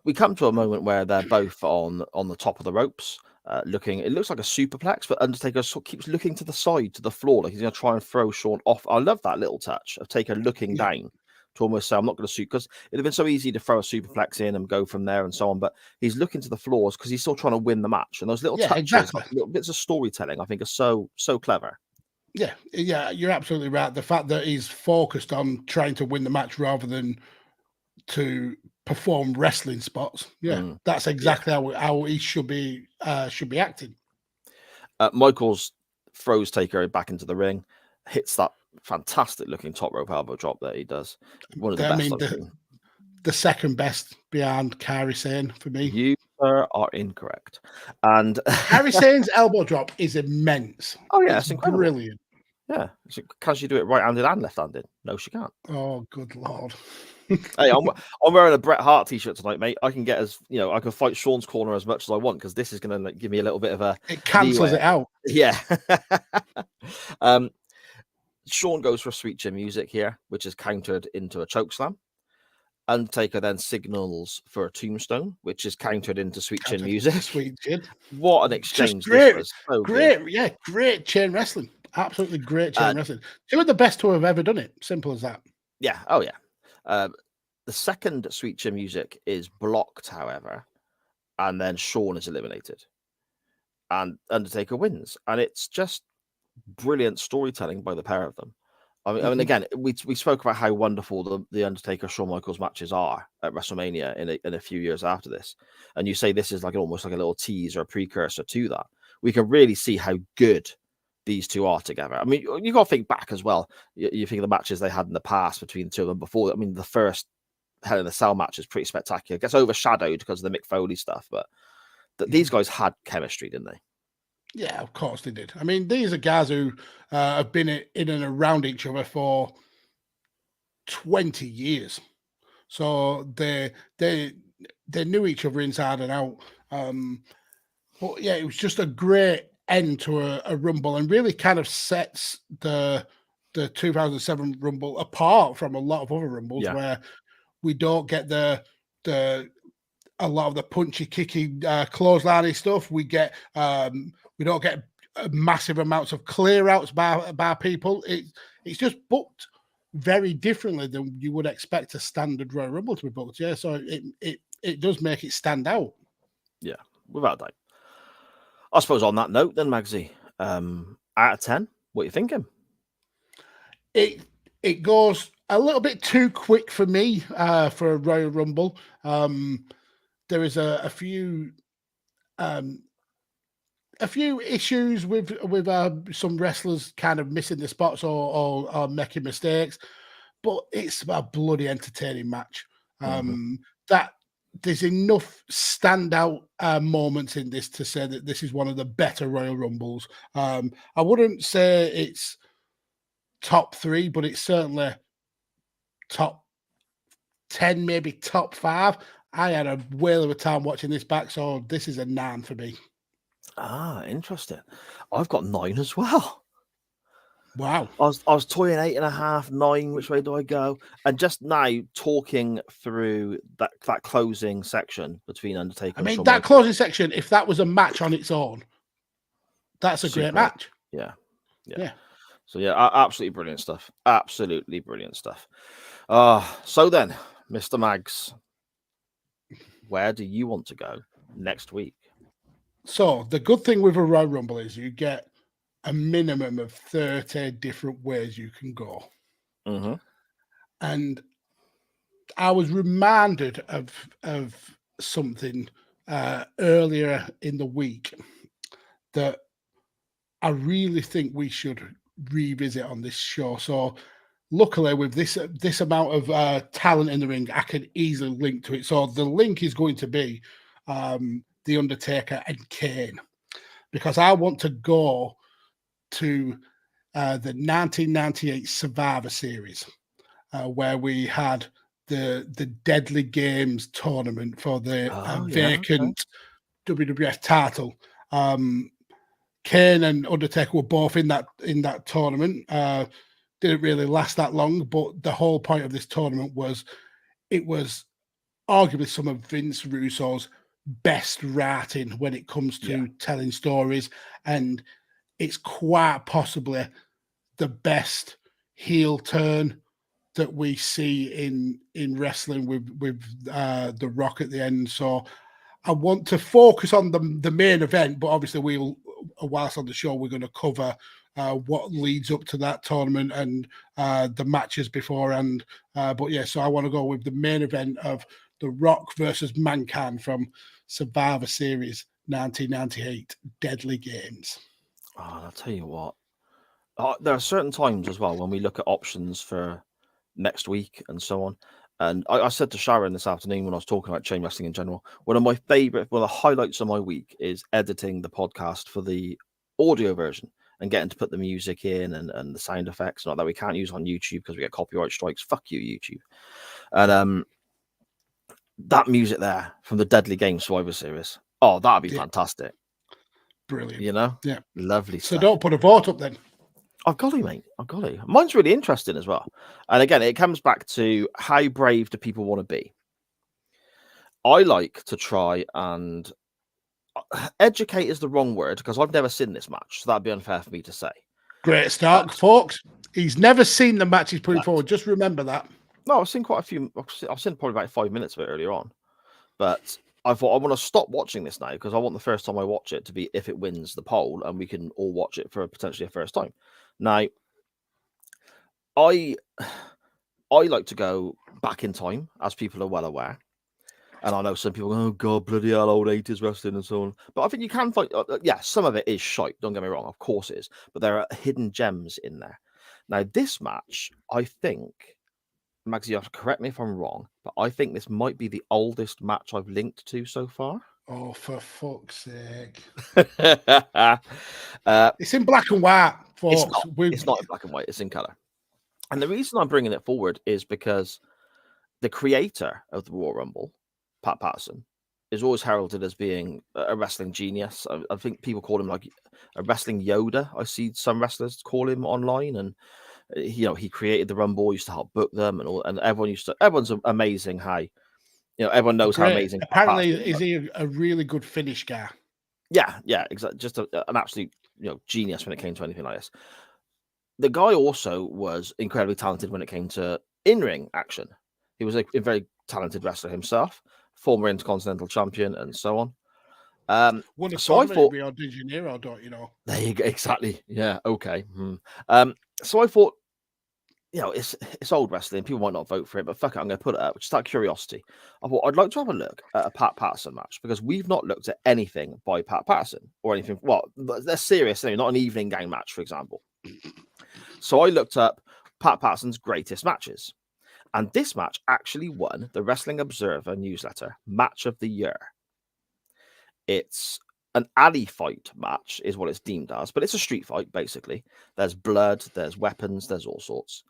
We come to a moment where they're both on the top of the ropes, looking. It looks like a superplex, but Undertaker keeps looking to the side, to the floor, like he's going to try and throw Shawn off. I love that little touch of Taker looking down to almost say, "I'm not going to shoot," because it'd have been so easy to throw a superplex in and go from there and so on. But he's looking to the floors because he's still trying to win the match. And those little touches, like little bits of storytelling, I think, are so clever. Yeah, you're absolutely right. The fact that he's focused on trying to win the match rather than to perform wrestling spots. That's exactly how he should be acting. Michaels throws Taker back into the ring, hits that fantastic looking top rope elbow drop that he does. One of the best. The second best behind Kairi Sane for me. You are incorrect. And Kairi Sane's elbow drop is immense. Oh yeah, it's incredible. Brilliant. Yeah. So can she do it right-handed and left-handed? No, she can't. Oh, good Lord. Hey, I'm wearing a Bret Hart t-shirt tonight, mate. I can get I can fight Shawn's corner as much as I want because this is going to give me a little bit of a. It cancels it out. Yeah. Shawn goes for Sweet Chin Music here, which is countered into a chokeslam. Undertaker then signals for a tombstone, which is countered into Sweet Chin Music. Sweet Chin. What an exchange! Great, this was. So great, good. Great chain wrestling. Absolutely great chain wrestling. Two of the best to have ever done it. Simple as that. Yeah. Oh yeah. The second Sweet Chin Music is blocked, however, and then Shawn is eliminated, and Undertaker wins, and it's just brilliant storytelling by the pair of them. I mean, again, we spoke about how wonderful the Undertaker Shawn Michaels matches are at WrestleMania in a few years after this, and you say this is like almost like a little tease or a precursor to that. We can really see how good these two are together. I mean, you got to think back as well. You think of the matches they had in the past between the two of them before. I mean, the first Hell in a Cell match is pretty spectacular. It gets overshadowed because of the Mick Foley stuff, but these guys had chemistry, didn't they? Yeah, of course they did. I mean, these are guys who have been in and around each other for 20 years. So they knew each other inside and out. But yeah, it was just a great end to a Rumble and really kind of sets the 2007 Rumble apart from a lot of other Rumbles where we don't get a lot of the punchy, kicky, clothesline stuff. We don't get massive amounts of clear outs by people. It's just booked very differently than you would expect a standard Royal Rumble to be booked. Yeah, so it does make it stand out. Yeah, without doubt. I suppose on that note, then, Magsy, out of 10, what are you thinking? It goes a little bit too quick for me for a Royal Rumble. There is a few issues with some wrestlers kind of missing the spots or making mistakes, but it's a bloody entertaining match. That there's enough standout moments in this to say that this is one of the better Royal Rumbles. I wouldn't say it's top 3, but it's certainly top 10, maybe top 5. I had a whale of a time watching this back, so this is a 9 for me. Ah, interesting. I've got 9 as well. Wow. I was toying 8.5, 9. Which way do I go? And just now talking through that closing section between Undertaker I and mean, Shawn that Michaels. closing section, if that was a match on its own, that's a great Superb. match. Yeah. Yeah. So yeah, absolutely brilliant stuff. Absolutely brilliant stuff. So then, Mr. Mags, where do you want to go next week? So the good thing with a Royal Rumble is you get a minimum of 30 different ways you can go. Mm-hmm. And I was reminded of something earlier in the week that I really think we should revisit on this show. So luckily with this amount of talent in the ring, I can easily link to it. So the link is going to be The Undertaker and Kane, because I want to go to the 1998 Survivor Series, where we had the Deadly Games tournament for the vacant WWF title. Kane and Undertaker were both in that tournament. Didn't really last that long, but the whole point of this tournament was it was arguably some of Vince Russo's best writing when it comes to telling stories, and it's quite possibly the best heel turn that we see in wrestling with The Rock at the end. So I want to focus on the main event, but obviously whilst on the show we're going to cover what leads up to that tournament and the matches beforehand. But yeah, so I want to go with the main event of The Rock versus Mankind from Survivor Series 1998 Deadly Games. Oh, I'll tell you what. There are certain times as well when we look at options for next week and so on. And I said to Sharon this afternoon when I was talking about chain wrestling in general, one of the highlights of my week is editing the podcast for the audio version and getting to put the music in and the sound effects and all that we can't use on YouTube because we get copyright strikes. Fuck you, YouTube. And that music there from the Deadly Game Survivor Series. Oh, that'd be fantastic. Brilliant. You know? Yeah. Lovely So stuff. don't put a vote up then. I've got it, mate. I've got it. Mine's really interesting as well. And again, it comes back to how brave do people want to be? I like to try and educate is the wrong word because I've never seen this match. So that'd be unfair for me to say. Great start, folks. He's never seen the match he's putting forward. Just remember that. No, I've seen quite a few. I've seen probably about 5 minutes of it earlier on. But I thought I want to stop watching this now because I want the first time I watch it to be if it wins the poll and we can all watch it for potentially a first time. Now, I like to go back in time, as people are well aware. And I know some people go, oh, God, bloody hell, old 80s wrestling and so on. But I think you can find, some of it is shite. Don't get me wrong. Of course it is. But there are hidden gems in there. Now, this match, I think, Magsy, you have to correct me if I'm wrong, but I think this might be the oldest match I've linked to so far. Oh, for fuck's sake. It's in black and white, folks. It's not in black and white. It's in color. And the reason I'm bringing it forward is because the creator of the Royal Rumble, Pat Patterson, is always heralded as being a wrestling genius. I think people call him like a wrestling Yoda. I see some wrestlers call him online, and he created the Rumble, used to help book them, and all. And everyone's amazing. How everyone knows how amazing. Apparently, is he a really good finish guy? Yeah, exactly. Just an absolute genius when it came to anything like this. The guy also was incredibly talented when it came to in-ring action. He was a very talented wrestler himself, former Intercontinental Champion, and so on. So I thought, Rio de Janeiro, don't you know? There you go. Exactly. Yeah. Okay. So I thought, it's old wrestling. People might not vote for it, but fuck it, I'm going to put it up just out of curiosity. I thought I'd like to have a look at a Pat Patterson match because we've not looked at anything by Pat Patterson or anything. Well, they're serious, not an evening gang match, for example. So I looked up Pat Patterson's greatest matches. And this match actually won the Wrestling Observer newsletter Match of the Year. It's an alley fight match is what it's deemed as, but it's a street fight, basically. There's blood, there's weapons, there's all sorts.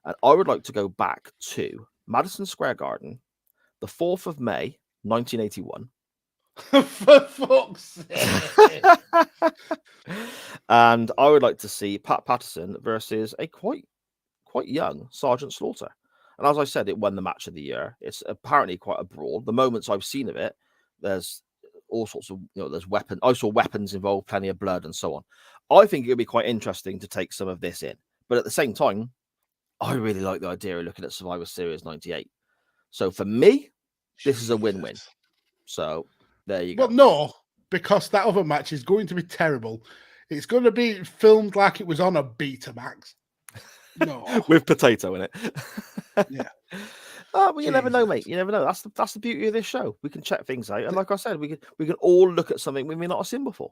And I would like to go back to Madison Square Garden, the 4th of May, 1981. For fuck's sake. And I would like to see Pat Patterson versus a quite young Sergeant Slaughter. And as I said, it won the match of the year. It's apparently quite a brawl. The moments I've seen of it, there's all sorts of, there's weapons. I saw weapons involved, plenty of blood, and so on. I think it would be quite interesting to take some of this in. But at the same time, I really like the idea of looking at Survivor Series 98. So for me, this is a win-win. So there you go. Well, no, because that other match is going to be terrible. It's going to be filmed like it was on a Betamax. No. With potato in it. Yeah. Well, you never know, mate. You never know. That's the beauty of this show. We can check things out, and like I said, we can all look at something we may not have seen before.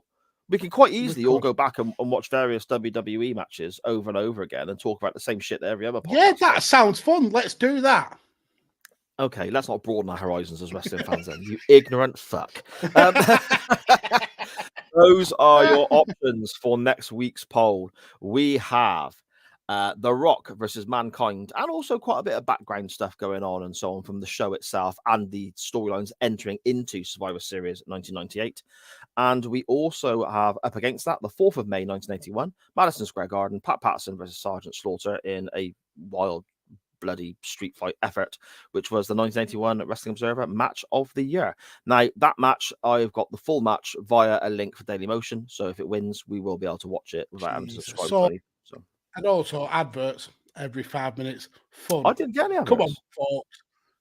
We can quite easily all go back and watch various WWE matches over and over again and talk about the same shit that every other podcast. Yeah, that sounds fun. Let's do that. Okay, let's not broaden our horizons as wrestling fans then. You ignorant fuck. Those are your options for next week's poll. We have The Rock versus Mankind, and also quite a bit of background stuff going on and so on from the show itself and the storylines entering into Survivor Series 1998. And we also have up against that the 4th of May 1981, Madison Square Garden, Pat Patterson versus Sergeant Slaughter in a wild, bloody street fight effort, which was the 1981 Wrestling Observer Match of the Year. Now, that match, I've got the full match via a link for Daily Motion. So if it wins, we will be able to watch it without having to subscribe. And also adverts every 5 minutes. Fun. I didn't get any adverts.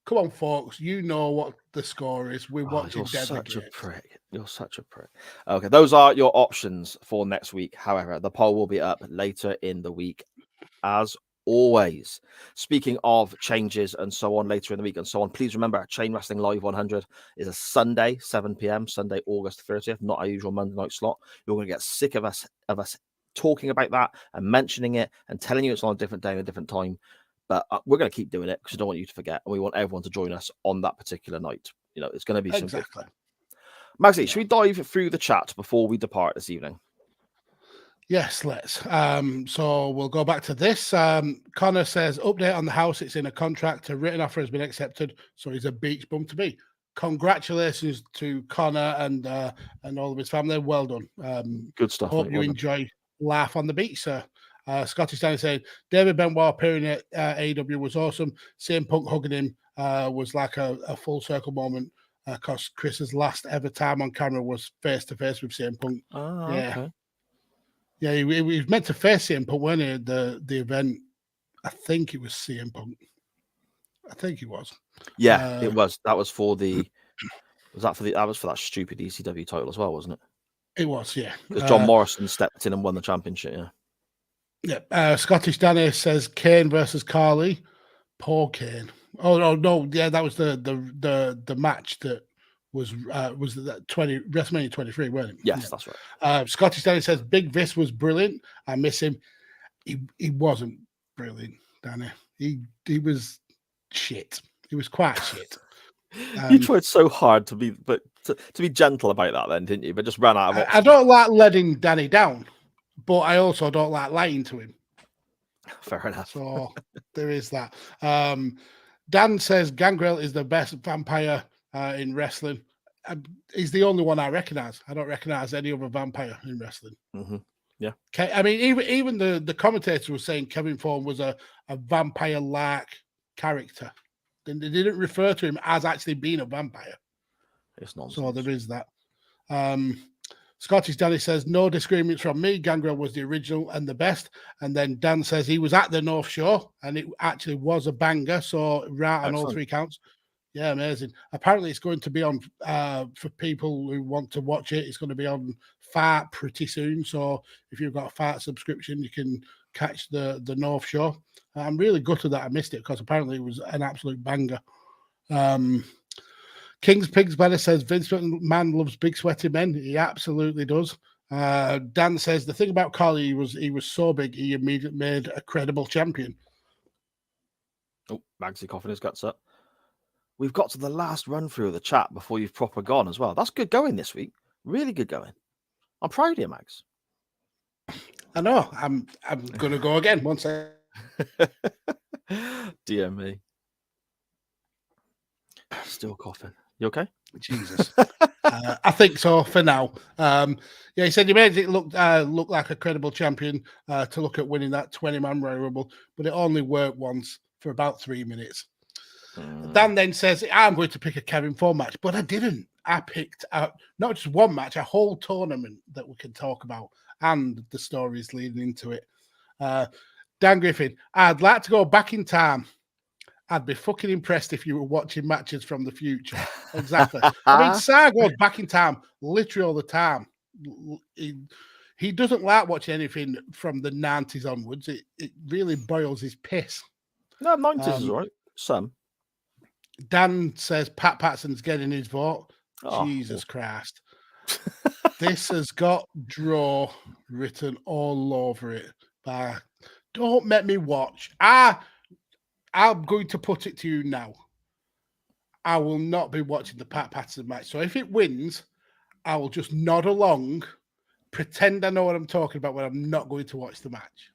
Come on, folks. You know what the score is. We're watching. You're such a prick. You're such a prick. Okay, those are your options for next week. However, the poll will be up later in the week, as always. Speaking of changes and so on later in the week and so on, please remember Chain Wrestling Live 100 is a Sunday, 7 p.m. Sunday, August 30th. Not our usual Monday night slot. You're going to get sick of us talking about that and mentioning it and telling you it's on a different day and a different time, but we're going to keep doing it because I don't want you to forget, and we want everyone to join us on that particular night. It's going to be some good fun. Magsy, should we dive through the chat before we depart this evening? Yes, let's. So we'll go back to this. Connor says, update on the house. It's in a contract. A written offer has been accepted, so he's a beach bum to be. Congratulations to Connor and all of his family. Well done. Good stuff. Hope you enjoy Laugh on the Beach, sir. Scottish Danny saying, David Benoit appearing at AEW was awesome. CM Punk hugging him was like a full circle moment because Chris's last ever time on camera was face to face with CM Punk. Oh, yeah. Okay. Yeah, he was meant to face CM Punk, weren't he? The event, I think it was CM Punk. I think he was. Yeah, it was. That was for the. That was for that stupid ECW title as well, wasn't it? It was, yeah. Because John Morrison stepped in and won the championship. Yeah. Yeah. Scottish Danny says Kane versus Carly. Poor Kane. Oh no, yeah, that was the match that was that WrestleMania 23, wasn't it? Yes, yeah. That's right. Scottish Danny says Big Vis was brilliant. I miss him. He wasn't brilliant, Danny. He was shit. He was quite shit. You tried so hard to be gentle about that, then, didn't you? But just ran out of options. I don't like letting Danny down, but I also don't like lying to him. Fair enough. So there is that. Dan says Gangrel is the best vampire in wrestling. He's the only one I recognize. I don't recognize any other vampire in wrestling. Mm-hmm. Yeah. I mean, even the commentator was saying Kevin Thorne was a vampire-like character. They didn't refer to him as actually being a vampire. It's nonsense. So there is that. Scottish Danny says, no disagreements from me. Gangrel was the original and the best. And then Dan says he was at the North Shore and it actually was a banger. So right on all 3 counts. Yeah, amazing. Apparently it's going to be on, for people who want to watch it, it's going to be on Fart pretty soon. So if you've got a Fart subscription, you can catch the North Shore. I'm really gutted that I missed it because apparently it was an absolute banger. King's Pigs Banner says Vince McMahon loves big sweaty men. He absolutely does. Dan says the thing about Carly, he was so big he immediately made a credible champion. Oh, Magsy coughing his guts up. We've got to the last run through of the chat before you've proper gone as well. That's good going this week. Really good going. I'm proud of you, Mags. I know. I'm gonna go again once. dear me. Still coughing. You okay? Jesus. I think so for now. He said he made it look like a credible champion to look at winning that 20-man Royal Rumble, but it only worked once for about 3 minutes. Dan then says, I'm going to pick a Kevin 4 match, but I didn't. I picked out not just one match, a whole tournament that we can talk about and the stories leading into it. Dan Griffin, I'd like to go back in time. I'd be fucking impressed if you were watching matches from the future. Exactly. I mean, Sar goes back in time literally all the time. He doesn't like watching anything from the 90s onwards. It really boils his piss. No, 90s is all right. Some. Dan says Pat Patson's getting his vote. Oh, Jesus Christ. This has got draw written all over it. Don't make me watch. I'm going to put it to you now. I will not be watching the Pat Patterson match. So if it wins, I will just nod along, pretend I know what I'm talking about, but I'm not going to watch the match.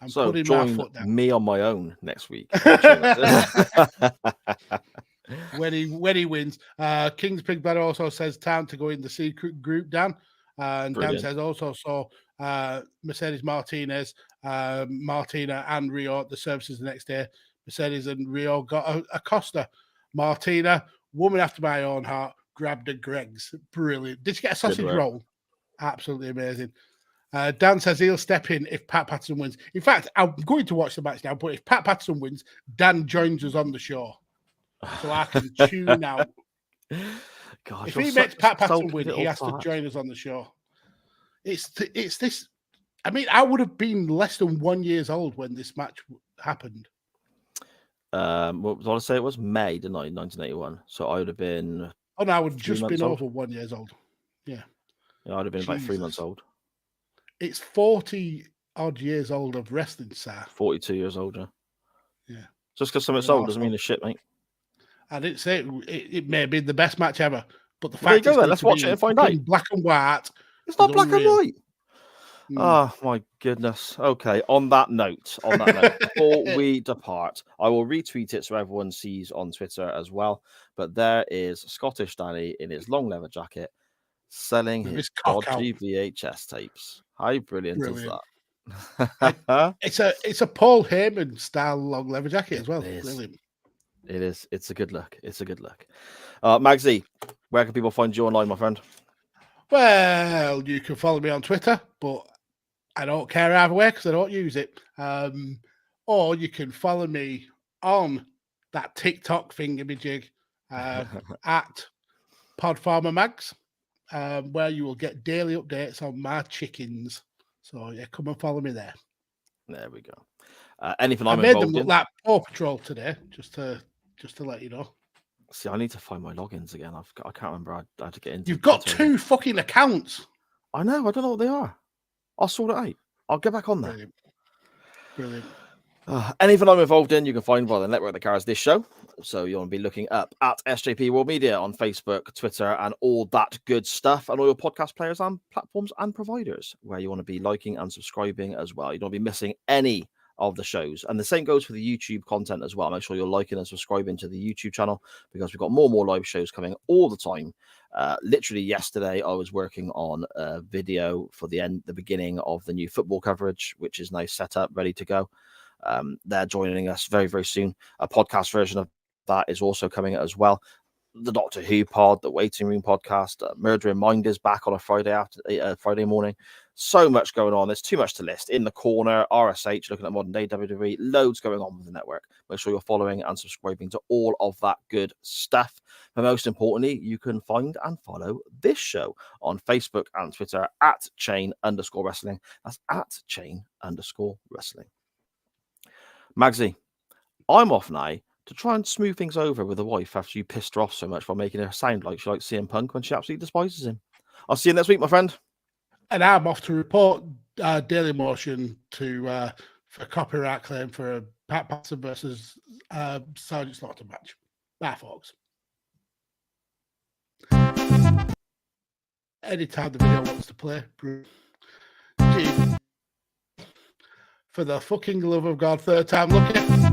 I'm so putting my join foot down. me on my own next week. when he wins. King's Pig Blood also says time to go in the secret group, Dan. And Brilliant. Dan says also, Mercedes Martinez, Martina and Rio at the services the next day. Mercedes and Rio got a Costa. Martina, woman after my own heart, grabbed a Greg's. Brilliant. Did you get a sausage roll? Absolutely amazing. Dan says he'll step in if Pat Patterson wins. In fact, I'm going to watch the match now, but if Pat Patterson wins, Dan joins us on the show. So I can tune out. God, if he makes Pat Patterson win, he has to join us on the show. It's this. I mean, I would have been less than 1 year old when this match happened. What did I say? It was May, didn't I? 1981. So I would have been. Oh no, I would have just been over 1 year old. Yeah. I'd have been about 3 months old. It's 40 odd years old of wrestling, sir. 42 years older. Yeah. Just because something's old doesn't mean it's shit, mate. I didn't say it may have been the best match ever, but the fact is, let's watch it and find out. Black and white. It's not black and white. Oh my goodness. Okay. On that note, before we depart, I will retweet it so everyone sees on Twitter as well. But there is Scottish Danny in his long leather jacket selling his dodgy VHS tapes. How brilliant is that? It's a Paul Heyman style long leather jacket as well. Brilliant. It is. It's a good look. Magsy, where can people find you online, my friend? Well, you can follow me on Twitter, but I don't care either way because I don't use it. Or you can follow me on that TikTok thingamajig at Podfarmer Mags, where you will get daily updates on my chickens. So yeah, come and follow me there. There we go. Anything I I'm made involved them look in? like Paw Patrol today, just to let you know. See, I need to find my logins again. I can't remember how to get into. You've got 2 fucking accounts. I know. I don't know what they are. I'll sort it out. I'll get back on there. Brilliant. Anything I'm involved in, you can find via the network that carries this show. So you want to be looking up at SJP World Media on Facebook, Twitter, and all that good stuff, and all your podcast players and platforms and providers where you want to be liking and subscribing as well. You don't want to be missing any of the shows, and the same goes for the YouTube content as well. Make sure you're liking and subscribing to the YouTube channel because we've got more and more live shows coming all the time. Literally yesterday I was working on a video for the beginning of the new football coverage, which is now set up, ready to go. They're joining us very, very soon. A podcast version of that is also coming as well. The Doctor Who pod, the Waiting Room podcast, Murder in Mind is back on a Friday morning. So much going on. There's too much to list. In the Corner, RSH, looking at modern day WWE, loads going on with the network. Make sure you're following and subscribing to all of that good stuff. But most importantly, you can find and follow this show on Facebook and Twitter at @chain_wrestling. That's at @chain_wrestling. Magsy, I'm off now to try and smooth things over with the wife after you pissed her off so much by making her sound like she likes CM Punk when she absolutely despises him. I'll see you next week, my friend. And I'm off to report Daily Motion for copyright claim for a Pat Patterson versus Sergeant Slaughter match. Bye, folks. Anytime the video wants to play, for the fucking love of God, third time lucky.